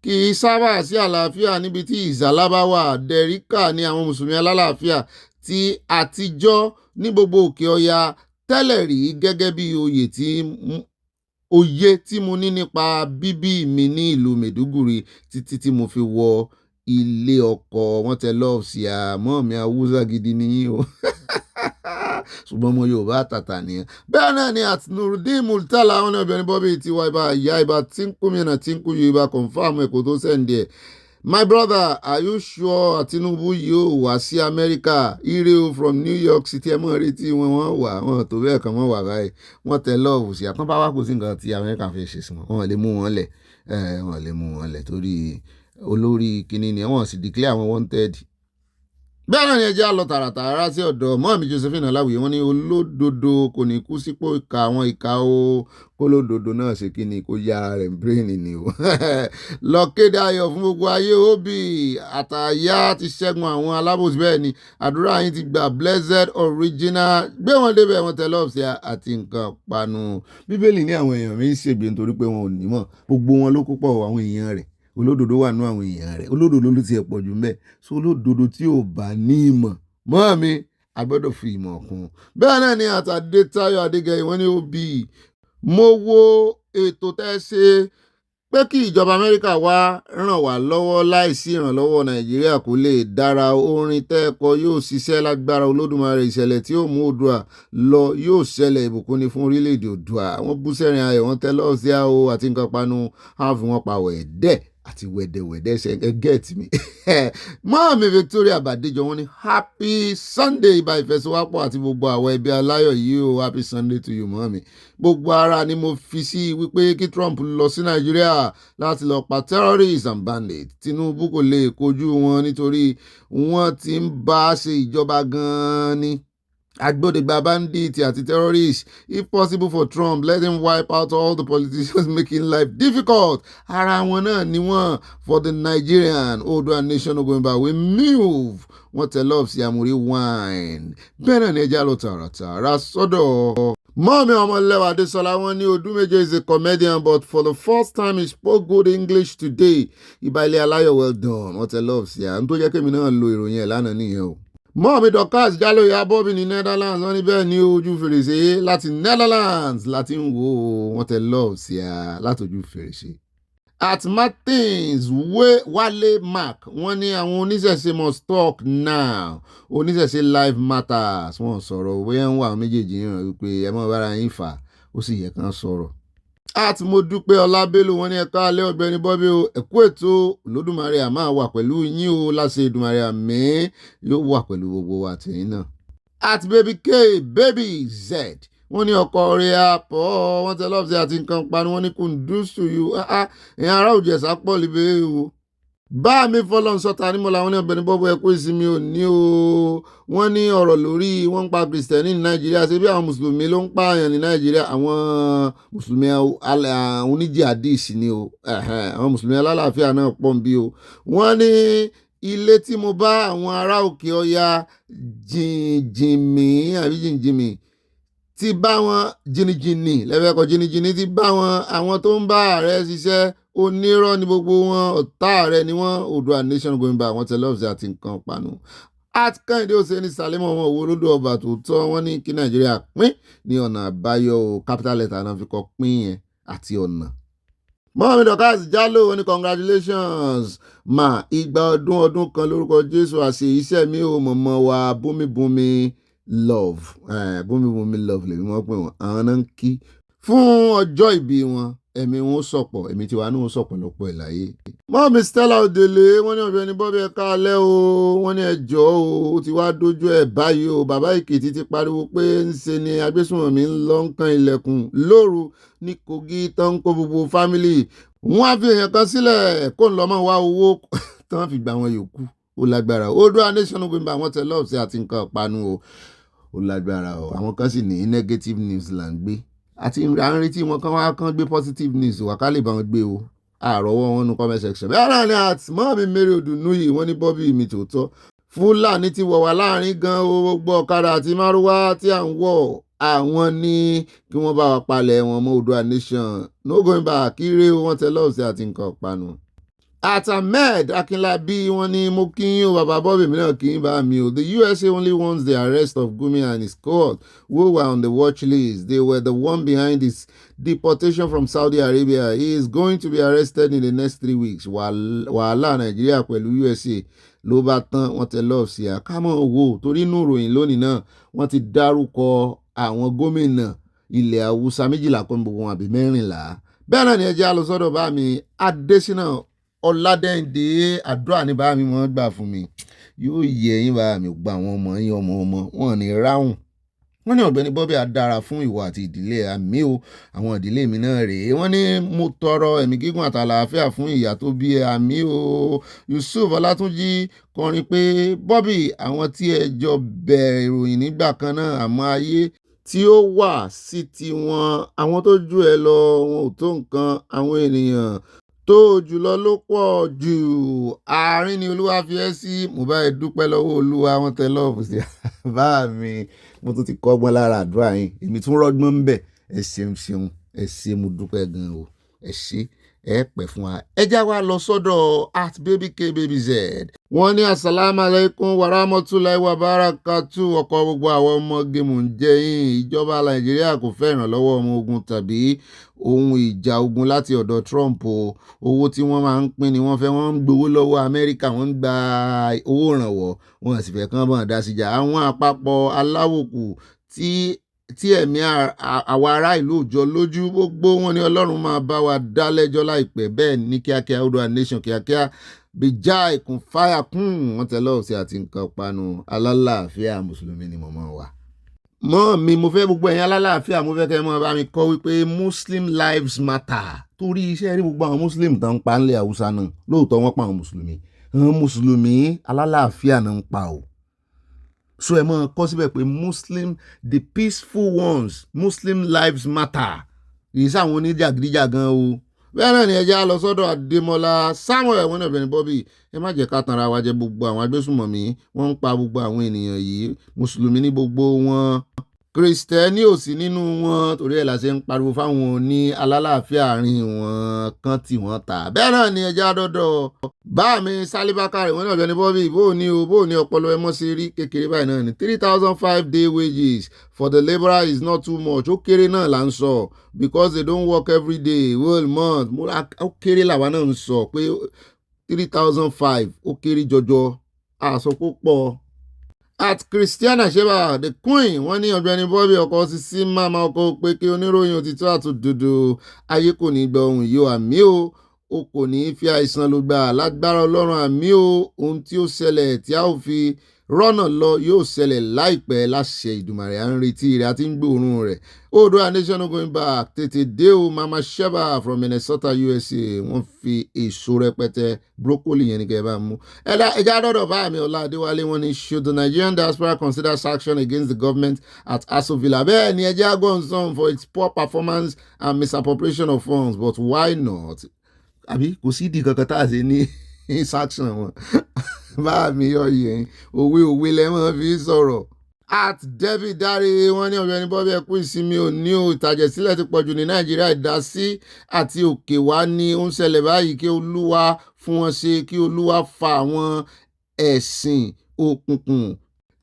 kì í sábà sí àlàáfíà níbi tí ìzàlá bá wà. Dẹ̀ríkà ní àwọn mùsùlùmí alálàáfíà tí àtijọ́ ní gbogbo òkè ọya tẹ́lẹ̀ rí gẹ́gẹ́ bí òye tí mo ní nípa bíbí mi ní ìlú Mẹ̀dúgùrì títí tí mo fi wọ ilé ọkọ wọn tẹ lọ́ọ̀ sí àmọ́ mi Haúsá gidi nìyí o. Ṣùgbọ́n mo Yorùbá tàtà nìyẹn. Bẹ́ẹ̀ náà ni at Nurudeen Murtala àwọn Ọ̀gbẹ́ni Bobby tiwa ibà ìyá ibà tí ń kú mi náà tí ń kú yóò ibà confam ẹ̀kọ́ tó sẹ́ǹdì ẹ̀. My brother, are you sure Tinubu yóò wá sí America? Ire o from New York City ẹ mọ̀ retí wọn wà wọn tó bẹ́ẹ̀ kan mọ́ wà báyìí wọ́n tẹ lọ́ọ̀bù sí àkànbá wà kò sí nǹkan tí America fi ṣe sí wọn lè mú wọn lẹ̀ wọ́n lè mú wọn lẹ̀ torí olórí kínní ni wọ́n sì declare àwọn wanted. Bẹ́ẹ̀ náà ni ẹjẹ́ á lọ tààràtààrà sí ọ̀dọ̀ mọ́ọ̀mí Josephine Aláwìyé wọ́n ní olódodo kò ní kú sípò ìka àwọn ìka o kólódodo náà ṣe kí ni kó yára rẹ̀ bírèèni ni o. Lọ kéde ayọ̀ fún gbogbo ayé òbí àtàyà ti ṣẹ́gun àwọn alábòsí bẹ́ẹ̀ ni àdúrà yín ti gbà blessed original gbé wọn débẹ̀ wọn tẹ̀lé ọ̀sẹ̀ àti nǹkan panu. Bíbélì ní àwọn èèyàn mi ń ṣègbè nítorí pé wọn ò nímọ̀ gbogbo wọn ló kó pọ̀ àwọn èèyàn rẹ̀ olódodo wà nú àwọn èèyàn rẹ̀ olódodo ló ti ẹ̀ pọ̀ jù mẹ́ so olódodo tí ò bá ní ìmọ̀ mọ́ mi a gbọ́dọ̀ fi ìmọ̀ kún. Bẹ́ẹ̀ náà ni Adétayọ̀ Adégẹyẹ wọ́n ní òbí mo wo ètò tẹ́ ṣe pé kí ìjọba Amẹ́ríkà wá ràn wá lọ́wọ́ láìsí ìrànlọ́wọ́ Nàìjíríà kó lè dára orin tẹ́ẹ̀kọ́ yóò ṣiṣẹ́ lágbára Olódùmarè ìṣẹ̀lẹ̀ tí yóò mú Oòduà lọ yóò ṣẹlẹ̀ ìbùkún ni fún orílẹ̀-èdè Oòduà wọ́n bú sẹ́rin ayọ̀ wọ́n tẹ́ lọ́ọ̀sí àwọ̀ àti nǹkan panu á fi wọ́n pa wẹ̀ẹ́dẹ́ àti wẹ̀dẹ̀wẹ̀dẹ̀ ṣe get me. Mọ́ọ̀mí Victoria Bàdéjọ wọ́n ní happy Sunday ìbá ìfẹsowápọ̀ àti gbogbo àwọn ẹbí aláyọ̀ yìí o happy Sunday to you mọ́ọ̀mí. Gbogbo ara ni mo fi sí wípé kí Trump lọ sí Nàìjíríà láti lọ pa terrorists and bandits. Tinubu kò lè kojú wọn nítorí wọ́n ti ń bá a ṣe ìjọba gan-an ni. Agbódegbà bandits àti terrorists. If possible for Trump, let him wipe out all the politicians making life difficult. Ara wọn náà ni wọ́n for the Nigerian Oòduà nation Ogbenba we move. Wọ́n tẹ̀ love sí Amuri wine. Bẹ́ẹ̀ náà ni ẹja lọ tààràtààrà sọ́dọ̀. Mọ́ọ̀mí Ọmọlẹ́wà Adésọlá wọ́n ní Odúméje is a comedian but for the first time he spoke good English today. Ìbálẹ̀ aláyọ̀ well done. Wọ́n tẹ̀ love sí à ń tó jẹ́ kémi náà lo ìròyìn ẹ̀ lánàá nìyẹn o. Mọ́ọ̀mí Dorcas Jálóyè Abọ́bí ní Netherlands wọ́n ní bẹ́ẹ̀ ní ojú fèrèsé láti Netherlands láti ń wo wọ́n tẹ̀ love sí à látòjú fèrèsé. At Martins Wale Mark wọ́n ní àwọn oníṣẹ̀ṣe must talk now oníṣẹ̀ṣe life matters wọ́n sọ̀rọ̀ bóyá ń wà méjèèjì yàn wípé ẹ mọ́ bára yín fà ó sì yẹ kán sọ̀rọ̀. At Modúpẹ́ Ọlábélú wọ́n ní ẹ̀ka alẹ́ Ọ̀gbẹ́ni Bọ́bí o ẹ̀kú ètò Olódùmarè a máa wà pẹ̀lú yín o láṣẹ Èdùmàrè àmín yóò wà pẹ̀lú gbogbo wa tẹ̀yìn náà. At Baby K Baby Z wọ́n ní ọkọ̀ rẹ̀ àpọ̀ wọ́n tẹ lọ́ọ̀sì àti nǹkan panu wọ́n ní kùndùsù yìí ẹ̀yìn ará Òjẹ̀ṣà pọ̀ líbẹ̀ o. Bá mi fọlọ́n sọ́ta ní mọ́lá wọn ní Ọ̀gbẹ́ni Bọ́bí ẹ̀kú ìsinmi òní o. Wọ́n ní ọ̀rọ̀ lórí wọ́n ń pa Kristẹni ní Nàìjíríà ṣe bí àwọn Mùsùlùmí ló ń pààyàn ní Nàìjíríà àwọn Mùsùlùmí oníjìhádìsì ni o àwọn Mùsùlùmí alálàáfíà náà pọ̀ ń bí o. Wọ́n ní ilé tí mo bá àwọn ará Òkè Ọya jìnjìnmí ti bá wọn jìnnìjìnnì lẹ́fẹ̀ẹ́kọ̀ jìnnìjìnnì ti bá wọn àwọn tó ń bá ààrẹ ṣiṣẹ́ onírọ́ ni gbogbo wọn ọ̀tá ààrẹ ni wọ́n Oòduà nation Ogbenba àwọn tẹ̀lé ọ̀sẹ̀ àti nǹkan panu. At Kẹ́hìndé Òsèní Sàlẹ́mọ̀ ọmọ òwò olódò ọba tòótọ́ wọ́n ní kí Nàìjíríà pín ní ọ̀nà àbáyọ capital letter náà fi kọ pín yẹn àti ọ̀nà. Mọ́ọ̀mí Dorcas Jálò wọ́n ní congratulations ma ìgbà ọdún kan lórúkọ Jésù àṣẹ iṣẹ́ mi ò mọ̀mọ́ wa bómibómi love bómibómi love lèmi wọ́n pè wọ́n àwọn náà ń kí fún ọjọ́ ìbí wọn ẹ̀mí wọn sọ̀pọ̀ ẹ̀mí tiwa náà sọ̀pọ̀ lọ́pọ̀ ẹ̀ láyé. Mọ́ọ̀mí Stella Odele wọ́n ní Ọ̀gbẹ́ni Bọ́bí ẹ̀ka alẹ́ o wọ́n ní ẹjọ́ o ó ti wá dójú ẹ̀ báyìí o bàbá Èkìtì ti pariwo pé ń ṣe ni agbésùnmọ̀mí ń lọ ń kan ilẹ̀kùn lóru ní Kogi tó ń kó gbogbo fámìlì wọ́n á fi èèyàn kan sílẹ̀ kó ń lọ mọ́ wá owó tán fi gbà wọn yòókù ó lágbára Oòduà nation Ogbenba àwọn tẹ lọ́ọ̀sì àti nǹkan panu o ó lágbára o àwọn kan sì ní negative news là ń gbé àti à ń retí wọn kan wá kán gbé positive news wà ká lè bá wọn gbé o àrọ́wọ́ wọn nu comment section. Bẹ́ẹ̀ náà ni Mọ́ọ̀mí Mary Odùnúyì wọ́n ní Bọ́bí mi tòótọ́ Fúlàní ti wọ̀ wá láàrin gan o gbogbo ọ̀kadà àti márúwá tí à ń wọ̀ àwọn ní kí wọ́n bá wa palẹ̀ wọn mọ́ Oòduà nation no going back kíré wọn tẹ lọ́ọ̀sì àti nǹkan panu. At Ahmed Akinlabi wọ́n ní mo kí yín o bàbá Bọ́bí mi náà kí yín bá mi o. The USA only wants the arrest of Gumi and his cohort who were on the watch list. They were the one behind his deportation from Saudi Arabia. He is going to be arrested in the next 3 weeks. Wàhálà Nàìjíríà pẹ̀lú USA ló bá tán wọ́n tẹ lọ́ọ̀ sí àkámọ́ owó torí inú ìròyìn lónìí náà wọ́n ti dárúkọ àwọn gómìnà ilẹ̀ Haúsá 12 kan gbogbo wọn àbí 14. Bẹ́ẹ̀ náà ni ẹjẹ́ alọ́sọ́dọ̀ bá mi Adésínà Ọládẹ́ǹdé àdúrà ní bá mi mọ́ gbà fún mi yóò yẹ yín bá mi gba àwọn ọmọ yín ọmọ wọn ní ráhùn. Wọ́n ní Ọ̀gbẹ́ni Bobby á dára fún ìwọ àti ìdílé àmì o, àwọn ìdílé mi náà rèé. Wọ́n ní mo tọrọ ẹ̀mí gígùn àtàlàáfíà fún ìyá tó bí ẹ àmì o. Yusuf Ọlátúnjí kọrin pé Bobby àwọn tí ẹ jọ bẹ̀rẹ̀ ìròyìn nígbà kan náà àmọ́ ayé tí ó wà sí tiwọn, àwọn tó jù ẹ lọ wọn ò tó nǹkan, àwọn ènìyàn tó jùlọ ló pọ̀ jù, àárín ni Olúwa fi ẹ́ sí. Mo bá ẹ dúpẹ́ lọ́wọ́ Olúwa, wọn tẹ lọ́ọ̀fù sí bá mi. Mo tún ti kọ́gbọ́n lára àdúrà yín, èmi tún rọ́gbọ́n ń bẹ̀. Ẹ ṣeun ẹ ṣé, mo dúpẹ́ gan o, ẹ ṣé, ẹ pẹ́ fún wa. Ẹ já wa lọ sọ́dọ̀ @BabyKBabyZ. Wọ́n ní assalamu alaikum warahmatullahi wabarakatuh. Ọkọ̀ gbogbo àwọn ọmọge mò ń jẹ yín. Ìjọba Nàìjíríà kò fẹ́ ìrànlọ́wọ́ ọmọ ogun tàbí ohun ìjà ogun láti ọ̀dọ̀ Trump o. Owó tí wọ́n máa ń pín ni wọ́n fẹ́, wọ́n ń gbowó lọ́wọ́ Amẹ́ríkà, wọ́n ń gba owó ìrànwọ́, wọ́n sì fẹ́ kán bọ̀ dá síjà. Àwọn àpapọ̀ aláwòkù tí ẹ̀mí àwa ará ìlú òjò lójú, gbogbo wọn ni Ọlọ́run máa bá wa dá lẹ́jọ́ láìpẹ́. Bẹ́ẹ̀ ní kíákíá Odua Nation kíákíá bíjà ìkún fáyà kún wọn tẹ́lọ̀ sí àti nǹkan panu. Alálàáfíà mùsùlùmí ni mọ̀mọ́ wa. Mọ́ mi mo fẹ́ gbogbo ẹ̀yin alálàáfíà, mo fẹ́ kẹ́ mọ́ bá mi kọ́ wípé Muslim lives matter. Torí iṣẹ́ rí gbogbo àwọn Muslim tó ń pa ńlẹ̀ Haúsá náà, lóòótọ́ wọ́n pa àwọn Mùsùlùmí. Àwọn Mùsùlùmí alálàáfíà náà ń pa o. So ẹ máa kọ síbẹ̀ pé Muslim, the peaceful ones, Muslim lives matter. Kì í sáwọn oníjàgídíjàgan o. Bẹ́ẹ̀ náà ni ẹ já lọ sọ́dọ̀ Adémọ́lá Samuel. Wọ́n ní Ọ̀gbẹ́ni Bobby ẹ má jẹ́ ká tanra wa jẹ, gbogbo àwọn agbésùnmọ̀mí wọ́n ń pa gbogbo àwọn ènìyàn yìí. Mùsùlùmí ní gbogbo wọn, Kristẹni ò sí nínú wọn, torí ẹ̀ la ṣe ń pariwo fáwọn oní alálàáfíà àárín wọn kan tí wọ́n ta. Bẹ́ẹ̀ náà ni ẹ já dọ́dọ̀ bá mi Sálíbákàrẹ̀. Wọ́n ní Ọ̀gbẹ́ni Bobby bó ní ọpọlọ ẹ mọ́ sí rí kékeré báyìí náà ni 3,005 day wages for the labourer is not too much. Ó kéré náà là ń sọ because they don't work every day whole month. Ó kéré làwa náà ń sọ pé 3,005 ó kéré jọjọ, àsọpọ̀ pọ̀. @christian-Pst the queen. Wọ́n ní Ọ̀gbẹ́ni Bobby ọkọ̀ sí sí máma ọkọ̀ pé kí oníròyìn òtítọ́ àtòdodo ayé kò ní gbọ́ ohun yìí o àmì o kò ní fi àìsàn ló gbà lágbára Ọlọ́run àmì o. Ohun tí ó ṣẹlẹ̀ tí a ó fi rọ́nà lọ yóò ṣẹlẹ̀ láìpẹ́ láṣẹ Ìdùmarè. À ń retí rẹ̀ àti ń gbóòórùn rẹ̀. Odua Nation going back tètè dé o. Mama Sheba from Minnesota USA, wọ́n fi èso rẹpẹtẹ broccoli yẹn ní kẹ́ bá mú. Ẹja dọ́dọ̀ bá mi Ọlá Adéwálé. Wọ́n ní should the Nigerian diaspora consider sanction against the government at Aso Villa? Bẹ́ẹ̀ ni ẹja gọ́nsán for its poor performance and misappropriation of funds, but why not? Àbí kò sí ìdí kankan tá a ṣe ní sanction wọn. Bá mi yọ yẹn òwe lẹ́mọ̀ fi sọ̀rọ̀. David Dare. Wọ́n ní Ọ̀gbẹ́ni Bobby ẹkú ìsinmi òní o. Ìtàjẹ̀sílẹ̀ ti pọ̀jù ní Nàìjíríà. Ìdásí àti òkè wá ní ó ń ṣẹlẹ̀ báyìí. Kí Olúwa fún wọn ṣe, kí Olúwa fa àwọn ẹ̀sìn òkùnkùn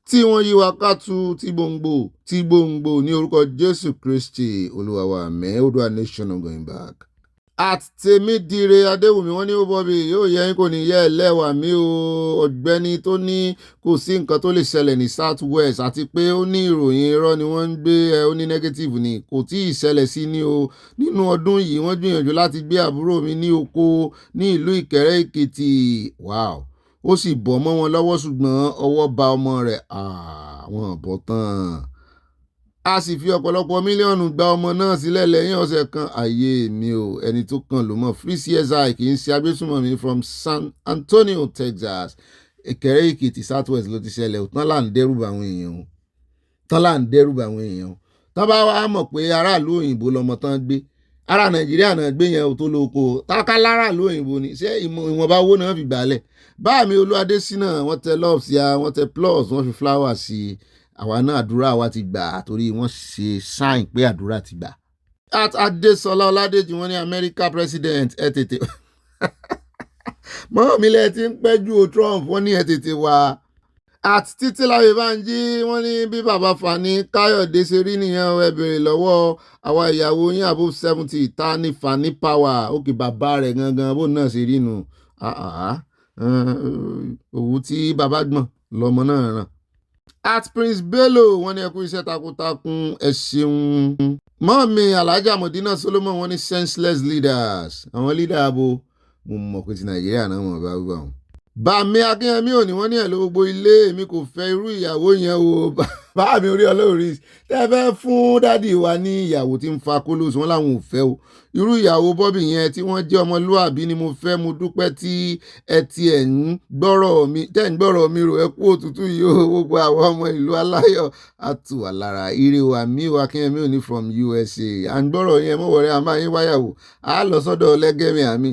tí wọ́n yí wa kátú tí gbòǹgbò ní orúkọ Jésù Kristi Olúwa wa. Àmín. Odua Nation going back. Tèmídire Adéwùmí. Wọ́n ní ó Bobby yóò yẹ yín kò ní yẹ ẹlẹ́wà mi o. Ọ̀gbẹ́ni tó ní kò sí nǹkan tó lè ṣẹlẹ̀ ní South West àti pé ó ní ìròyìn irọ́ ni wọ́n ń gbé ó ní negative ni kò tí ì ṣẹlẹ̀ sí ni o. Nínú ọdún yìí wọ́n gbìyànjú láti gbé àbúrò mi ní oko ní ìlú Ìkẹrẹ́ Èkìtì. Wow. Ó sì bọ́ mọ́ wọn lọ́wọ́ ṣùgbọ́n ọwọ́ ba ọmọ rẹ̀. Wọ́n bọ́ tán. A sì fi ọ̀pọ̀lọpọ̀ mílíọ̀nù gba ọmọ náà sílẹ̀ lẹ́yìn ọ̀sẹ̀ kan. Ayé mi o, ẹni tó kàn ló mọ̀. Free CSI kì í ṣe agbésùnmọ̀mí from San Antonio, Texas. Ìkẹrẹ́ Èkìtì South West ló ti ṣẹlẹ̀. Tán là ń dẹ́rùbà àwọn èèyàn. Tán bá wá mọ̀ pé aráàlú òyìnbó lọmọ tán gbé, ará Nàìjíríà náà gbé yẹn tó lóko. Táká láràlú òyìnbó ni ṣé ìwọ̀nba owó náà fi gbàlẹ̀. Bá mi Olúwadésínà wọ́n tẹ love sí a, wọ́n tẹ plus, wọ́n fi flower sí i. Àwa náà àdúrà wa ti gbà torí wọ́n ṣe sign pé àdúrà ti gbà. Adésọlá Ọládèjì. Wọ́n ní America president ẹ tètè mọ́ mi lẹ́ ti ń pẹ́jù o Trump. Wọ́n ní ẹ tètè wá. Títíláyé Bánjí. Wọ́n ní bí bàbá Fani Káyọ̀dé ṣe rí nìyẹn ẹ béèrè lọ́wọ́ àwa ìyàwó yín above 70 ta ní Fani Power. Òkè bàbá rẹ̀ gangan bó náà ṣe rí nù. Òwú tí bàbá gbọ̀n lọ́mọ náà ràn. Prince Bello. Wọ́n ní ẹ kú iṣẹ́ takuntakun ẹ ṣeun. Mọ́mí Alhaja Modina Solomon. Wọ́n ní senseless leaders. Àwọn leader abo mo mọ̀ pé ti Nàìjíríà náà mọ̀ bá wúwà wọn. Bàmí Akínyẹmí ò ní wọ́n ní ẹ̀ ló gbogbo ilé mi kò fẹ́ irú ìyàwó yẹn o. Bá mi orí ọlọ́run tẹ́ fẹ́ fún dádì wa ní ìyàwó tí ń fa kólóòsù wọn làwọn ò fẹ́ o. Irú ìyàwó Bobby yẹn tí wọ́n jẹ́ ọmọlúàbí ni mo fẹ́. Mo dúpẹ́ tí ẹ ti ẹ̀ ń gbọ́rọ̀ mi rò ẹ kú òtútù yìí o. Gbogbo àwọn ọmọ ìlú aláyọ̀ àtù wà lára ire wa mi wa Akínyẹmí ò ní from USA. À ń gbọ́rọ̀ yẹn mọ̀wọ́rẹ́ a máa yín wáyàwó. A lọ sọ́dọ̀ ọlẹ́gẹ́mi àmì.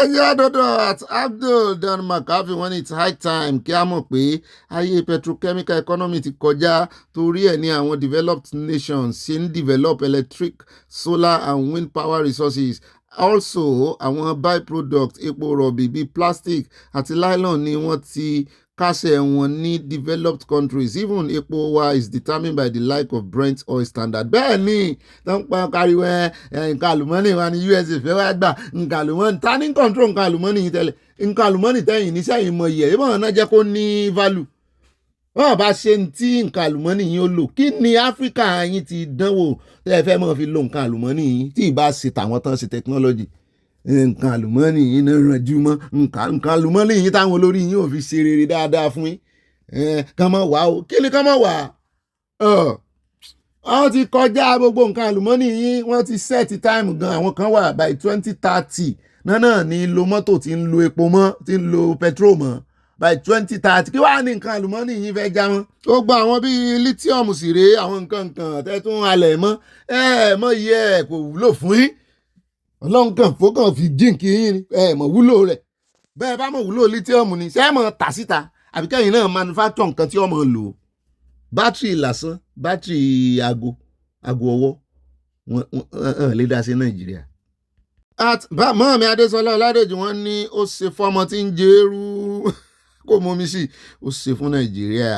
Ẹjẹ́ àdọ́dọ̀ at Abdul Dan McAfee wọ́n ní it's high time kí a mọ̀ pé ayé petrochemical economy ti kọjá torí ẹ̀ ní àwọn developed nations ṣe ń develop electric, solar and wind power resources. Also àwọn byproduct epo rọ̀bì bíi plastic àti nylon ni wọ́n ti kásẹ̀ wọn ní developed countries. Even epo wa is determined by the like of Brent oil standard. Bẹ́ẹ̀ ni tó ń pa káríwọ nǹkan àlùmọ́nì wa ní USA fẹ́ wá gbà nǹkan àlùmọ́nì ta ní control nǹkan àlùmọ́nì yìí tẹ́lẹ̀ nǹkan àlùmọ́nì tẹ́yìn ní sẹ́yìn mọ iye ìbọn náà jẹ́ kó ní value. Wọ́n bá ṣe tí nǹkan àlùmọ́nì yìí ó lò kí ni Áfíríkà yín ti dánwò tẹ́ ẹ fẹ́ mọ̀ fi lo nǹkan àlùmọ́nì yìí tí ì bá ṣe tàwọn tán ṣe technology. Nǹkan àlùmọ́nì yìí náà rànjú mọ́ nǹkan àlùmọ́nì yìí táwọn olórí yìí ò fi ṣe rere dáadáa fún yín. Kàn mọ́ wá o kí ni kàn mọ́ wá. Wọ́n ti kọjá gbogbo nǹkan àlùmọ́nì yìí wọ́n ti set time gan. Àwọn kan wà by 2030 náà ní lo mọ́tò tí ń lo epo mọ́ tí ń lo petrol mọ́ by 2030 kí wàá ní nǹkan àlùmọ́nì yìí fẹ́ já wọn. Ó gba àwọn bíi lithium sì rèé àwọn nǹkan tẹ́tún halẹ̀ mọ́ mọ́ iye kò wúlò fún yín. Ọlọ́run kan fókàn fi jíǹkì yín ni mọ̀ wúlò rẹ̀ bẹ́ẹ̀ bá mọ̀ wúlò lithium ni ṣé mọ̀ tà síta àbí kẹ́yìn náà manufacture nǹkan tí ọmọ lò. Bátìrì lásán bátìrì aago ọwọ́ wọn lè dá sí Nàìjíríà. Mọ́ mi Adésọlá Ọládèjì wọ́n ní ó ṣe fọ́mọ tí ń jẹ́rú kó mọ́ mi sí ó ṣe fún Nàìjíríà.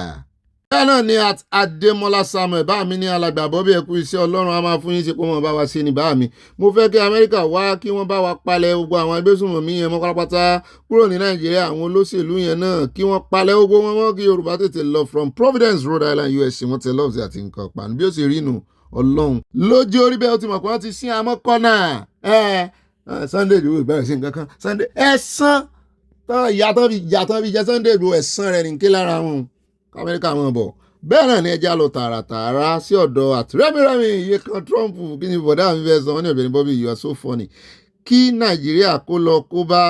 Bẹ́ẹ̀ náà ni Adémọ́lá Samuel bá mi ní alàgbà Bobby ẹ kú iṣẹ́ Ọlọ́run a máa fún yín ṣe pé wọ́n bá wa ṣe ní bá mi. Mo fẹ́ kí Amẹ́ríkà wá kí wọ́n bá wa palẹ̀ gbogbo àwọn agbésùnmọ̀mí yẹn mọ́ pátápátá kúrò ní Nàìjíríà. Àwọn olóṣèlú yẹn náà kí wọ́n palẹ̀ gbogbo wọn mọ́ kí Yorùbá tètè lọ from Providence, Rhode Island, USA. Wọ́n tẹ lọ́ọ̀sì àti nǹkan pàánù bí ó ṣe rí nù Ọlọ́run lójú orí bẹ́ẹ̀ ó ti mọ̀ pé wọ́n ti sin àmọ́ kọ́nà Sunday ìdìbò ìbẹ̀rẹ̀ sí nǹkan kan Sunday ẹ̀sán ìyàtọ̀ bí jẹ́ Sunday ìdìbò ẹ̀sán rẹ̀ nìké lára wọn Amẹ́ríkà wọn bọ̀. Bẹ́ẹ̀ náà ni ẹja lọ tààràtààrà sí ọ̀dọ̀ àtìrẹ́mìrẹ́mì iye kan Trump kí ni bọ̀dá mi fẹ́ sọ wọ́n ní Ọ̀gbẹ́ni Bobby you are so funny. Kí Nàìjíríà kó lọ kó bá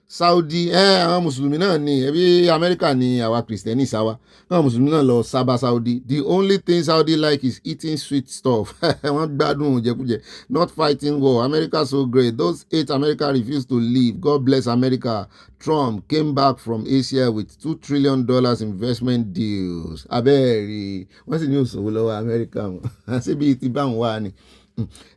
Saudi àwọn mùsùlùmí náà ni ẹbí Amẹ́ríkà ni àwa kìrìsìtẹ́nì sáwá àwọn mùsùlùmí náà lọ sábà Saudi. The only thing Saudi like is eating sweet stuff. Wọ́n gbádùn jẹkújẹ not fighting war. America so great. Those 8 America refused to leave. God bless America. Trump came back from Asia with $2 trillion investment deals. Abẹ́ẹ̀rí wọ́n sì ní òṣòwò lọ́wọ́ Amẹ́ríkà wọn síbi tí báwọn wà ní.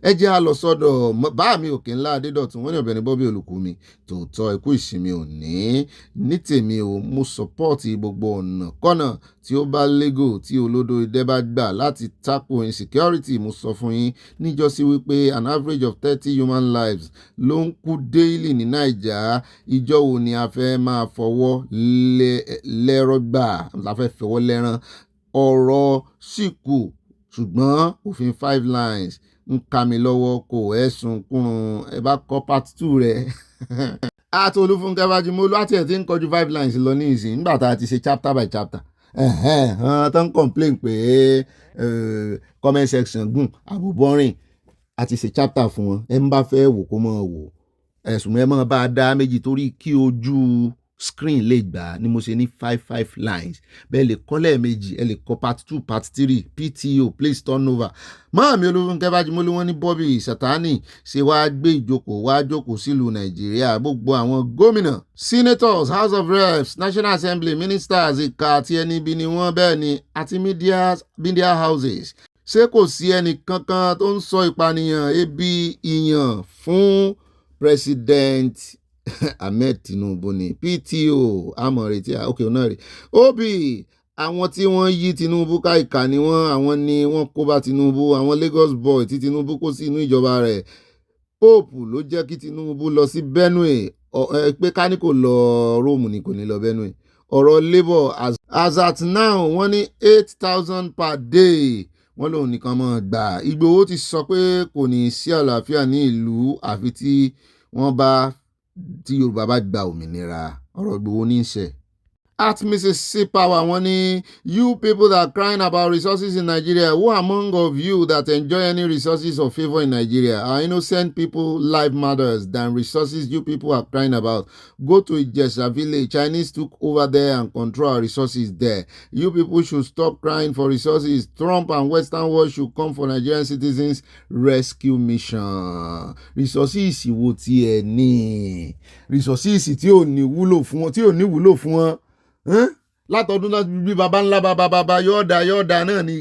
Ẹ jẹ́ a lọ sọ́dọ̀ bá mi òkè ńlá Adédọ̀tun wọ́n ní Ọ̀gbẹ́ni Bobby olùkú mi tòótọ́ ikú ìsinmi òní ní tèmi o mo sọ́pọ́ọ̀tì gbogbo ọ̀nà kọ́nà tí ó bá légò tí olódo idẹ bá gbà láti tackle insecurity. Mo sọ fún yín níjọ́sí wípé an average of 30 human lives ló ń kú daily ní Naija. Ìjọ wo ni a fẹ́ máa fọwọ́ lẹ́rọ̀ gbà la fẹ́ fọwọ́ lẹ́rán ọ̀rọ̀ sì kù ṣùgbọ́n òfin 5 lines ń ka mi lọ́wọ́ kò ẹ̀sùn kúrun ẹ bá kọ́ part 2 rẹ̀. Àti Olúfúnkẹ́ Bájímọ́lú àti ẹ̀ tí ń kọjú 5 lines lọ ní ìsìn nígbà tá a ti ṣe chapter by chapter. Tó ń complain pé comment section gùn àbúbọ́rìn àti ṣe chapter fún wọn ẹ ń bá fẹ́ wò kó mọ̀ wò ẹ̀sùn ẹ mọ̀ bá a dá méjì torí kí ojú screen lè gbà ni mo ṣe ní 5 lines bẹ́ẹ̀ lè kọ́ lẹ́ẹ̀mejì ẹ lè kọ́ part 2 part 3 PTO please turn over. Máàmí Olúfúnkẹ́ Bájímọ́lú wọ́n ní Bobby Sátánì ṣe wá gbé jókòó sílùú Nàìjíríà gbogbo àwọn gómìnà senators House of Reps National Assembly ministers ìka àti ẹni ibi ni wọ́n bẹ́ẹ̀ ni àti media houses. Ṣé kò sí ẹnì kankan tó ń sọ ìpànìyàn ebi ìyàn fún President Ahmed Tinubu ni PTO amọ̀rètí òkè náà rè Obi àwọn tí wọ́n yí Tinubu ká ìkà ni àwọn ni wọ́n kó bá Tinubu àwọn Lagos boy tí Tinubu kó sí inú ìjọba rẹ̀. Pope ló jẹ́ kí Tinubu lọ sí Benue pé ká ní kò lọ Rome ni kò ní lọ Benue. Ọ̀rọ̀ labour as at now wọ́n ní 8,000 per day wọ́n lòun nìkan mọ̀ gbà. Ìgbòho ti sọ pé kò ní sí àlàáfíà ní ìlú àfi tí Yorùbá bá gba òmìnira. Ọ̀rọ̀ Ìgbòho ní í ṣe. At Mrs. C. Power, you people that are crying about resources in Nigeria, who among of you that enjoy any resources or favor in Nigeria are innocent people, life matters than resources you people are crying about? Go to Ijesha village. Chinese took over there and control our resources there. You people should stop crying for resources. Trump and Western world should come for Nigerian citizens rescue mission. Resources wo ti ẹ ní. Resources tí ò ní wúlò fún wọn, látọdún náà bí baba ńlá baba yọ̀ọ̀dà náà ni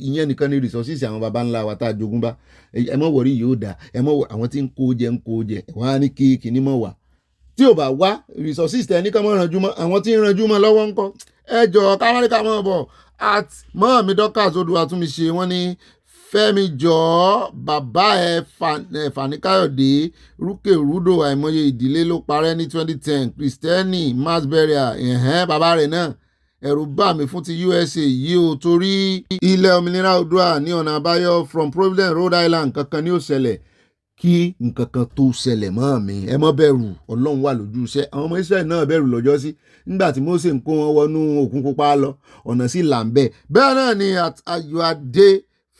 ìyẹn nìkan ni resources àwọn baba ńlá wa tá a jogún bá. Ẹ mọ̀ wọ̀rí yóò dà, ẹ mọ̀ àwọn tí ń kó jẹ wọ́n á ní kí kìíní mọ̀ wá. Tí ò bá wá resources tẹ̀ ní ká mọ̀ ranjú mọ́ àwọn tí ń ranjú mọ́ lọ́wọ́ ńkọ́. Ẹ jọ̀ọ́ ká mọ̀ bọ̀ at mọ́ mi Dorcas Odùwàtúnmiṣe wọ́n ní Fẹ́mi jọ̀ọ́ bàbá Fani-Káyọ̀dé rúkèrúdò àìmọye ìdílé ló parẹ́ ní 2010 Kristẹni mass burial bàbá rẹ̀ náà ẹ̀rù bà mí fún ti USA yìí o torí ilẹ̀ òmìnira Oòduà ní ọ̀nà àbáyọ from Providence Rhode Island kankan ní ó ṣẹlẹ̀ kí nǹkan kan tó ṣẹlẹ̀ mọ́ mi ẹ mọ́ bẹ̀rù Ọlọ́run wà lójú iṣẹ́ àwọn ọmọ Israẹli náà bẹ̀rù lọ́jọ́ sí nígbà tí Mósè ń kó wọn wọnú òkun pupa lọ ọ̀nà sí làǹbẹ̀ bẹ́ẹ̀ náà ni Ayọ̀adé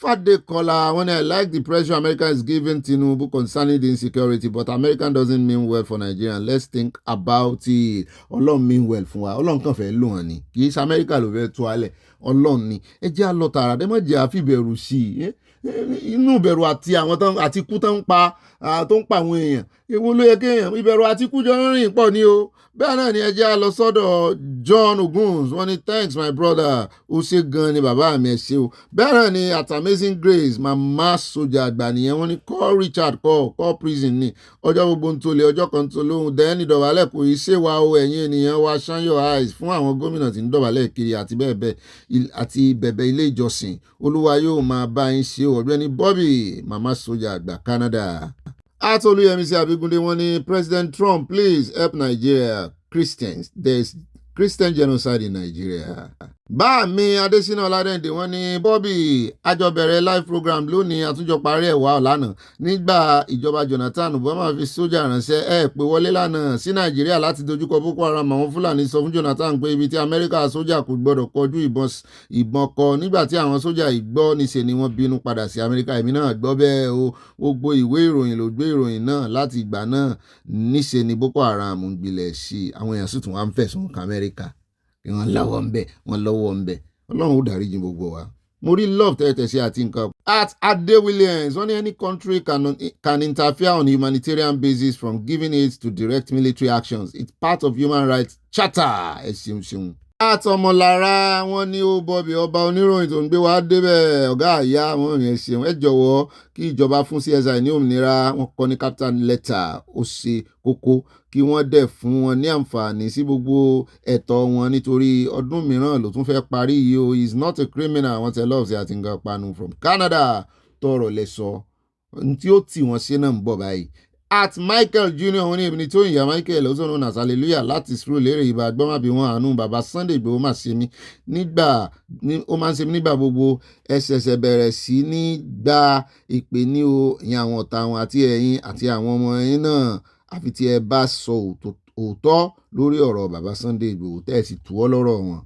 Fadekola, when I like the pressure America is giving Tinubu concerning the insecurity, but American doesn't mean well for Nigeria. Let's think about it. Ọlọ́run mean well fún wa. Ọlọ́run kàn fẹ́ lò wọ́n ni. Kì í ṣe America ló fẹ́ tú alẹ̀. Ọlọ́run ni. Ẹ jẹ́ àlọ́ tààrà. Ẹ má jẹ́ àfìbẹ̀rù sí i. Inú ìbẹ̀rù àti àwọn àti ikú tó ń pa àwọn èèyàn. Èwo ló yẹ kéèyàn? Ìbẹ̀rù àti ikú jọ ń rìn pọ̀ ni o. Bẹ́ẹ̀ náà ni ẹ jẹ́ àlọ́ sọ́dọ̀ John Oguns. Wọ́n ní thanks my brother. Ó ṣe gan ni bàbá mi ẹ ṣé o. Bẹ́ẹ̀ náà ni at Amazing Grace màmá sójà àgbà nìyẹn. Wọ́n ní call Richard call prison ni. Ọjọ́ gbogbo ń tolè ọjọ́ kan tó lóhùn. Dẹ́ni dọ̀bálẹ̀ kò í ṣe wa o ẹ̀yin ènìyàn wa shine your eyes fún àwọn gómìnà tí ń dọ̀bálẹ̀ kiri àti bẹ̀bẹ̀ ilé ìjọsìn. Olúwa yóò máa bá yín ṣe o. Ọ̀gbẹ́ni Bobby màmá sójà àgbà Canada. Atoluyemisi Abigunde wọ́n ní President Trump please help Nigeria Christians. There's Christian genocide in Nigeria. Bá mi Adésínà Ọládẹ́ǹdè wọ́n ní Bobby àjọbẹ̀rẹ̀ live program lónìí àtúnjọ parí ẹ̀wà lánàá nígbà ìjọba Jonathan Obama fi sójà ránṣẹ́ pé wọlé lánàá sí Nàìjíríà láti dojúkọ Boko Haram àwọn Fúlàní sọ fún Jonathan pé ibi tí Amẹ́ríkà sójà kò gbọdọ̀ kọjú ìbọn kọ nígbà tí àwọn sójà ìgbọ́ níṣe ni wọ́n bínú padà sí Amẹ́ríkà èmi náà gbọ́ bẹ́ẹ̀ o gbogbo ìwé ìròyìn ló gbé ìròyìn náà láti ìgbà náà níṣe ni Boko Haram ń gbilẹ̀ sí àwọn èèyàn sì tún wá ń fẹ̀sùn kan Amẹ́ríkà wọ́n lọ́wọ́ ń bẹ̀ Ọlọ́run ó dáríjì gbogbo wa. Mo rí love tẹ́tẹ̀ sí àti nǹkan. At Ade Williams wọ́n ní any country can interfere on humanitarian basis from giving aid to direct military actions. It's part of human rights charter. Ẹ ṣeun. Àtọmọlára wọn ní ó Bobby ọba oníròyìn tó ń gbé wá débẹ̀ ọ̀gá àyà wọn yẹn ṣeun ẹ jọ̀wọ́ kí ìjọba fún CSI ní òmìnira wọn kọ ní capital letter ó ṣe kókó kí wọ́n dẹ̀ fún wọn ní àǹfààní sí gbogbo ẹ̀tọ́ wọn nítorí ọdún mìíràn ló tún fẹ́ parí yìí o is not a criminal àwọn tẹ lọ́ọ̀sì àti nǹkan panu from Canada tọrọ lẹ́sọ tí ó tì wọ́n ṣe náà ń bọ̀ báyìí. At Michael Junior wọn ní ibi tó ìyá Michael ó sọ̀rọ̀ nàṣà hallelujah láti sùúrù lérè ìbá gbọ́màbí wọn àánú bàbá Sunday Igboho máa ṣe mí ó máa ń ṣe mí nígbà gbogbo ẹsẹ̀ṣẹ̀ bẹ̀rẹ̀ sí ní gba ìpè ní o ìyẹn àwọn ọ̀tá wọn àti ẹ̀yin àti àwọn ọmọ ẹ̀yin náà àfi tí ẹ bá sọ òótọ́ lórí ọ̀rọ̀ bàbá Sunday Igboho tẹ́ ẹ sì tú ọ lọ́rọ̀ wọn.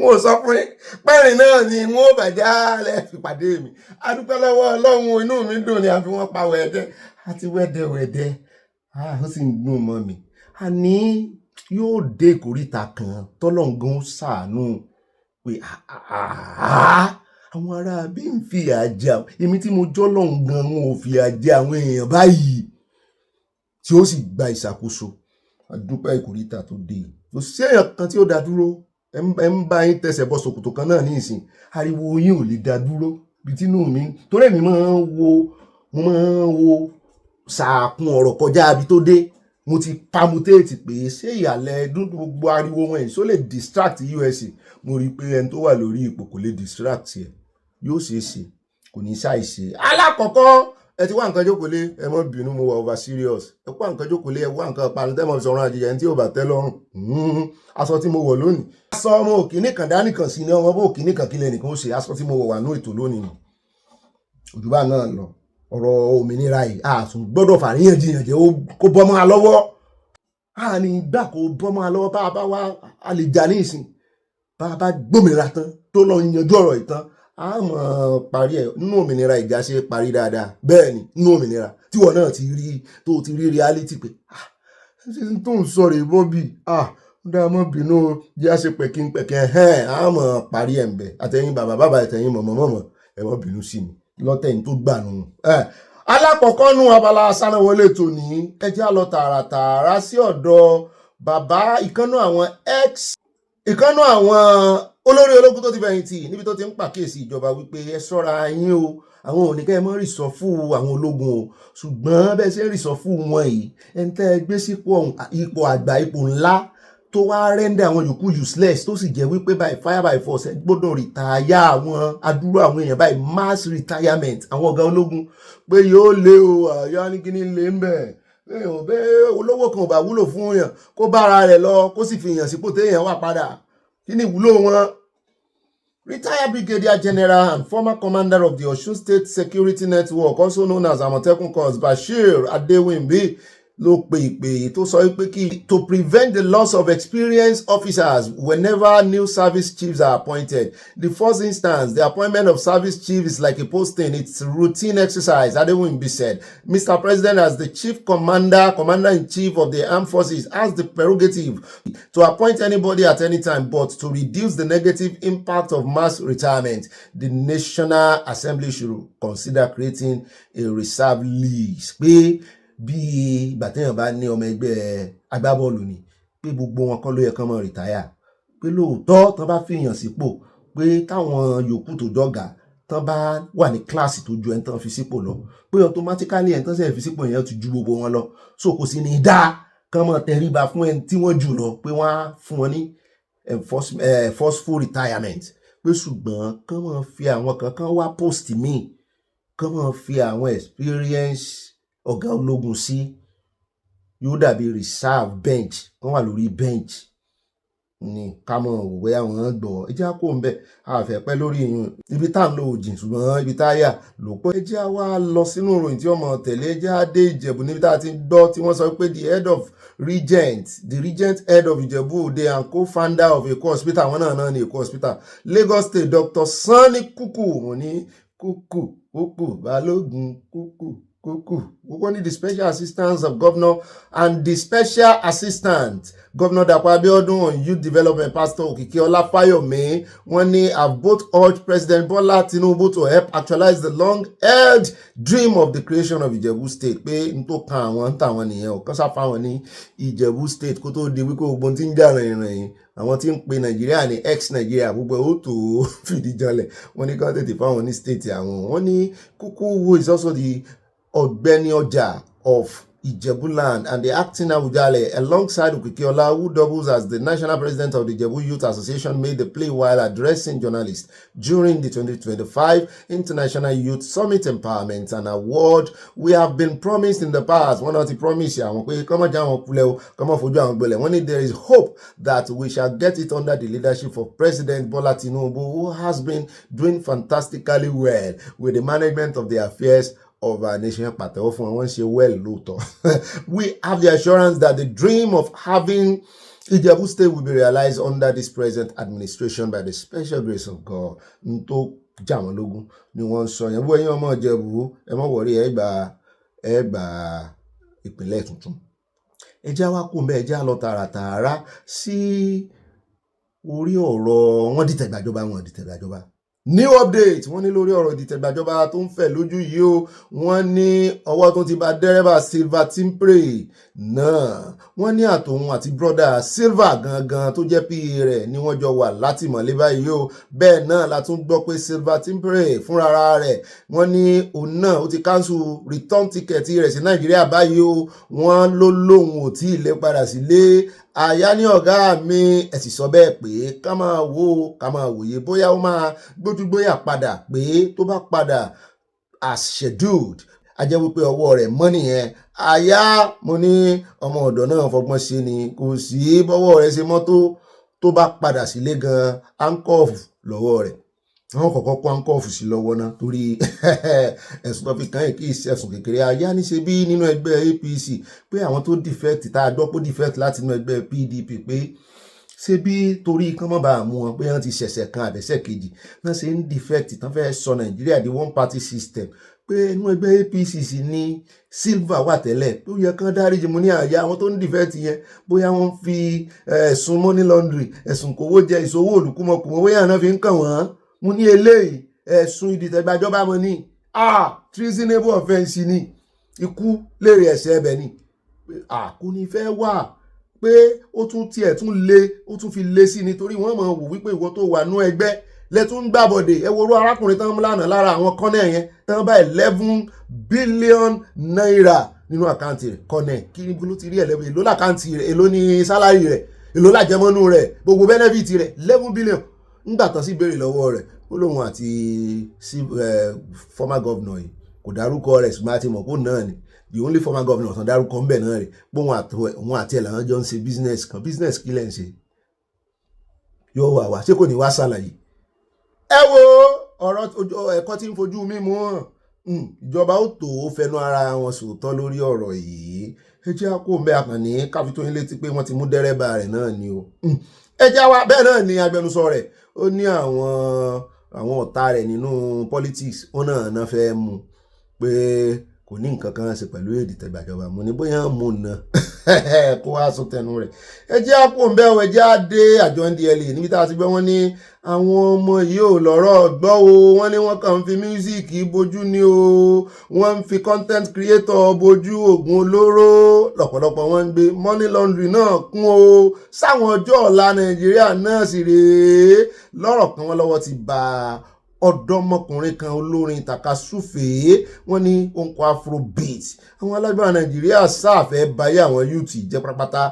Wọ́n sọ fún yín pẹ́rin náà ni wọ́n bàjá lẹ́ fi pàdé mi adúpẹ́ lọ́wọ́ Ọlọ́run inú mi dùn ni àfi wọ́n pa wẹ̀ẹ́dẹ́ àti wẹ́dẹ́wẹ́dẹ́ ó sì ń dùn mọ́ mi àní yóò dé ìkóríta kan tọ́lọ́ngàn ṣàánú pé àwọn ará bí ń fi àjà èmi tí mo jọ́ lọ́ngàn wọn ò fi àjà àwọn èèyàn báyìí tí ó sì gba ìṣàkóso àdúpẹ́ ìkóríta tó dé kò sí èèyàn kan tí ó dá dúró ẹ ń bá yín tẹsẹ̀ bọ́ ṣòkòtò kan náà ní ìsìn ariwo yín ò lè dá dúró bí tínú mi torí èmi máa ń wo sàákún ọ̀rọ̀ kọjá abi tó dé mo ti pamutéètì pé ṣé ìyàlẹ̀ gbogbo ariwo wọn yìí ṣó lè distract USA mo rí i pé ẹni tó wà lórí ipò kò lè distract ẹ yóò ṣeé ṣe kò ní ṣàìṣe. Alákọ̀ọ́kọ́ ẹ ti wá nǹkan jókòó lé ẹ mọ́ bínú mo wà over serious ẹ wá nǹkan jókòó lé ẹ wá nǹkan panu tẹ́mọ̀ sọ̀rọ̀ àjẹjẹ ní tí ò bá tẹ́ lọ́rùn aṣọ tí mo wọ̀ lónìí aṣọ ọmọ òkìní kan dánìkan sí ni ọmọ bó òkìní kan kílẹ̀ nìkan ó ṣe aṣọ tí mo wọ̀ wà ní ètò lónìí ni òjúbà náà lọ ọ̀rọ̀ òmìnira yìí àtún gbọ́dọ̀ fàríyànjiyàn jẹ́ kó bọ́ mọ́ a lọ́wọ́ àní ìgbà kó bọ́ mọ́ a lọ́wọ́ bá a bá wá a lè jà ní ìsìn bá a bá gbòmìnira tán tó lọ yanjú ọ̀rọ̀ ìtàn a mọ̀ parí ẹ̀ nínú òmìnira ìjà ṣe parí dáadáa bẹ́ẹ̀ ni nínú òmìnira tíwọ náà ti rí tó ti rí reality pé tó ń sọ̀rọ̀ ìbọn bí dáa mọ́ bínú jẹ́ àṣẹ pẹ̀kínpẹ̀kín a mọ̀ parí ẹ̀ ń bẹ̀ àtẹ̀yìn bàbá àtẹ̀yìn mọ̀mọ́ ẹ mọ́ bínú sí mi lọ́tẹ̀yìn tó gbà nù. alákọ̀ọ́kọ́ nù Abala Sanawole tòní ẹ jẹ́ á lọ tààràtààrà sí ọ̀dọ̀ bàbá ìkànnù àwọn olórí ológun tó ti fẹ̀yìntì níbi tó ti ń pàkíyèsí ìjọba wípé ẹ ṣọ́ra yín o àwọn ò ní kẹ́ ẹ mọ́ rìsọ fún àwọn ológun o ṣùgbọ́n bẹ́ẹ̀ ṣe ń rìsọ fún wọn yìí ẹni tẹ́ ẹ gbé sípò ipò àgbà ipò ńlá tó wá rẹ́ndẹ̀ àwọn yòókù useless tó sì jẹ́ wípé by fire by force ẹ gbọ́dọ̀ rìtáyà àwọn adúrú àwọn èèyàn báyìí mass retirement àwọn ọ̀gá ológun pé yóò lé o àyà ní kíní lé ń bẹ̀ bẹ́ẹ̀ olówó kan ò bá wúlò fún èèyàn kó bára rẹ̀ lọ kó sì fi èèyàn sípò téèyàn wà padà kí ni ìwúlò wọn. Retired Brigadier General and former commander of the Osun State Security Network, also known as Amotekun Corps, Bashir Adewimbi, ló pe ìpè tó sọ pé kí to prevent the loss of experienced officers whenever new service chiefs are appointed. The first instance, the appointment of service chief is like a posting. It's a routine exercise, Adewimbi said. Mr. President, as the chief commander-in-chief of the armed forces, has the prerogative to appoint anybody at any time, but to reduce the negative impact of mass retirement, the National Assembly should consider creating a reserve list. Bí ìgbà téèyàn bá ní ọmọ ẹgbẹ́ agbábọ́ọ̀lù ni pé gbogbo wọn kọ́ ló yẹ kán mọ́ rìtáyà pé lóòótọ́ tán bá fìyàn sípò pé táwọn yòókù tó dọ́gà tán bá wà ní kíláàsì tó ju ẹni tán fi sípò lọ pé automatically ẹni tán sẹ̀ fi sípò yẹn ti ju gbogbo wọn lọ so kò sí ní dá kán mọ́ tẹríba fún ẹni tí wọ́n jù lọ pé wọ́n á fún wọn ní forceful retirement pé ṣùgbọ́n kán mọ́ fi àwọn kankan wá post míì kán mọ́ fi àwọn experience ọ̀gá ológun sí yóò dàbí reserve bench wọ́n wà lórí bench ní kámọ̀ òwe àwọn gbọ́ ẹjẹ́ kó ń bẹ̀ àfẹ́ pẹ́ lórí ìyún ibi tá à ń lo òjì ṣùgbọ́n ibi tá yà ló pọ̀ ẹjẹ́ wá lọ sínú ìròyìn tí ọmọ tẹ̀lé ẹjẹ́ dé Ìjẹ̀bú níbi tá a ti gbọ́ tí wọ́n sọ pé the regent head of Ìjẹ̀bú Òde and co-founder of Èkó hospital àwọn náà ní Èkó hospital Lagos State Dr. Sani Kuku mo ní Kuku Balógun Kuku we need the special assistance of governor and the special assistant Governor Dapo Abiodun on youth development Pastor Okiki Olafayome Wani have both urged President Bola Tinubu to help actualize the long-held dream of the creation of Ijebu State. Pé n tó kan àwọn táwọn nìyẹn ò kán sáfà wọn ní Ijebu State kó tó di wípé ogun tí ń jà rìnrìn àwọn tí ń pe Nàìjíríà ní ex-Nàìjíríà gbogbo ó tó fìdí janlẹ̀ wọ́n ní ká tètè fáwọn ní state àwọn wọ́n ní Kuku who is also the Ogbeni of Ijebuland and the acting Awujale alongside Okikiola, who doubles as the national president of the Ijebu Youth Association, made the play while addressing journalists during the 2025 International Youth Summit Empowerment, an award we have been promised in the past. One of the promise there is hope that we shall get it under the leadership of President Bola Tinubu, who has been doing fantastically well with the management of the affairs of our nation. We have the assurance that the dream of having Ijebu State will be realized under this present administration by the special grace of God. Nto jamalogun ni wọ́n sọ yẹn bó ẹ̀yin ọmọ Ìjẹ̀bú ẹ má worry ẹ gba ìpínlẹ̀ tuntun. Ẹ já wá kó ńbẹ̀ ẹ já lọ tààràtààrà sí orí ọ̀rọ̀ wọ́n dìtẹ̀gbàjọba. New update wọ́n ní lórí ọ̀rọ̀ ìdìtẹ̀gbàjọba tó ń fẹ̀ lójú yìí o wọ́n ní ọwọ́ tó ti bá dẹ́rẹ́bà Christian-Pst náà wọ́n ní àtòun àti brother Silva gangan tó jẹ́ PA rẹ̀ ni wọ́n jọ wà látìmọ́lé báyìí o bẹ́ẹ̀ náà la tún gbọ́ pé Christian-Pst fúnra rẹ̀ wọ́n ní òun náà ó ti cancel return ticket rẹ̀ sí Nàìjíríà báyìí o wọ́n ló lóun ò tí ì lè padà sílé àyà ní ọ̀gá mi ẹ sì sọ bẹ́ẹ̀ pé ká máa wòye bóyá ó máa gbójúgbóyà padà pé tó bá padà as scheduled a jẹ́ wípé ọwọ́ rẹ̀ mọ́ nìyẹn. Àyà mo ní ọmọ ọ̀dọ̀ náà fọgbọ́n ṣe ni, kò sí bọ́wọ́ rẹ̀ ṣe mọ́ tó bá padà sílé gan handcuff lọ́wọ́ rẹ̀. Wọ́n kọ́kọ́ kó handcuff sí lọ́wọ́ náà torí ẹ̀sùn tó fi kàn yín kì í ṣe ẹ̀sùn kékeré. Àyà ní ṣe bí nínú ẹgbẹ́ APC pé àwọn tó defect tá a gbọ́ pé defect láti inú ẹgbẹ́ PDP pé ṣé bí torí kán mọ́ bá a mú wọn pé wọ́n ti ṣẹ̀ṣẹ̀ kan àbẹ̀ṣẹ̀ kejì náà ṣe ń defect tán fẹ́ sọ Nàìjíríà di one party system pé inú ẹgbẹ́ APC sì ní silver wà tẹ́lẹ̀ tó yẹ kán dáríjì. Mo ní Àyà àwọn tó ń defect yẹn bóyá wọ́n fi ẹ̀sùn money laundry ẹ̀sùn kówó jẹ ìṣòwò olùkúmọkùmọ bóyá àná fi ń kàn wọ́n. Mo ní eléyìí ẹ̀sùn ìdìtẹ̀gbàjọba mọ́ ní treasonable offence ni, ikú lèrè ẹ̀ṣẹ̀ ẹbẹ̀ ni. Kò ní fẹ́ wà pé ó tún tiẹ̀ tún lé ó tún fi lé sí nítorí wọ́n mọ̀ wò wípé ìwọ tó wà nú ẹgbẹ́ lẹ́tún gbàbọ̀dé. Ẹ wo arákùnrin tán lánàá lára àwọn kọ́nẹ̀ yẹn tán bá 11 billion naira nínú àkáǹtì rẹ̀. Kọ́nẹ̀ kí ni bó ló ti rí 11 èló lákáǹtì rẹ̀, èló ní sálárì rẹ̀, èló lájẹmọ́nú rẹ̀, gbogbo benefit rẹ̀ 11 billion. Ńgbà tán sì béèrè lọ́wọ́ rẹ̀ ó lóun àti former governor yìí kò dárúkọ rẹ̀ ṣùgbọ́n àti mọ̀ kó náà ni the only former governor tán dárúkọ ńbẹ̀ náà rẹ̀ òun àti ẹ̀ làwọn jọ ń ṣe business kan. Business kí lẹ̀ ń ṣe yóò wà wá ṣé kò ní wá ṣàlàyé. Ẹ wo ọ̀rọ̀ ẹ̀kọ́ tí ń fojú mímú hàn ìjọba ó tó fẹnu ara wọn sòótọ́ lórí ọ̀rọ̀ yìí. Ẹ jẹ́ àkó ń bẹ àkànní káfí tó yín létí pé wọ́n ti mú dẹ́rẹ́bà rẹ̀ náà ni o. Ẹ jẹ́ wa bẹ́ẹ̀ náà ni agbẹnusọ rẹ̀ ó ní àwọn ọ̀tá rẹ̀ nínú politics ó náà fẹ́ mú pé kò ní nǹkan kan ṣe pẹ̀lú ìdìtẹ̀gbàjọba. Mo ní bóyá mo nà kó wá sún tẹnu rẹ̀. Ẹ jẹ́ àpò ń bẹ́ ọ ẹ jẹ́ àdé àjọ NDLEA níbi tá a ti gbọ́ wọ́n ní àwọn ọmọ yìí ò lọ́rọ̀ gbọ́ o. Wọ́n ní wọ́n kàn ń fi mísíìkì bojú ni o, wọ́n ń fi content creator bojú oògùn olóró lọ́pọ̀lọpọ̀ wọ́n ń gbé money laundry náà kún o. Sáwọn ọjọ́ ọ̀la Nàìjíríà náà sì rèé lọ́rọ̀ kan wọ́n lọ́wọ́ ti bá ọ̀dọ́mọkùnrin kan olórin takasúfèé wọ́n ní òǹkọ afrobeat. Àwọn alágbára Nàìjíríà sáàfẹ́ báyé àwọn yúùtì jẹ́ pátápátá.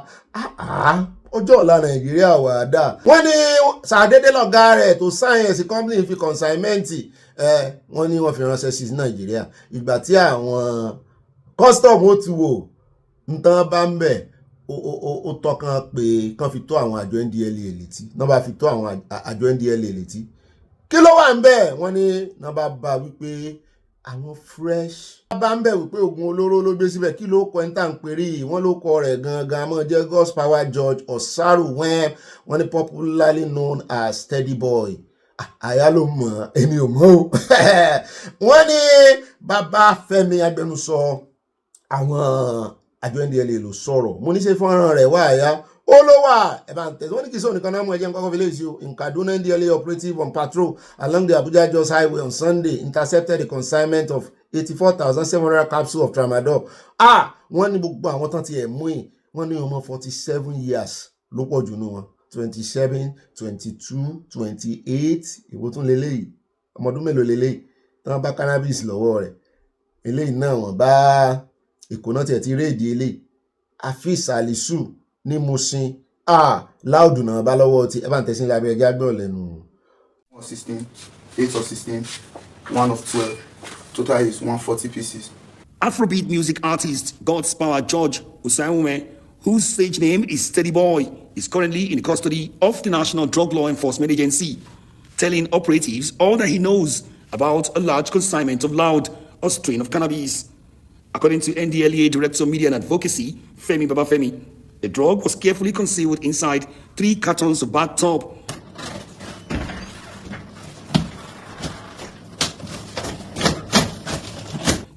Ọjọ́ ọ̀la Nàìjíríà wà dà. Wọ́n ní sàdédé lọ́gá rẹ̀ tó sáyẹ̀nsì company fi consignment wọ́n ní wọ́n fi ránṣẹ́ sí Nàìjíríà. Ìgbà tí àwọn custom ó ti wò ń tán bá ń bẹ̀ ó tọ́kàn pé kán fi tó àwọn àjọ NDLEA létí náà bá fi tó àwọn àjọ NDLEA létí. Kí ló wà ń bẹ̀? Wọ́n ní náà bá wípé àwọn fresh bá ń bẹ̀ wípé oògùn olóró ló gbé síbẹ̀. Kí ló kọ ẹni tá à ń perí wọ́n ló kọ rẹ̀ gangan mọ́ jẹ́ God's Power George Osaru wọ́n ní popularly known as Steady Boy. Àyà ló mọ̀ èmi ò mọ̀ o. Wọ́n ní bàbá Fẹ́mi agbẹnusọ àwọn àjọ NDLEA ló sọ̀rọ̀. Mo ní ṣe fọ́nrán rẹ̀ wá Àyà ó ló wà ẹ bá ń tẹ̀sí. Wọ́n ní kì í sọ nìkan náà mú ẹjẹ́ nǹkan kan fi léèṣì o. In Kaduna, NDLEA operative on patrol along the Abuja-Jos highway on Sunday intercepted the consignment of 84,700 capsules of tramadol. Wọ́n ní gbogbo àwọn tán ti ẹ̀ mú yìí wọ́n ní ọmọ 47 years ló pọ̀ jù nù wọn 27, 22, 28 èwo tún leléyìí ọmọ ọdún mélòó leléyìí tán bá cannabis lọ́wọ́ rẹ̀. Eléyìí náà wọ́n bá Èkó náà tiẹ̀ ti réèdì eléyìí Afis Alisu ní Mushin láòdù náà bá lọ́wọ́ tí ẹ bá ń tẹ̀sí lábẹ́ ẹja gbọ́ lẹ́nu. 16, 8 of 16, 1 of 12, total is 140 pieces. Afrobeat music artist God's Power George Osaru, whose stage name is Steady Boy, is currently in custody of the National Drug Law Enforcement Agency, telling operatives all that he knows about a large consignment of loud, a strain of cannabis. According to NDLEA Director of Media and Advocacy, Femi Babafemi, the drug was carefully concealed inside 3 cartons of bathtub.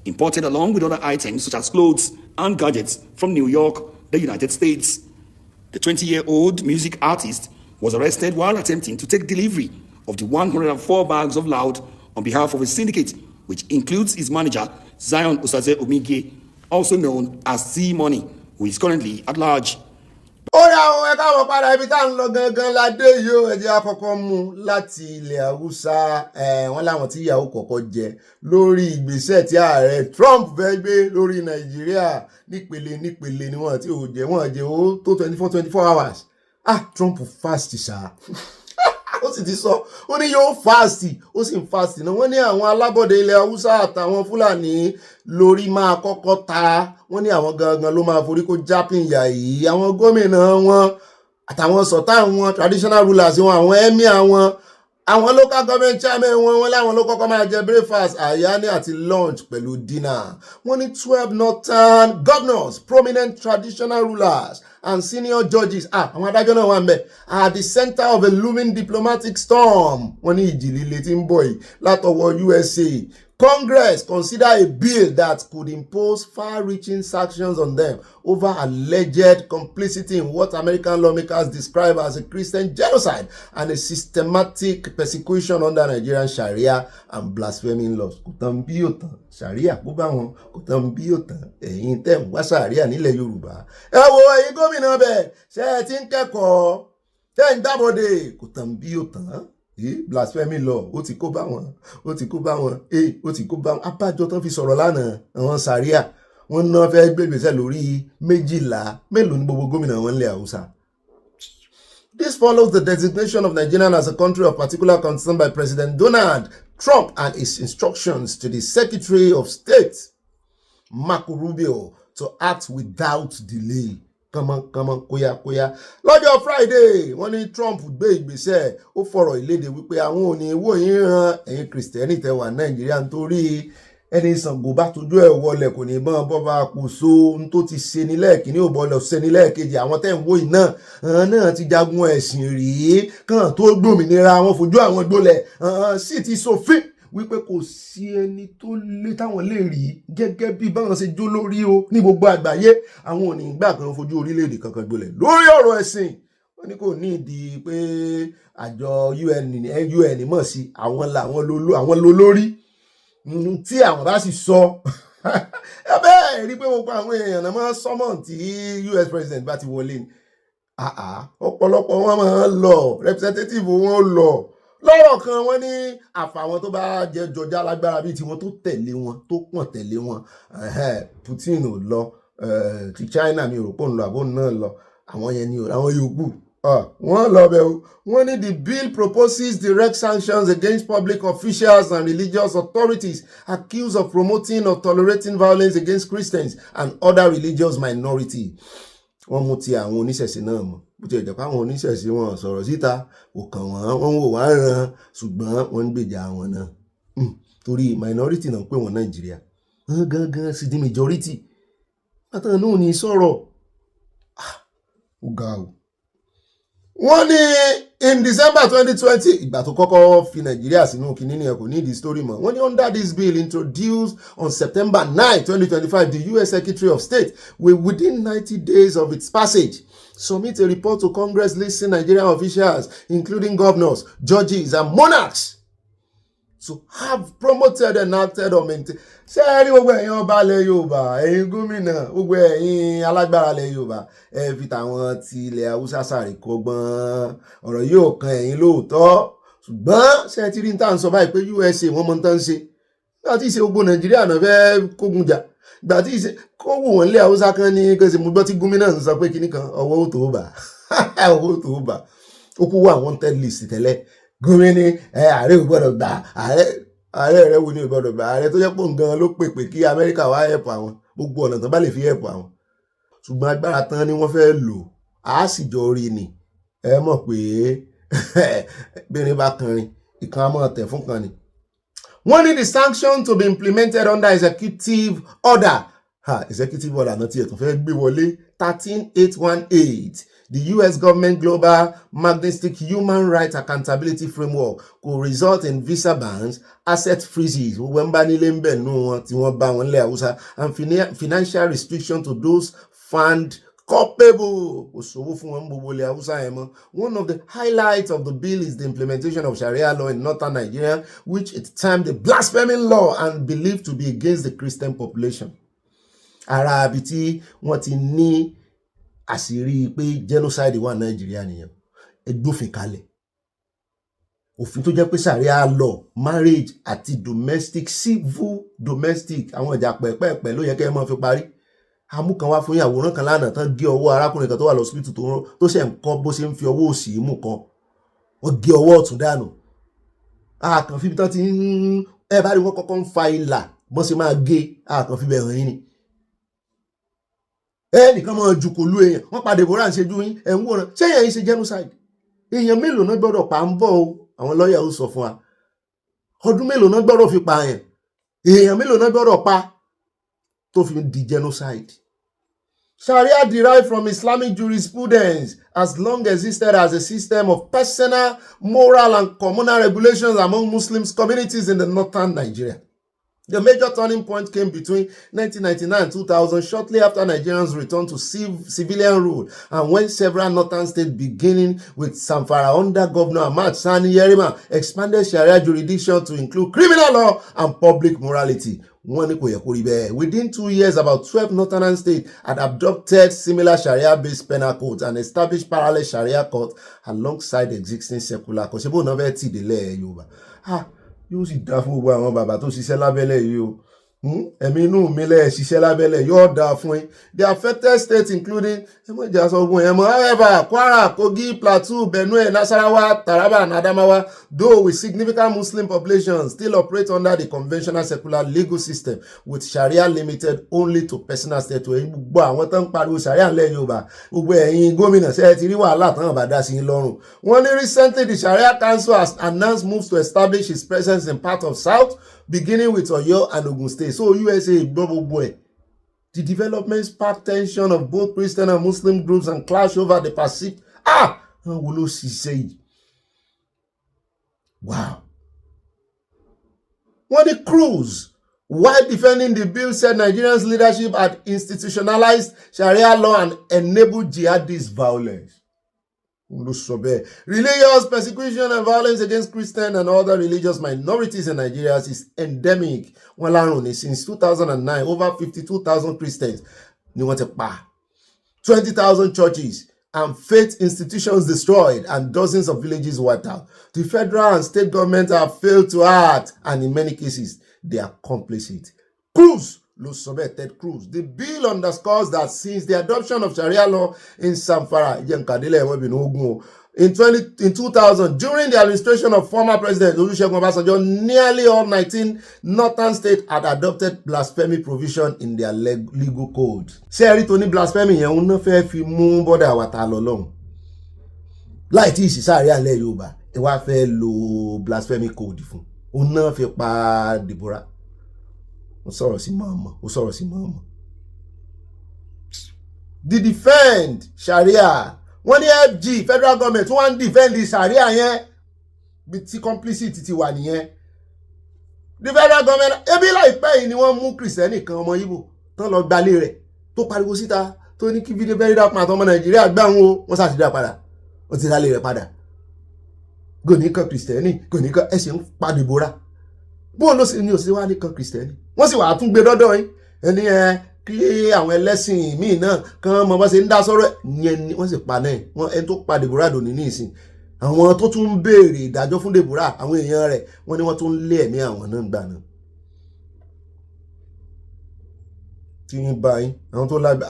Imported along with other items such as clothes and gadgets from New York, the United States. The 20-year-old music artist was arrested while attempting to take delivery of the 104 bags of loud on behalf of a syndicate, which includes his manager, Zion Osaze Omige, also known as C-Money, who is currently at large. Ó yá àwọn ẹ̀ka àwọn padà ibi tá à ń lọ gangan ládé yìí ó ẹ̀jẹ̀ àkọ́kọ́ mú láti ilẹ̀ Haúsá wọ́n láwọn tí ìyàwó kọ̀ọ̀kan jẹ lórí ìgbésẹ̀ tí ààrẹ Trump fẹ́ gbé lórí Nàìjíríà nípele ni wọ́n ti ò jẹ́ wọ́n jẹ́ ó tó 24 hours. Trump fast ṣá ó sì ti sọ ó ní yóò fásitì ó sì ń fásitì náà wọ́n ní àwọn alábọ̀dé ilẹ̀ haúsá àtàwọn fúlàní lórí máa kọ́kọ́ ta wọ́n ní àwọn gangan ló máa forí kó jápìnyà yìí àwọn gómìnà wọn àtàwọn sọ̀tá wọn traditional rulers wọn àwọn emir wọn àwọn local government chairman wọn láwọn ló kọ́kọ́ máa jẹ breakfast àyáni àti lunch pẹ̀lú dinner wọ́n ní 12 northern governors prominent traditional rulers and senior judges àwọn adájọ́ náà wà ń bẹ̀ at the center of a looming diplomatic storm wọ́n ní ìjì líle tí ń bọ̀ yìí látọwọ́ USA. Congress consider a bill that could impose far-reaching sanctions on them over alleged complicity in what American lawmakers describe as a Christian genocide and a systematic persecution under Nigerian Sharia and blasphemy laws. Kò tán bí yóò tán Sharia kó bá wọn, kò tán bí yóò tán ẹ̀yin tẹ́ ń wá Sharia nílẹ̀ Yorùbá. Ẹ wo ẹ̀yin gómìnà bẹ̀ ṣe ẹ ti ń kẹ́kọ̀ọ́ ṣe ń dábòde kò tán bí yóò tán. Blasphemy law ó ti kó bá wọn ó ti kó bá wọn ó ti kó bá wọn abájọ tán fi sọ̀rọ̀ lánàá àwọn Sharia wọn náà fẹ́ gbégbèsè lórí 12 mélòó ní gbogbo gómìnà wọn lẹ̀ Haúsá. This follows the designation of Nigeria as a country of particular concern by President Donald Trump and his instructions to the Secretary of State Marco Rubio to act without delay. Kánmọ́ kóyákóyá lọ́jọ́ Friday wọ́n ní Trump gbé ìgbésẹ̀ ó fọ̀rọ̀ ìlédè wípé àwọn ò ní wò yín ran ẹ̀yin kìrìsìtẹ́nì tẹ́ wà Nàìjíríà nítorí ẹni Ṣàngó bá tójú ẹ̀ wọlé kò ní bọ́n bọ́ba kò so ohun tó ti ṣe ní lẹ́ẹ̀kínní ò bọ́lọ̀ ṣe ní lẹ́ẹ̀kejì àwọn tẹ́ ń wò yìí náà ti jagun ẹ̀sìn rí kàn tó gbòmìnira wọn fojú àwọn gbolẹ̀ sì ti ṣòfin wípé kò sí ẹni tó lé táwọn lè rí gẹ́gẹ́ bí báwọn ṣe jó lórí o ní gbogbo àgbáyé àwọn ò ní gbà kan fojú orílẹ̀-èdè kankan gbolẹ̀ lórí ọ̀rọ̀ ẹ̀sìn wọ́n ní kò ní ìdí pé àjọ UN mọ̀ sí àwọn lólórí tí àwọn bá sì sọ ẹ bẹ́ẹ̀ rí pé gbogbo àwọn èèyàn náà máa sọ́mọ̀ tí US president bá ti wọlé ni ọ̀pọ̀lọpọ̀ wọn máa ń lọ representative wọn lọ lọ́rọ̀ kan wọ́n ní àfàwọn tó bá jẹ́ jọjá lágbára bíi tiwọn tó tẹ̀lé wọn tó pọ̀n tẹ̀lé wọn Putin ò lọ ti China mi ò rò pé òun lọ àbó náà lọ àwọn yẹn ni àwọn yòókù wọ́n lọ bẹ̀ o wọ́n ní the bill proposes direct sanctions against public officials and religious authorities accused of promoting or tolerating violence against Christians and other religious minorities. Wọ́n mú ti àwọn oníṣẹ̀ṣe náà mọ̀ bó ti ẹ̀jẹ̀ pé àwọn oníṣẹ̀ṣe wọn sọ̀rọ̀ síta kò kàn wọ́n wò wá ran ṣùgbọ́n wọ́n ń gbèjà àwọn náà torí minority náà pé wọ́n Nàìjíríà gangan sì di majority àtàwọn náà ní sọ̀rọ̀ ó ga o. Wọ́n ní in December 2020 ìgbà tó kọ́kọ́ fi Nàìjíríà sínú kìíní ẹ̀ kò ní ìdí story mọ́ wọ́n ní under this bill introduced on September 9, 2025 the US Secretary of State will within 90 days of its passage submit a report to Congress listing Nigerian officials including governors, judges and monarchs to have promoted, enacted or maintained. Ṣé ẹ rí gbogbo ẹ̀yin ọba ilẹ̀ Yorùbá ẹ̀yin gómìnà gbogbo ẹ̀yin alágbára ilẹ̀ Yorùbá ẹ fi tàwọn ti ilẹ̀ Haúsá ṣàríkọ́gbọ́n ọ̀rọ̀ yóò kan ẹ̀yin lóòótọ́ ṣùgbọ́n ṣé ẹ ti rí ní tá à ń sọ báyìí pé USA wọ́n mọ tán ṣe nígbà tí ìṣe gbogbo Nàìjíríà náà fẹ́ kógun jà ìgbà tí ìṣe kó wù wọ́n ilẹ̀ Haúsá kan ní kẹsì mú gbọ́ tí gómìnà ń sọ pé kíní kan ọwọ́ tó bà ọwọ́ tó bà ó kú wà wanted list tẹ́lẹ̀ gómìnà ààrẹ ò gbọ́dọ̀ gbà ààrẹ rẹ wo ni ò gbọ́dọ̀ gbà ààrẹ tó jẹ́ pọ̀ gan ló pèpè kí Amẹ́ríkà wá help àwọn gbogbo ọ̀nà tán bá lè fi help àwọn ṣùgbọ́n agbára tán ni wọ́n fẹ́ lò á sì jọ rí ni ẹ mọ̀ pé bẹ́ẹ̀ni bá kanrin ìkan á mọ̀ tẹ̀ fún kan ni. Wọ́n ní the sanction to be implemented under executive order executive order náà tiẹ̀ tó fẹ́ gbé wọlé 13818 the US government global magnitstic human rights accountability framework could result in visa bans, asset freezes, and financial restriction to those found culpable. One of the highlights of the bill is the implementation of Sharia law in northern Nigeria, which at the time the blasphemy law and believed to be against the Christian population. Arabiti wọ́n ti ní àṣírí pé genocide wà Nàìjíríà nìyẹn ẹgbófin kalẹ̀ òfin tó jẹ́ pé Sharia law marriage àti civil domestic àwọn ìjà pẹ̀pẹ̀pẹ̀ ló yẹ kẹ́ ẹ máa fi parí amúkan wá fún yín àwòrán kan lánàá tán gé ọwọ́ arákùnrin kan tó wà lọ́sibítù tó ṣe ń kọ́ bó ṣe ń fi ọwọ́ òsì mú kan wọ́n gé ọwọ́ ọ̀tún dànù àkàn fi tán ti ń ẹ bá rí wọn kọ́kọ́ ń fa ìlà bọ́n ṣe máa gé àkàn fi bẹ̀rẹ̀ yín ni ẹnìkan máa jù kò lu èèyàn wọ́n pa Deborah ń ṣe ju yín ẹ̀ ń wòran ṣé èèyàn yìí ṣe genocide èèyàn mélòó náà gbọ́dọ̀ pa ń bọ̀ o àwọn lọ́ọ̀yà ó sọ fún wa ọdún mélòó náà gbọ́dọ̀ fi pa àyàn èèyàn mélòó náà gbọ́dọ̀ pa tó fi di genocide. Sharia derived from Islamic jurisprudence has long existed as a system of personal, moral, and communal regulations among Muslim communities in the northern Nigeria. The major turning point came between 1999 and 2000, shortly after Nigerians returned to civilian rule, and when several northern states, beginning with Zamfara under Governor Ahmad Sani Yerima, expanded Sharia jurisdiction to include criminal law and public morality. Within 2 years, about 12 northern states had adopted similar Sharia-based penal codes and established parallel Sharia courts alongside existing secular courts. Yóò sì dá fún gbogbo àwọn bàbá tó ṣiṣẹ́ lábẹ́lẹ̀ yìí o ẹ̀mí inú mi lẹ́ ṣiṣẹ́ lábẹ́lẹ̀ yóò dá fún yín. The affected states including however Kwara, Kogi, Plateau, Benue, Nasarawa, Taraba and Adamawa, though with significant Muslim populations, still operate under the conventional secular legal system with Sharia limited only to personal status. Gbogbo àwọn tó ń pariwo Sharia ńlẹ̀ Yorùbá gbogbo ẹ̀yin gómìnà ṣe ti rí wàhálà tán bá dá sí yín lọ́rùn. Wọ́n ní recently the Sharia Council has announced moves to establish its presence in part of South, beginning with Oyo and Ogun State. So USA boy. The development sparked tension of both Christian and Muslim groups and clash over the Pacific. Wow. When the Cruz, while defending the bill, said Nigerians' leadership had institutionalized Sharia law and enabled jihadist violence. Religious persecution and violence against Christian and other religious minorities in Nigeria is endemic. Since 2009, over 52,000 Christians, 20,000 churches and faith institutions destroyed, and dozens of villages wiped out. The federal and state governments have failed to act, and in many cases, they are complicit. Cruz. Ted Cruz. The bill underscores that since the adoption of Sharia law in Zamfara in 2000, during the administration of former President Olusegun Obasanjo, nearly all 19 northern states had adopted blasphemy provision in their legal code. Ṣé tó ní blasphemy yẹn ń fẹ́ fi mú bọ́dà wa ta lọ lọ́hùn. Láì tí ìsì Sharia lẹ̀ Yorùbá, ẹ wá fẹ́ lo blasphemy code fún. Òun náà fi pa Deborah. They defend Sharia. When the FG, federal government, wọ́n defend the Sharia yẹn, bí complicity ti wà nìyẹn. The federal government, ebi láìpẹ́ yìí ni wọ́n mú Kristẹni kan ọmọ Igbo tán lọ gbalé rẹ̀ tó pariwo síta tó ní kí fídíò bẹ́ẹ̀ dá pàtó ọmọ Nàìjíríà gbá wọn o, wọ́n ṣàtìdá padà, wọ́n ti rálé rẹ̀ padà. Gòníkan Kristẹni, gòníkan ẹ̀sìn ń pa Deborah. Bó ló sì ní òsì wá nìkan Kristẹni. Wọ́n sì wà tún gbé dọ́dọ̀ yín ẹni kí àwọn ẹlẹ́sìn míì náà kan mọ bá ṣe ń dá sọ́rọ̀ yẹn ni wọ́n sì pa náà wọ́n ẹni tó pa Deborah dòní ní ìsìn àwọn tó tún ń béèrè ìdájọ́ fún Deborah àwọn èèyàn rẹ̀ wọ́n ní wọ́n tún lé ẹ̀mí àwọn náà gbà náà. Tí ń bá yín àwọn tó lábẹ́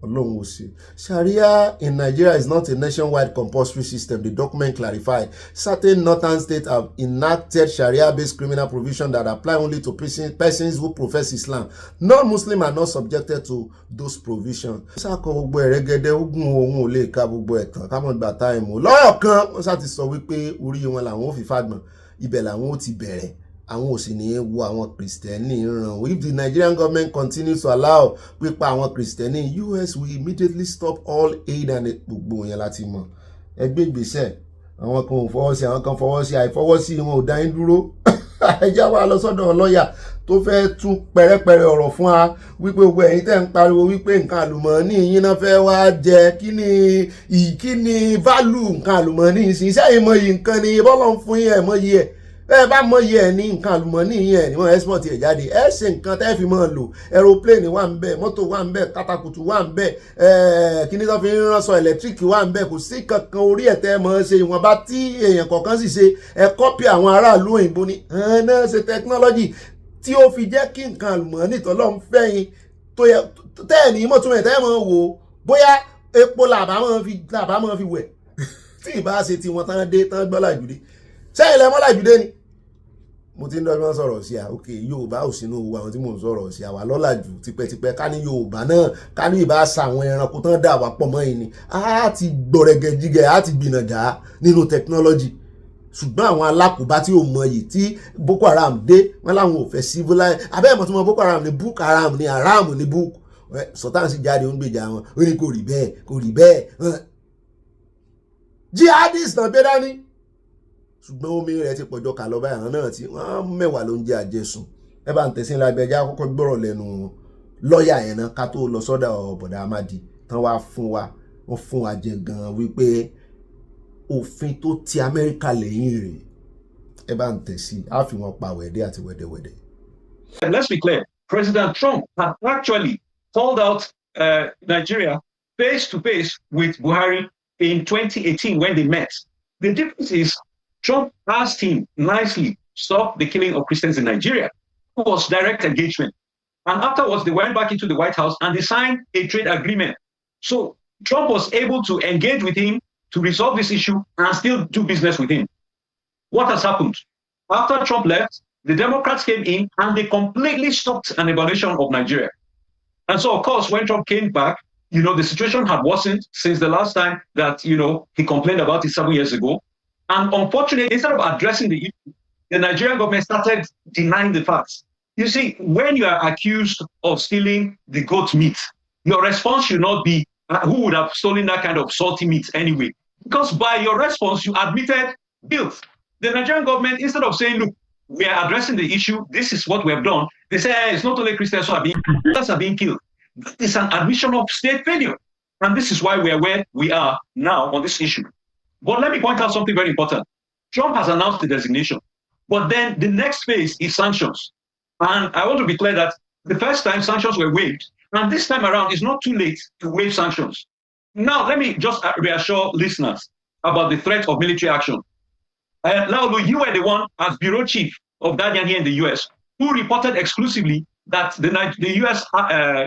Ọlọ́run ò sí. Sharia in Nigeria is not a nationwide compulsory system. The document clarified. Certain northern states have enacted Sharia-based criminal provisions that apply only to persons who profess Islam. Non-Muslims are not subjected to those provisions. Àwọn ò sì ní wo àwọn Kristẹni ràn. If the Nigerian government continues to allow pípa àwọn Kristẹni, US will immediately stop all aid and gbogbo yẹn láti mọ̀. Ẹgbẹ́ ìgbésẹ̀ àwọn kan ò fọwọ́ sí àwọn kan fọwọ́ sí àìfọwọ́sí wọn ò dá yín dúró. Ẹjá wa lọ sọ́dọ̀ lọ́ọ̀yà tó fẹ́ tún pẹ̀rẹ́pẹ̀rẹ́ ọ̀rọ̀ fún wa wípé gbogbo ẹ̀yin tẹ́ ń pariwo wípé nǹkan àlùmọ́ọ́nì yín náà fẹ́ wá jẹ kí ni value nǹkan àlùmọ́ọ́nì yìí sí iṣẹ́ ìmọ̀ yìí nǹkan ni bọ́lọ̀ ń fún yín ẹ̀ mọ́ yìí ẹ̀. Ẹ bá mọ iye ẹ̀ ní nǹkan àlùmọ́ọ́nì yẹn ni wọ́n export ẹ̀ jáde ẹ ṣe nǹkan tẹ́ fi máa lò aeroplane wà ń bẹ̀ mọ́tò wà ń bẹ̀ katakutu wà ń bẹ̀ kíní tó fi ń ránṣọ ẹ̀lẹ́tíríkì wà ń bẹ̀ kò sí kankan orí ẹ̀ tẹ́ mọ́ ṣe ìwọ̀nba tí èèyàn kọ̀ọ̀kan sì ṣe ẹ kọ́pì àwọn aráàlú òyìnbó ni náà ṣe technology tí ó fi jẹ́ kí nǹkan àlùmọ́ọ́nì tọ́lọ́ ń fẹ́yìn tó yẹ tẹ́ ẹ̀ ní mọ́tò ẹ̀ tẹ́ mọ́ wò bóyá epo làbá máa fi wẹ̀ tí ìbá ṣe tí wọ́n tán dé tán gbọ́ làjúdé sẹ́yìn lẹ́mọ́ làjúdé ni mo ti ń dọ́gbọ́n sọ̀rọ̀ sí ok Yorùbá ò sínú owó àwọn tí mò ń sọ̀rọ̀ sí àwa lọ́làjú tipẹ́tipẹ́ ká ní Yorùbá náà ká ní ìbá sa àwọn ẹranko tán dà wá pọ̀ mọ́ yìí ni á ti gbọ̀rẹ̀gẹ̀ jígẹ̀ á ti gbìnàjà nínú technology ṣùgbọ́n àwọn alákòóbá tí ò mọ yìí tí Boko Haram dé wọ́n láwọn ò fẹ́ civilize abẹ́ẹ̀mọ̀ tí wọ́n Boko Haram ní book haram ní haram ní book Sultan sì jáde ó ń gbèjà wọn ó ní kò rí bẹ́ẹ̀ jihadist náà gbé dání ṣùgbọ́n omi rẹ̀ ti pọ̀jọ́ kà lọ báyìí àwọn náà tí wọ́n mẹ́wàá ló ń jẹ́ àjẹsùn ẹ bá ń tẹ̀sí lábẹ́ ẹja kọ́kọ́ gbọ́rọ̀ lẹ́nu lọ́ọ̀yà yẹn náà ká tó lọ sọ́dọ̀ bọ̀dà Amadi tán wá wọ́n fún wa jẹ gan wípé òfin tó ti Amẹ́ríkà lẹ́yìn rẹ̀ ẹ bá ń tẹ̀sí á fi wọn pa wẹ̀dẹ́ àti wẹ̀dẹ̀wẹ̀dẹ̀. Let's be clear, President Trump had actually called out Nigeria face to face with Buhari in 2018 when they met. The difference is Trump asked him nicely, stop the killing of Christians in Nigeria. It was direct engagement. And afterwards, they went back into the White House and they signed a trade agreement. So Trump was able to engage with him to resolve this issue and still do business with him. What has happened? After Trump left, the Democrats came in and they completely stopped an evaluation of Nigeria. And so, of course, when Trump came back, the situation had worsened since the last time that, he complained about it 7 years ago. And unfortunately, instead of addressing the issue, the Nigerian government started denying the facts. You see, when you are accused of stealing the goat meat, your response should not be, who would have stolen that kind of salty meat anyway? Because by your response, you admitted guilt. The Nigerian government, instead of saying, look, we are addressing the issue, this is what we have done, they say, it's not only Christians who are being killed. It's an admission of state failure. And this is why we are where we are now on this issue. But let me point out something very important. Trump has announced the designation, but then the next phase is sanctions. And I want to be clear that the first time sanctions were waived, and this time around it's not too late to waive sanctions. Now, let me just reassure listeners about the threat of military action. Laolu, you were the one as bureau chief of Guardian here in the US who reported exclusively that the US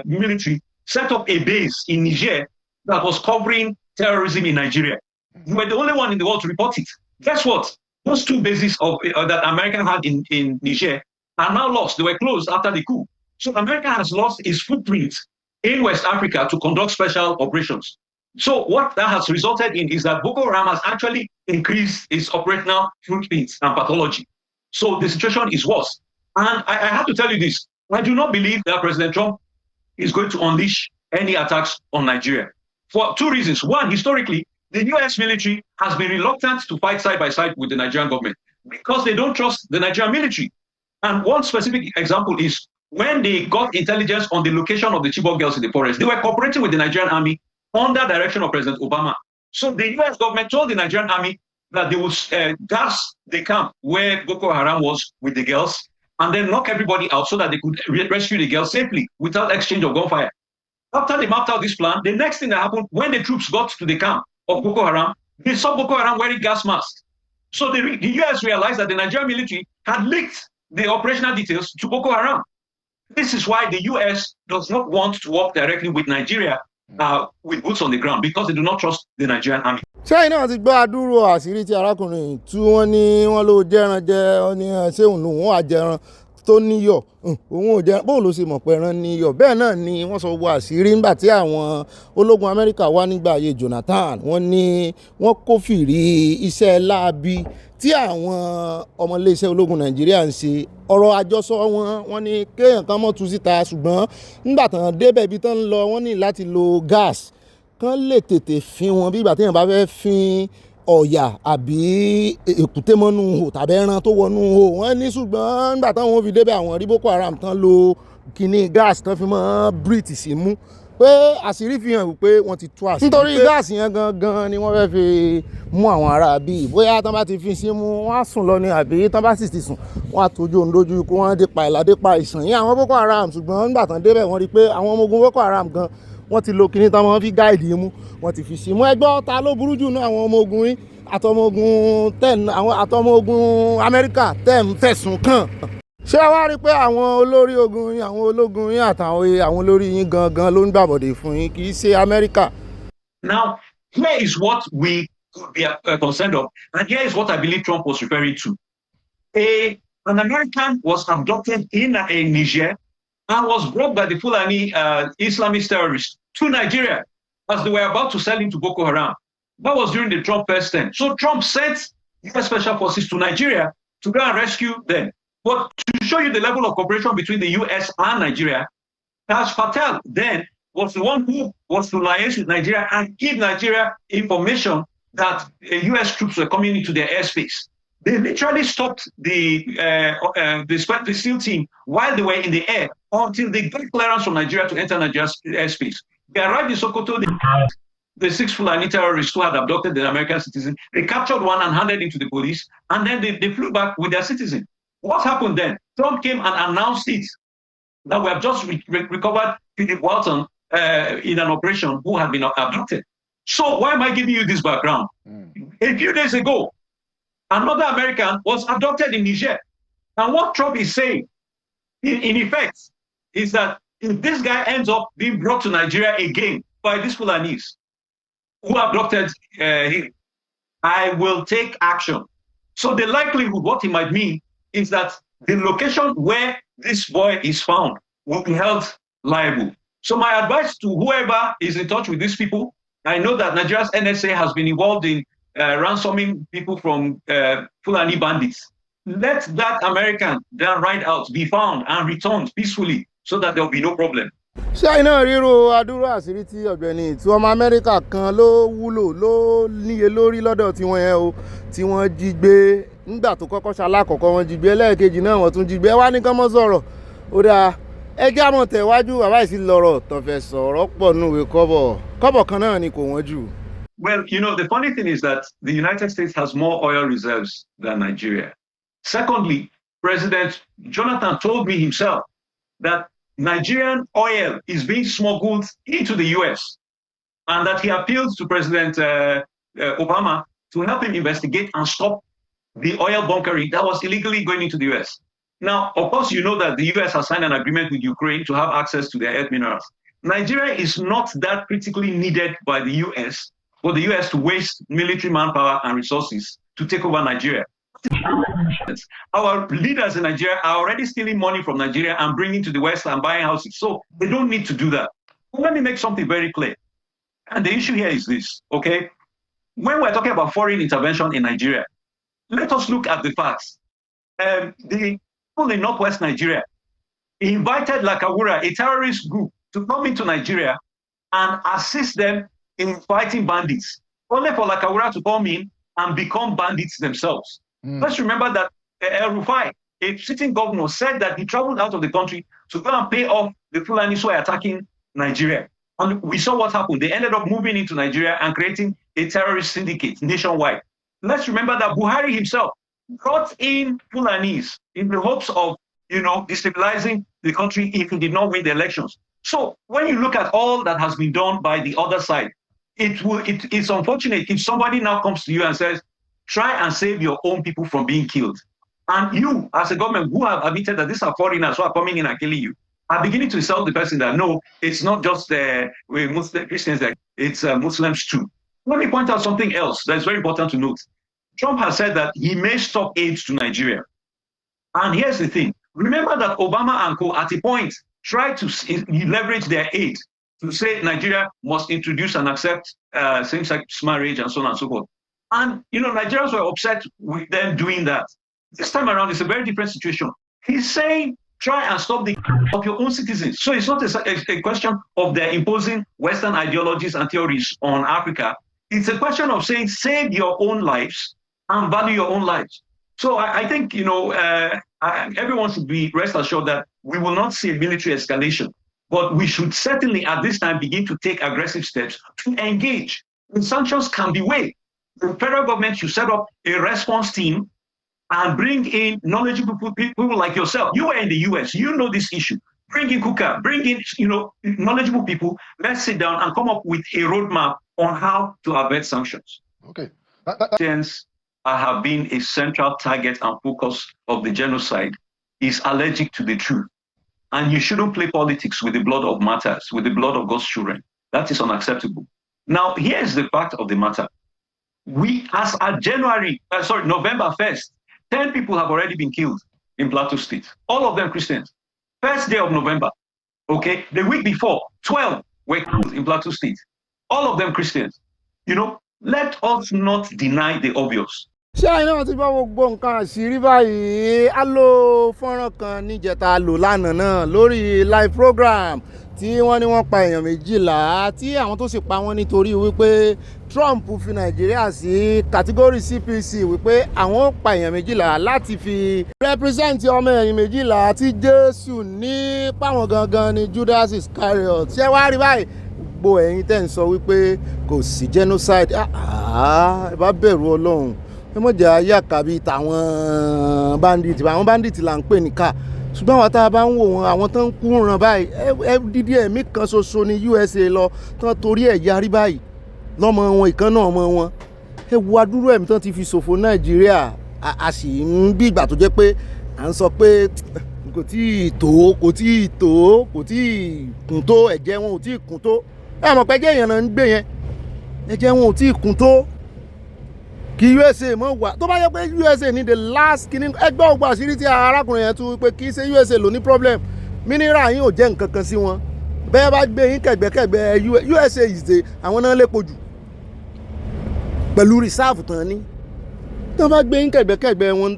military set up a base in Niger that was covering terrorism in Nigeria. You were the only one in the world to report it. Guess what? Those two bases that America had in Niger are now lost. They were closed after the coup. So America has lost its footprint in West Africa to conduct special operations. So what that has resulted in is that Boko Haram has actually increased its operational footprint and pathology. So the situation is worse. And I have to tell you this. I do not believe that President Trump is going to unleash any attacks on Nigeria for two reasons. One, historically, the US military has been reluctant to fight side by side with the Nigerian government because they don't trust the Nigerian military. And one specific example is when they got intelligence on the location of the Chibok girls in the forest, they were cooperating with the Nigerian army under direction of President Obama. So the US government told the Nigerian army that they would gas the camp where Boko Haram was with the girls and then knock everybody out so that they could rescue the girls safely without exchange of gunfire. After they mapped out this plan, the next thing that happened, when the troops got to the camp of Boko Haram, they saw Boko Haram wearing gas masks. So the US realized that the Nigerian military had leaked the operational details to Boko Haram. This is why the US does not want to work directly with Nigeria with boots on the ground because they do not trust the Nigerian army. ṣé iná ti gbọ́ àdúrò àṣírí tí arákùnrin tí wọ́n ní wọ́n ló jẹ́ran jẹ́ ní ṣéun lòun wọ́n àjẹran tó níyọ̀ òun ò jẹ́ bóun ló ṣe mọ̀ pé ẹran níyọ̀ bẹ́ẹ̀ náà ni wọ́n sọ wọ àṣírí nígbà tí àwọn ológun Amẹ́ríkà wá nígbà ayé Jonathan wọ́n ní wọ́n kófìrí iṣẹ́ láabi tí àwọn ọmọléeṣẹ́ ológun Nàìjíríà ń ṣe ọ̀rọ̀ àjọsọ wọn ní kéèyàn kan mọ́ tú síta ṣùgbọ́n nígbà tán débẹ̀ ibi tán ń lọ wọ́n ní láti lo gas kán lè tètè fin wọn bí ìgbà téèyàn bá fẹ́ fin ọ̀yà àbí èkúté mọ́nú hò tàbí ẹran tó wọnú hò wọ́n ní ṣùgbọ́n nígbà táwọn fi débẹ̀ àwọn rí Boko Haram tán lo kíní gáàsì tán fi mọ́ brit sí mú pé àṣírí fi hàn wípé wọ́n ti tú àṣírí nítorí gáàsì yẹn gangan ni wọ́n fẹ́ fi mú àwọn ará bíi bóyá tán bá ti fi sí mú wọ́n á sùn lọ ní àbí tán bá sì ti sùn wọ́n á tójú òun lójú ikú wọ́n á dé pa ìlàdé pa ìsàn yín àwọn Boko Haram ṣùgbọ́n nígbà tán débẹ̀ wọ́n rí pé àwọn ọmọ ogun Boko Haram gan wọ́n ti lo kíní tán wọ́n fi gáìdì mú wọ́n ti fi sí mú ẹgbọ́ ta ló burú jù náà àwọn ọmọ ogun yín àtọmọ ogun Amẹ́ríkà tẹ̀ ń fẹ̀sùn kàn. ṣé wàá rí pé àwọn olórí ogun yín àwọn ológun yín àtàwọn olórí yín gangan ló ń gbàbọ̀dè fún yín kì í ṣe Amẹ́ríkà. Now, here is what we could be concerned of. And here is what I believe Trump was referring to. An American was abducted in Niger and was brought by the Fulani Islamist terrorists to Nigeria as they were about to sell him to Boko Haram. That was during the Trump first term. So Trump sent US Special Forces to Nigeria to go and rescue them. But to show you the level of cooperation between the US and Nigeria, Taj Patel then was the one who was to liaise with Nigeria and give Nigeria information that US troops were coming into their airspace. They literally stopped the SEAL team while they were in the air until they got clearance from Nigeria to enter Nigeria's airspace. They arrived in Sokoto. The 6 Fulani terrorists who had abducted the American citizen, they captured one and handed him to the police, and then they flew back with their citizen. What happened then? Trump came and announced it, that we have just recovered Philip Walton in an operation who had been abducted. So why am I giving you this background? A few days ago, another American was abducted in Niger. And what Trump is saying, in effect, is that if this guy ends up being brought to Nigeria again by these Fulanis who abducted him, I will take action. So the likelihood, what he might mean, is that the location where this boy is found will be held liable. So my advice to whoever is in touch with these people, I know that Nigeria's NSA has been involved in ransoming people from Fulani bandits. Let that American then ride out, be found and returned peacefully so that there will be no problem. ṣé iná ríro adúrú àṣírí tí Ọ̀gbẹ́ni tí ọmọ Amẹ́ríkà kan ló wúlò ló níye lórí lọ́dọ̀ tiwọn yẹn o tí wọ́n jí gbé nígbà tó kọ́kọ́ ṣalákọ̀ọ́kọ́ wọ́n jí gbé ẹlẹ́ẹ̀kejì náà wọ́n tún jí gbé wá ní kán mọ́ sọ̀rọ̀ ó dáa ẹjẹ́ àmọ̀ tẹ̀wájú bàbá ìsì lọ́rọ̀ tọ̀fẹ̀ sọ̀rọ̀ pọ̀ nùwé kọ́bọ̀ kan náà ni kò wọ́n jù. Well, you know, the funny thing is that the United States has more oil reserves than Nigeria. Secondly, President Jonathan told me himself that Nigerian oil is being smuggled into the US and that he appealed to President Obama to help him investigate and stop the oil bunkering that was illegally going into the US. Now, of course, you know that the US has signed an agreement with Ukraine to have access to their earth minerals. Nigeria is not that critically needed by the US for the US to waste military manpower and resources to take over Nigeria. Our leaders in Nigeria are already stealing money from Nigeria and bringing to the West and buying houses. So they don't need to do that. But let me make something very clear. And the issue here is this, okay? When we're talking about foreign intervention in Nigeria, let us look at the facts. The people in Northwest Nigeria invited Lakawura, a terrorist group, to come into Nigeria and assist them in fighting bandits, only for Lakawura to come in and become bandits themselves. Let's remember that El Rufai, a sitting governor, said that he traveled out of the country to go and pay off the Fulanis who are attacking Nigeria. And we saw what happened. They ended up moving into Nigeria and creating a terrorist syndicate nationwide. Let's remember that Buhari himself brought in Fulanis in the hopes of, destabilizing the country if he did not win the elections. So when you look at all that has been done by the other side, it's unfortunate if somebody now comes to you and says, try and save your own people from being killed. And you, as a government who have admitted that these are foreigners who are coming in and killing you, are beginning to insult the person that, no, it's not just Muslim Christians, it's Muslims too. Let me point out something else that's very important to note. Trump has said that he may stop aid to Nigeria. And here's the thing. Remember that Obama and co at a point tried to leverage their aid to say Nigeria must introduce and accept same-sex marriage and so on and so forth. And, Nigerians were upset with them doing that. This time around, it's a very different situation. He's saying, try and stop the of your own citizens. So it's not a question of their imposing Western ideologies and theories on Africa. It's a question of saying, save your own lives and value your own lives. So I think, everyone should be rest assured that we will not see a military escalation, but we should certainly at this time begin to take aggressive steps to engage. And sanctions can be waived. The federal government should set up a response team and bring in knowledgeable people like yourself. You are in the US, you know this issue. Bring in Kuka, bring in knowledgeable people. Let's sit down and come up with a roadmap on how to avert sanctions. Okay. Since I have been a central target and focus of the genocide is allergic to the truth. And you shouldn't play politics with the blood of martyrs, with the blood of God's children. That is unacceptable. Now, here's the fact of the matter. as at November 1st, 10 people have already been killed in Plateau State. All of them Christians. First day of November, okay? The week before, 12 were killed in Plateau State. All of them Christians. Let us not deny the obvious. ṣé àyìn náà ti bá gbogbo nǹkan àṣírí báyìí á lo fọ́nrán kan níjẹta lò lánàá náà lórí live program tí wọ́n ní wọ́n pa èèyàn 12 tí àwọn tó sì pa wọ́n nítorí wípé Trump fi Nàìjíríà sí kàtígórì CPC wípé àwọn pa èèyàn 12 láti fi represent ọmọ ẹ̀yìn 12 tí Jésù ní páwọn gangan ní Judas Iscariot. ṣé wàá rí báyìí gbogbo ẹ̀yin tẹ́ ń sọ wípé kò sí genocide ẹ bá bẹ̀rù Ọlọ́run ẹ mọ̀ jẹ́ ayé àkàbí tàwọn bandit là ń pè ní ká ṣùgbọ́n àwọn tá a bá ń wò wọn àwọn tó ń kú ràn báyìí dídí ẹ̀mí kan ṣoṣo ní USA lọ tán torí ẹ̀ yarí báyìí lọ́mọ wọn ìkan náà ọmọ wọn ẹ wo adúrú ẹ̀mí tán ti fi ṣòfò Nàìjíríà a sì ń bí ìgbà tó jẹ́ pé à ń sọ pé kò tí ì kún tó ẹ̀jẹ̀ wọn ò tí ì kún tó ẹ mọ̀ pé ẹ̀jẹ̀ èèyàn náà ń gbé yẹn ẹ̀jẹ̀ wọn ò tí ì kún tó kí USA mọ̀ wá tó bá yẹ pé USA ní the last kìíní ẹgbẹ́ ògbà àṣírí tí arákùnrin yẹn tún pé kì í ṣe USA ló ní problem mineral yín ò jẹ́ nǹkan kan sí wọn bẹ́ẹ̀ bá gbé yín kẹ̀gbẹ́kẹ̀gbẹ́ USA ìṣe àwọn náà lépo jù pẹ̀lú reserve tán ní tó bá gbé yín kẹ̀gbẹ́kẹ̀gbẹ́ wọn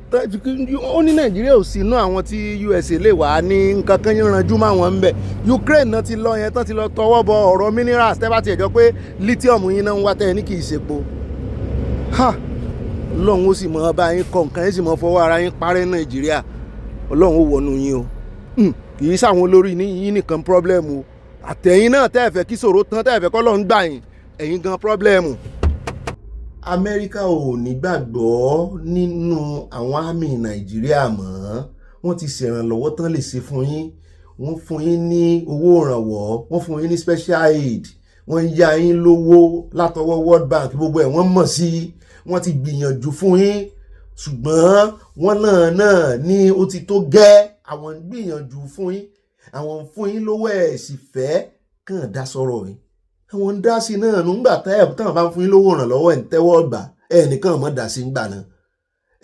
ó ní Nàìjíríà ò sí inú àwọn tí USA lè wà ní nǹkan kan yín ranjú mọ́ àwọn ń bẹ̀ Ukraine náà ti lọ yẹn tán ti lọ tọwọ́ bọ ọ̀rọ̀ minerals tẹ́ bá tiẹ̀ jọ pé lithium yín náà ń wá tẹ́ ẹ ní kì í ṣepo Ọlọ́run ó sì mọ ọba yín kọ nǹkan yín sì mọ fọwọ́ ara yín parẹ́ Nàìjíríà Ọlọ́run ó wọnú yín o kì í sáwọn olórí yín nìkan pírọ́blẹ́mù o àtẹ̀yìn náà tẹ́ ẹ fẹ́ kí ṣòro tán tẹ́ ẹ fẹ́ k'Ọlọ́run gbà yín ẹ̀yin gan pírọ́blẹ́mù. Amẹ́ríkà ò ní gbàgbọ́ nínú àwọn àmì Nàìjíríà mọ́ wọ́n ti ṣèrànlọ́wọ́ tán lè ṣe fún yín wọ́n fún yín ní owó ìrànwọ́ wọ́n fún yín ní special aid wọ́n yá yín lówó látọwọ́ World Bank gbogbo ẹ̀ wọ́n mọ̀ sí wọ́n ti gbìyànjú fún yín ṣùgbọ́n wọ́n náà ní ó ti tó gẹ́ àwọn ń gbìyànjú fún yín àwọn ń fún yín lówó ẹ̀ sì fẹ́ kàn dá sọ̀rọ̀ yín àwọn ń dá sí náà nígbà táwọn bá ń fún yín lówó ìrànlọ́wọ́ ẹ̀ ń tẹ́wọ́ gbà ẹ̀ nìkan mọ̀ dá sí gbà náà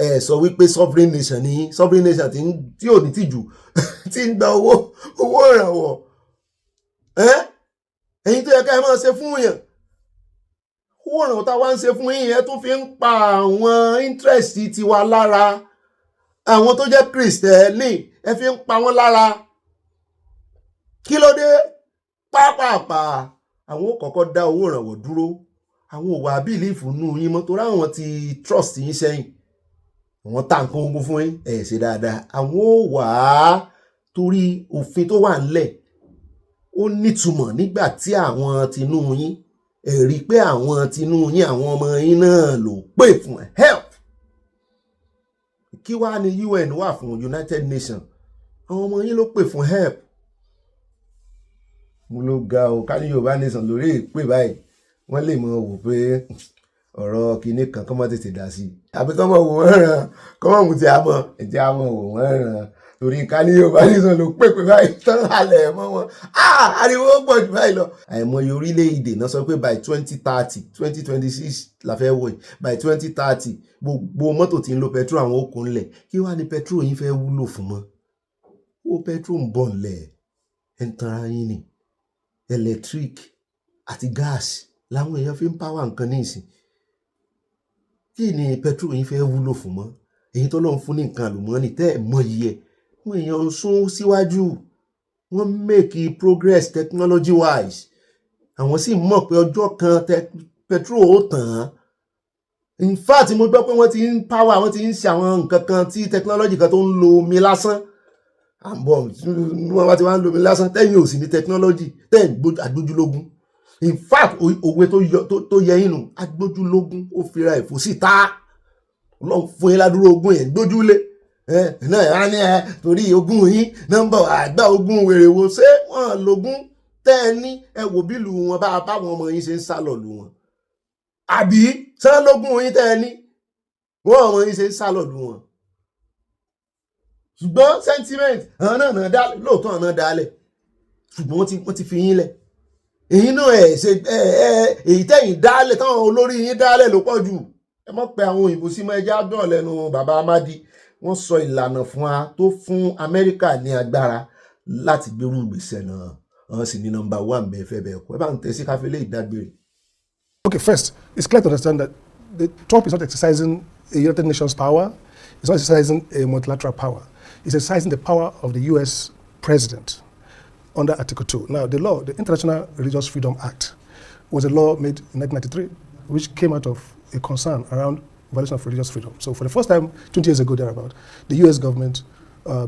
ẹ̀ sọ wípé sovereign nation ni sovereign nation tí ò ní tìjú tí ń gba owó ìrànwọ́ ẹ̀yin tó yẹ ká ẹ máa ṣe fún yàn owó ìrànwọ́ tá a wá ń ṣe fún yín yẹn tó fi ń pa àwọn interest tiwa lára àwọn tó jẹ́ Kristẹni ẹ fi ń pa wọ́n lára kí ló dé pápápá àwọn ò kọ́kọ́ dá owó ìrànwọ́ dúró àwọn ò wá bílífù nù yín mọ́ torí àwọn ti trust yín sẹ́yìn wọ́n ta nǹkan ogun fún yín ẹ̀ ṣe dáadáa àwọn ò wá torí òfin tó wà ńlẹ̀ ó nítumọ̀ nígbà tí àwọn tinú yín rí pé àwọn tinú yín àwọn ọmọ yín náà ló pè fún help kí wàá ní UN wà fún United Nations àwọn ọmọ yín ló pè fún help mo ló ga o ká ní Yorùbá Nation lórí ìpè báyìí wọ́n lè mọ wò pé ọ̀rọ̀ kìíní kan kọ́ mọ́ tètè dá sí àbí kọ́ mọ̀ wò wọ́n ràn kọ́ mọ̀ mú ti àmọ́ ẹ̀jẹ̀ àmọ́ wò wọ́n ràn torí ká ní Yorùbá Nation ló pè báyìí tán halẹ̀ mọ́ wọn ariwo pọ̀ jù báyìí lọ. àìmọye orílẹ̀-èdè náà sọ pé by 2026 la fẹ́ wọ̀ yìí by 2030 gbogbo mọ́tò tí ń lo petrol àwọn ó kún ńlẹ̀ kí wàá ní petrol yín fẹ́ wúlò fún mọ́ ó petrol ń bọ̀ ńlẹ̀ ẹ̀ ń tanra yín ni electric àti gas làwọn èèyàn fi ń power nǹkan ní ìsìn kí ni petrol yín fẹ́ wúlò fún mọ́ èyí tó lọ́n fún ní nǹkan àlùmọ́ọ́nì tẹ́ ẹ̀ mọ iye wọ́n èèyàn ń sún síwájú wọ́n make progress technology wise àwọn sì mọ̀ pé ọjọ́ kan petrol ó tàn án in fact mo gbọ́ pé wọ́n ti ń power wọ́n ti ń ṣe àwọn nǹkan kan tí technology kan tó ń lo omi lásán àbọ̀ wọ́n bá ti wá ń lo omi lásán tẹ́yìn ò sí ní technology tẹ́yìn agbójúlógún in fact òwe tó yẹ inú agbójúlógún ó fira ẹ̀fọ́ sí ta Ọlọ́run fún yín ládùúró ogún yẹn gbójúlé náà á ní torí ogún yín nọ́mbà àgbà ogún wèrè wo ṣé wọ́n lógún tẹ́ ẹ ní ẹ wò bí lù wọn bá báwọn ọmọ yín ṣe ń sá lọ lù wọn àbí sán lógún yín tẹ́ ẹ ní wọ́n ọmọ yín ṣe ń sá lọ lù wọn ṣùgbọ́n sentiment àwọn náà dálẹ̀ lóòótọ́ àwọn náà dálẹ̀ ṣùgbọ́n wọ́n ti fi yín lẹ̀ èyí náà ẹ̀ ṣe èyí tẹ́yìn dálẹ̀ táwọn olórí yín dálẹ̀ ló pọ̀ jù ẹ mọ̀ pé àwọn òyìnbó sí mọ́ ẹja gbọ́n lẹ́nu bàbá Amadi wọ́n sọ ìlànà fún wa tó fún Amẹ́ríkà ní agbára láti gbérú ìgbésẹ̀ náà wọ́n sì ní nọ́mbà 1 bẹ́ẹ̀ fẹ́ bẹ́ẹ̀ kọ́ ẹ bá ń tẹ̀sí káfílẹ̀ ìdágbére. Okay, first, it's clear to understand that Trump is not exercising a United Nations power. It's not exercising a multilateral power. It's exercising the power of the U.S. president under Article 2. Now, the law, the International Religious Freedom Act, was a law made in 1993, which came out of a concern around violation of religious freedom. So for the first time, 20 years ago, thereabout, the U.S. government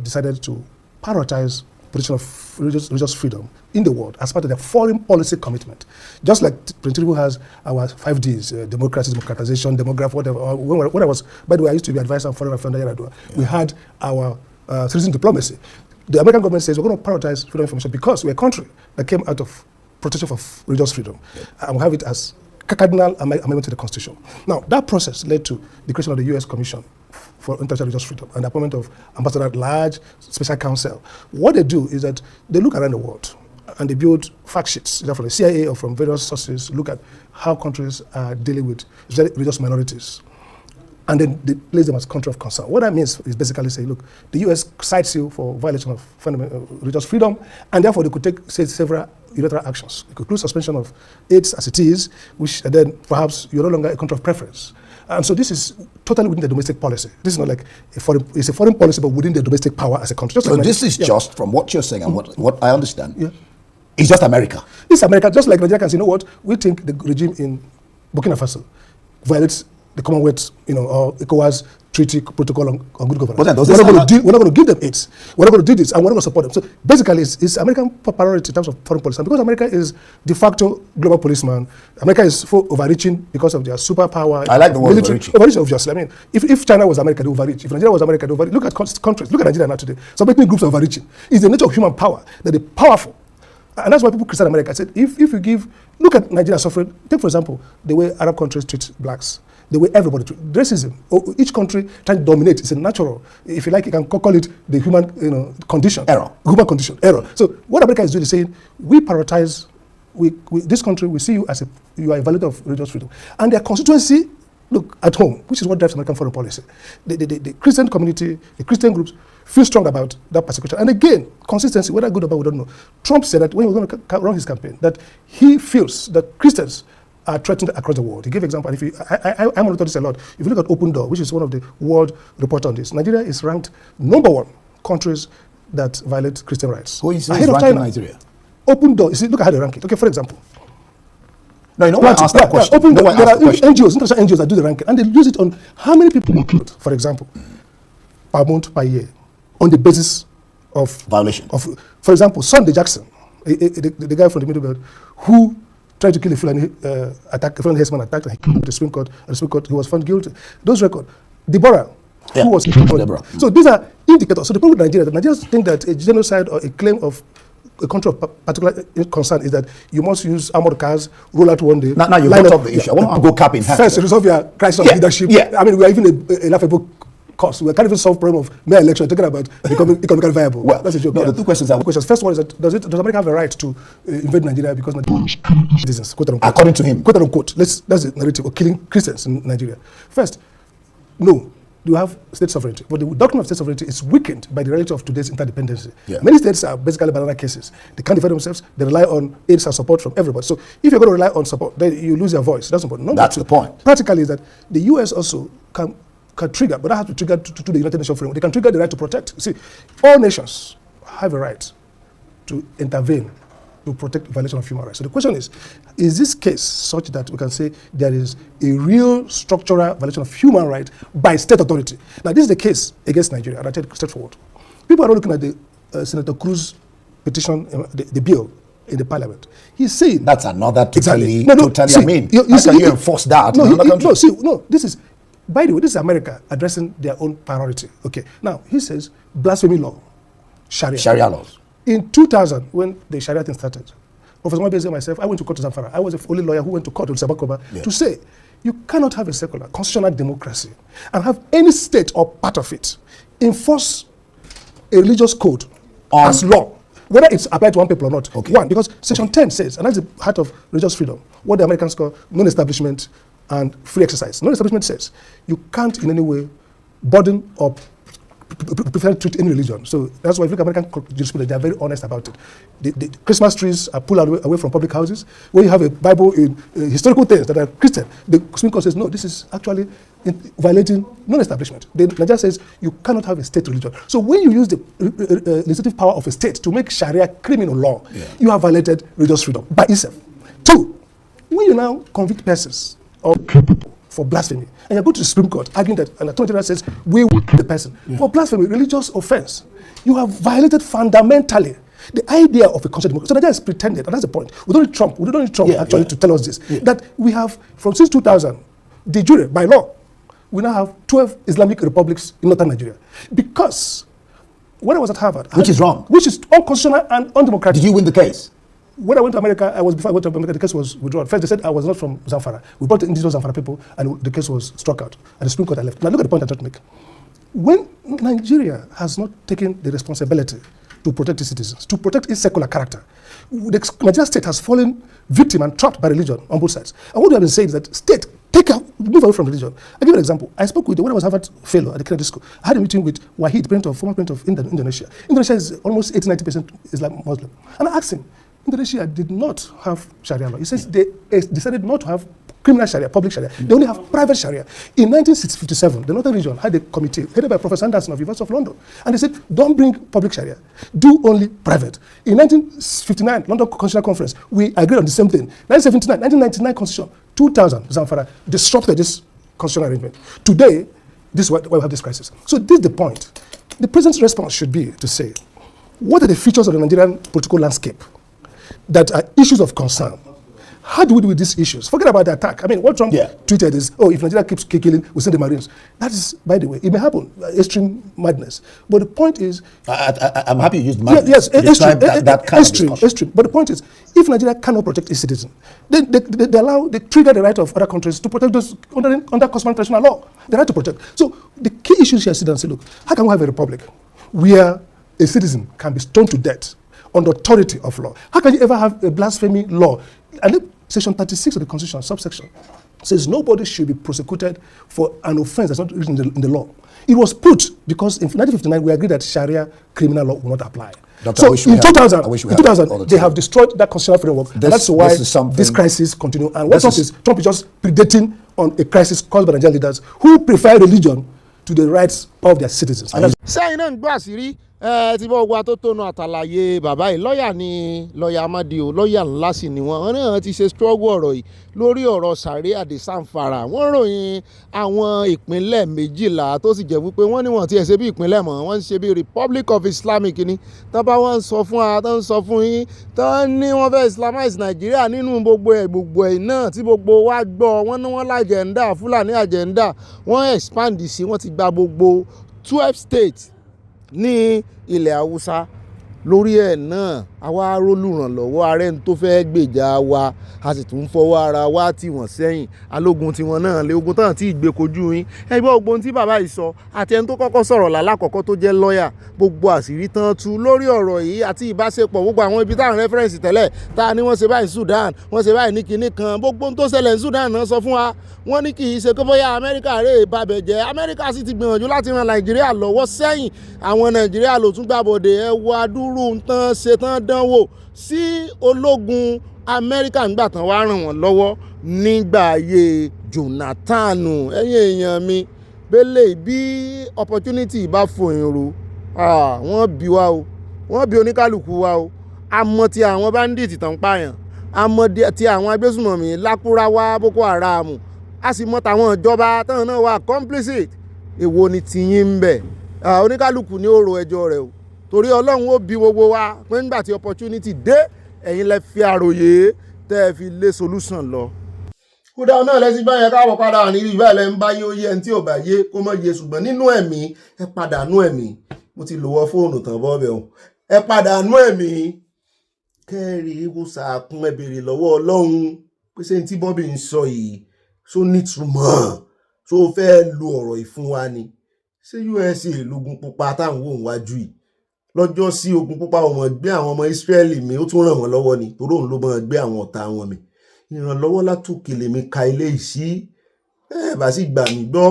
decided to prioritize protection of religious freedom in the world as part of their foreign policy commitment. Just like Tinubu has our 5Ds, democracy, democratization, demography, whatever. When I was, by the way, I used to be advisor on foreign affairs under Yaradua. We had our citizen diplomacy. The American government says we're going to prioritize freedom of information because we're a country that came out of protection of religious freedom. And we have it as cardinal amendment to the Constitution. Now, that process led to the creation of the U.S. Commission for International Religious Freedom and the appointment of ambassador at large, special counsel. What they do is that they look around the world and they build fact sheets, either from the CIA or from various sources, look at how countries are dealing with religious minorities. And then they place them as country of concern. What that means is basically saying, look, the U.S. cites you for violation of fundamental religious freedom, and therefore they could take several unilateral actions. It could include suspension of AIDS as it is, which then perhaps you're no longer a country of preference. And so this is totally within the domestic policy. This is not like it's a foreign policy, but within the domestic power as a country. So this is just, from what you're saying and what I understand, it's just America. It's America, just like Nigeria can say, you know what, we think the regime in Burkina Faso violates the Commonwealth, or ECOWAS treaty protocol on good governance. We're not going to give them AIDS. We're not going to do this, and we're not going to support them. So basically, it's American priority in terms of foreign policy. And because America is de facto global policeman, America is full overreaching because of their superpower. I like the word overreaching. Overreaching, obviously. I mean, if China was America, they overreach. If Nigeria was America, they overreach. Look at countries. Look at Nigeria now today. So many groups are overreaching. It's the nature of human power that they're powerful. And that's why people criticize America. Said, if you give, look at Nigeria suffering. Take, for example, the way Arab countries treat blacks. The way everybody treats racism. Each country trying to dominate. It's a natural, if you like, you can call it the human condition. Error. Human condition. Error. So what America is doing is saying, we prioritize, this country, we see you as you are a violator of religious freedom. And their constituency, look, at home, which is what drives American foreign policy. The Christian community, the Christian groups, feel strong about that persecution. And again, consistency, whether good or bad, we don't know. Trump said that when he was going to run his campaign, that he feels that Christians are threatened across the world. He gave example, and if I monitor this a lot. If you look at Open Door, which is one of the world report on this, Nigeria is ranked #1 countries that violate Christian rights. Who is ranking Nigeria? Open Door. You see, look at how they rank it. Okay, for example. No, you know what I asked that question. Open Door. There are NGOs, international NGOs that do the ranking, and they use it on how many people are killed, for example, per month, per year, on the basis of violation. For example, Sunday Jackson, the guy from the Middle Belt, who tried to kill a Fulani herdsman attacked, and he killed the Supreme Court. At the Supreme Court, he was found guilty. Those records. Deborah, who was Deborah. So these are indicators. So the problem with Nigeria, the Nigerians think that a genocide or a claim of a country of particular concern is that you must use armored cars, roll out one day. Now you brought up the issue. I want to go cap in hand. First, resolve your crisis of leadership. I mean, we are even a laughable cause. We can't even solve the problem of mayor election, talking about becoming economically viable. Well, that's a joke. No, the two questions are... First one is that does America have a right to invade Nigeria because Nigeria is citizens, quote unquote. According to him. Quote unquote. That's the narrative of killing Christians in Nigeria. First, no. You have state sovereignty, but the doctrine of state sovereignty is weakened by the reality of today's interdependency. Many states are basically banana cases. They can't defend themselves. They rely on aid and support from everybody. So if you're going to rely on support, then you lose your voice. That's important. That's the point. Practically, is that the U.S. also can trigger, but that has to trigger to the United Nations framework. They can trigger the right to protect. See, all nations have a right to intervene to protect violation of human rights. So the question is this case such that we can say there is a real structural violation of human rights by state authority? Now, this is the case against Nigeria, and I take it straightforward. People are not looking at the Senator Cruz petition, the bill in the parliament. He's saying... That's another totally, see, I mean, how can you enforce that in another country? This is... By the way, this is America addressing their own priority. Okay, now he says blasphemy law, Sharia laws. In 2000, when the Sharia thing started, Professor Mabeze and myself, I went to court to Zamfara. I was the only lawyer who went to court with Sabakoba to say you cannot have a secular constitutional democracy and have any state or part of it enforce a religious code as law, whether it's applied to one people or not. One, because Section 10 says, and that's the heart of religious freedom, what the Americans call non-establishment and free exercise. Non-establishment says you can't in any way burden or prefer to treat any religion. So that's why if you look at American jurisprudence, they are very honest about it. The Christmas trees are pulled away from public houses. When you have a Bible in historical things that are Christian, the Supreme Court says, no, this is actually violating non-establishment. Nigeria says you cannot have a state religion. So when you use the legislative power of a state to make Sharia criminal law, you have violated religious freedom by itself. Two, when you now convict persons or people for blasphemy, and you go to the Supreme Court arguing that an attorney general says we will kill the person for blasphemy, religious offense, you have violated fundamentally the idea of a constitutional democracy. So Nigeria is pretended, and that's the point. We don't need Trump to tell us this, that we have, since 2000, de jure, by law, we now have 12 Islamic republics in northern Nigeria. Because when I was at Harvard... Which is wrong. Which is unconstitutional and undemocratic. Did you win the case? When I went to America, before I went to America, the case was withdrawn. First, they said I was not from Zamfara. We brought the indigenous Zamfara people, and the case was struck out. At the Supreme Court, I left. Now look at the point I'm trying to make. When Nigeria has not taken the responsibility to protect its citizens, to protect its secular character, the Nigeria state has fallen victim and trapped by religion on both sides. And what we have been saying is that state, move away from religion. I'll give you an example. I spoke when I was Harvard fellow at the Kennedy School. I had a meeting with Wahid, former president of Indonesia. Indonesia is almost 80-90% Islam Muslim. And I asked him, Indonesia did not have Sharia law. He says they decided not to have criminal Sharia, public Sharia. They only have private Sharia. In 1957, the Northern Region had a committee headed by Professor Anderson of University of London. And they said, don't bring public Sharia, do only private. In 1959, London Constitutional Conference, we agreed on the same thing. 1979, 1999 Constitution, 2000, Zamfara disrupted this constitutional arrangement. Today, this is why we have this crisis. So this is the point. The president's response should be to say, what are the features of the Nigerian political landscape that are issues of concern? How do we deal with these issues? Forget about the attack. I mean, what Trump tweeted is, if Nigeria keeps killing, we'll send the Marines. That is, by the way, it may happen, extreme madness. But the point is... I'm happy you used madness to describe that kind of discussion. Extreme. But the point is, if Nigeria cannot protect its citizens, then they trigger the right of other countries to protect those under customary international law. The right to protect. So the key issues here sit and say, look, how can we have a republic where a citizen can be stoned to death on the authority of law? How can you ever have a blasphemy law? And Section 36 of the Constitution, subsection, says nobody should be prosecuted for an offense that's not written in the law. It was put because in 1959 we agreed that Sharia criminal law will not apply. Doctor, so in 2000, they have destroyed that constitutional framework. And that's why this crisis continues. And what Trump is just predating on a crisis caused by Nigerian leaders who prefer religion to the rights of their citizens. Sẹ́yìn náà ń gbọ́ àṣírí tí bọ́ gba tó tónu àtàlàyé bàbá yìí lọ́ọ̀yà ni lọ́ọ̀yà Amadi o lọ́ọ̀yà ńlá sì ni wọ́n náà ti ṣe struggle ọ̀rọ̀ yìí lórí ọ̀rọ̀ Sharia de Zamfara wọ́n ròyìn àwọn ìpínlẹ̀ 12 tó sì jẹ́ wípé wọ́n ní wọ́n ti ẹ̀ ṣe bí ìpínlẹ̀ mọ́ wọ́n ń ṣe bí Republic of Islamic ni tán bá wọ́n ń sọ fún wa tán ń sọ fún yín tán ní wọ́n fẹ́ Islamize Nàìjíríà nínú gbogbo ẹ̀ náà tí gbogbo wa gbọ́ wọ́n ní wọ́n lájẹ̀ndà Fúlàní àjẹ̀ndà wọ́n expand sí wọ́n ti gba gbogbo 12 states ní ilẹ̀ Haúsá lórí ẹ̀ náà àwa rólùrànlọ́wọ́ ààrẹ tó fẹ́ gbèjà wa a sì tún fọwọ́ ara wa tì wọ́n sẹ́yìn alógun tiwọn náà lé ogun tán tí ìgbé kojú yín ẹgbẹ́ ogun tí bàbá yìí sọ àti ẹni tó kọ́kọ́ sọ̀rọ̀ lálákọ̀ọ́kọ́ tó jẹ́ lọ́ọ̀yà gbogbo àṣírí tán tú lórí ọ̀rọ̀ yìí àti ìbáṣepọ̀ gbogbo àwọn ibi táwọn rẹ́fẹ́rẹ́nsì tẹ́lẹ̀ tá a ní wọ́n ṣe báyìí Sudan wọ́n ṣe báyìí ní kinní kan gbogbo tó ṣẹlẹ̀ ní Sudan náà sọ fún wa wọ́n ní kì í ṣe kó bóyá Amẹ́ríkà rè babẹ̀ jẹ́ Amẹ́ríkà sì ti gbìyànjú láti ran Nàìjíríà lọ́wọ́ sẹ́yìn àwọn Nàìjíríà ló tún gbàbọ̀dẹ̀ ẹ wo adúrú tán ṣe tán dánwò sí ológun Amẹ́ríkà nígbà tán wá ràn wọ́n lọ́wọ́ nígbà ayé Jonathan ẹ̀yin èèyàn mi bẹ́lẹ̀ bí opportunity bá fòyìn ro wọ́n bí wa o wọ́n bí oníkálukú wa o àmọ́ ti àwọn bandit tán pààyàn àmọ́ ti àwọn agbésùmọ̀mí Lákúráwá Boko Haram a sì mọ̀ tàwọn ìjọba táwọn náà wà complicit èwo ni tiyín ń bẹ̀ oníkálukú ní ó ro ẹjọ́ rẹ̀ o torí Ọlọ́run ó bí gbogbo wa pé nígbà tí opportunity dé ẹ̀yin lẹ fi àròyé tẹ́ ẹ fi lé solution lọ. kódà náà lẹ́sìn báyẹn káwọ̀ padà ní ibi báyìí lẹ́ ń bá yé ó yé ẹni tí ò bá yé kó mọ̀ yé ṣùgbọ́n nínú ẹ̀mí ẹ padà nú ẹ̀mí mo ti lò wọ́ fóònù tán bọ́ọ̀bẹ̀ o ẹ padà nú ẹ̀mí kẹ́rì ìwòsàn ẹ béèrè lọ́wọ́ Ọlọ́run pé ṣé ní tí Bobby ń sọ yìí ṣó nítumọ̀ ṣó fẹ́ lu ọ̀rọ̀ yìí fún wa ni ṣé USA lógun pupa táwọn wò wájú yìí lọ́jọ́ sí ogun pupa ọmọ gbé àwọn ọmọ Ísírẹ́lì mi ó tún ràn wọ́n lọ́wọ́ ni torí òun ló mọ̀ gbé àwọn ọ̀tá wọn mi ìrànlọ́wọ́ látòkèlè mi ka ilé yìí sí bá sì gbà mí gbọ́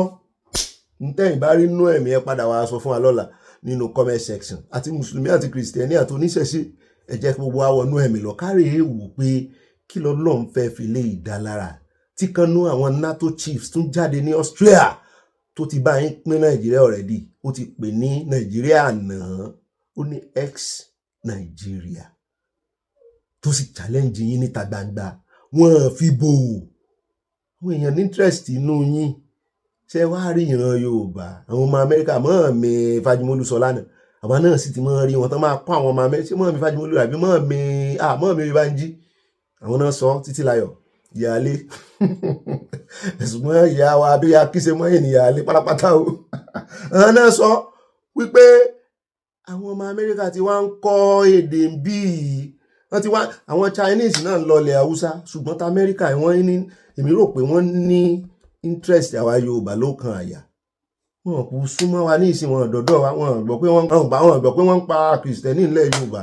ntẹ́yìn bá rí nú ẹ̀mí ẹ padà wá sọ fún wa lọ́la nínú comment section àti mùsùlùmí àti kìrìsìtẹ́nì àti oníṣẹ̀ṣe ẹ jẹ́ kí gbogbo wa wọnú ẹ̀mí lọ kárí èèwò pé kí lọ́lọ́run fẹ́ fi lé ìdálára tí kan nú àwọn NATO chiefs tún jáde ní Australia tó ti bá yín pín Nàìjíríà already ó ti pè ní Nàìjíríà náà ó ní ex Nàìjíríà tó sì challenge yín níta gbangba wọ́n fi bò àwọn èèyàn ní interest inú yín ṣe wá rí ìran Yorùbá àwọn ọmọ Amẹ́ríkà mọ́ mi Fájimólú sọ lánàá àwọn náà sì ti mọ́ rí wọn tán máa kọ́ àwọn ọmọ Amẹ́ríkà ṣé mọ́ mi Fájimólú àbí mọ́ mi Oyèbánjí àwọn náà sọ Títílayọ̀ ìyáálé ṣùgbọ́n ìyá wa bí akíṣe mọ́ ìyáálé pátápátá o àwọn náà sọ wípé àwọn ọmọ Amẹ́ríkà ti wá ń kọ́ èdè bíi wọ́n ti wá àwọn Chinese náà ń lọlẹ̀ Haúsá ṣùgbọ́n ta Amẹ́ríkà wọ́n ní èmi rò pé wọ́n ní interest àwa Yorùbá ló kan àyà wọn kò súnmọ́ wa ní ìsìn wọn dọ̀dọ̀ wa wọn gbọ́ pé wọ́n ń pa kìrìsìtẹ́nì ńlẹ̀ Yorùbá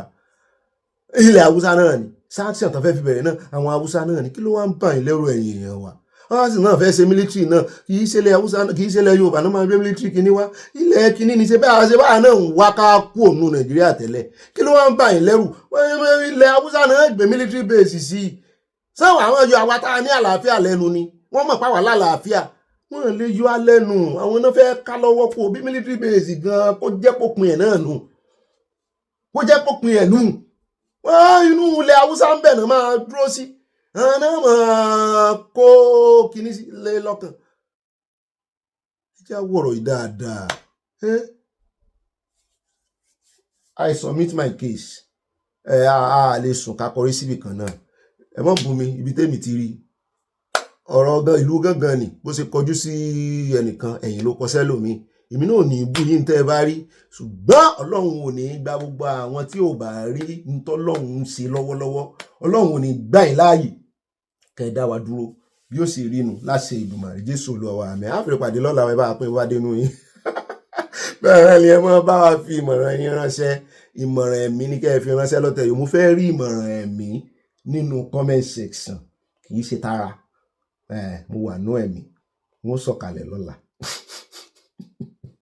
ilẹ̀ Haúsá náà ni sanction tó fẹ́ fi bẹ̀rẹ̀ náà àwọn Haúsá náà ni kí ló wá ń bà yín lẹ́rù ẹ̀yìn èèyàn wa wọ́n sì náà fẹ́ ṣe military náà kì í ṣẹlẹ̀ Haúsá kì í ṣẹlẹ̀ Yorùbá náà máa gbé military kìíní wá ilẹ̀ kìíní ni ṣe báyà náà ń wá ká kú òun Nàìjíríà tẹ́lẹ̀ kí ló wá ń bà yín lẹ́rù ilẹ̀ Haúsá náà gbé military base sí i sáwọn àwọn ọjọ́ àwa tá a ní àlàáfíà lẹ́nu ni wọ́n mọ̀ páwà lálàáfíà wọ́n lè yọ alẹ́nu àwọn náà fẹ́ ká lọ́wọ́ kó bí military base gan kó jẹ́ pópin ẹ̀ náà nù kó jẹ́ pópin ẹ̀ nù wọ́n inú ilẹ̀ Haúsá ń bẹ̀ náà máa dúró sí àwọn náà máa kó kíní sí lé lọ́kàn ẹ jẹ́ wọ̀rọ̀ yìí dáadáa I submit my case a lè sùn ká kọrí síbì kan náà ẹ mọ̀ bù mí ibi tẹ́mi ti rí ọ̀rọ̀ ìlú gangan ni bó ṣe kọjú sí ẹnìkan ẹ̀yìn ló kọ sẹ́lòmíì èmi náà ní ibú yín tẹ́ ẹ bá rí ṣùgbọ́n Ọlọ́run ò ní gba gbogbo àwọn tí ò bá rí ntọ́lọ́run ń ṣe lọ́wọ́lọ́wọ́ Ọlọ́run ò ní gbà yín láàyè kẹ́ ẹ dá wa dúró bí ó sì rí nu láṣẹ Ìdùmarè Jésù Olúwa wa àmín àfẹ́rẹ́ pàdé lọ́la ẹ bá wa pín wá dénú yín bẹ́ẹ̀ ni ẹ mọ́ bá wa fi ìmọ̀ràn yín ránṣẹ́ ìmọ̀ràn ẹ̀mí ní kẹ́ ẹ fi ránṣẹ́ lọ́tẹ̀ yìí mo fẹ́ rí ìmọ̀ràn ẹ̀mí nínú comment section kì í ṣe tara mo wà nú ẹ̀mí wọ́n sọ̀kalẹ̀ lọ́la.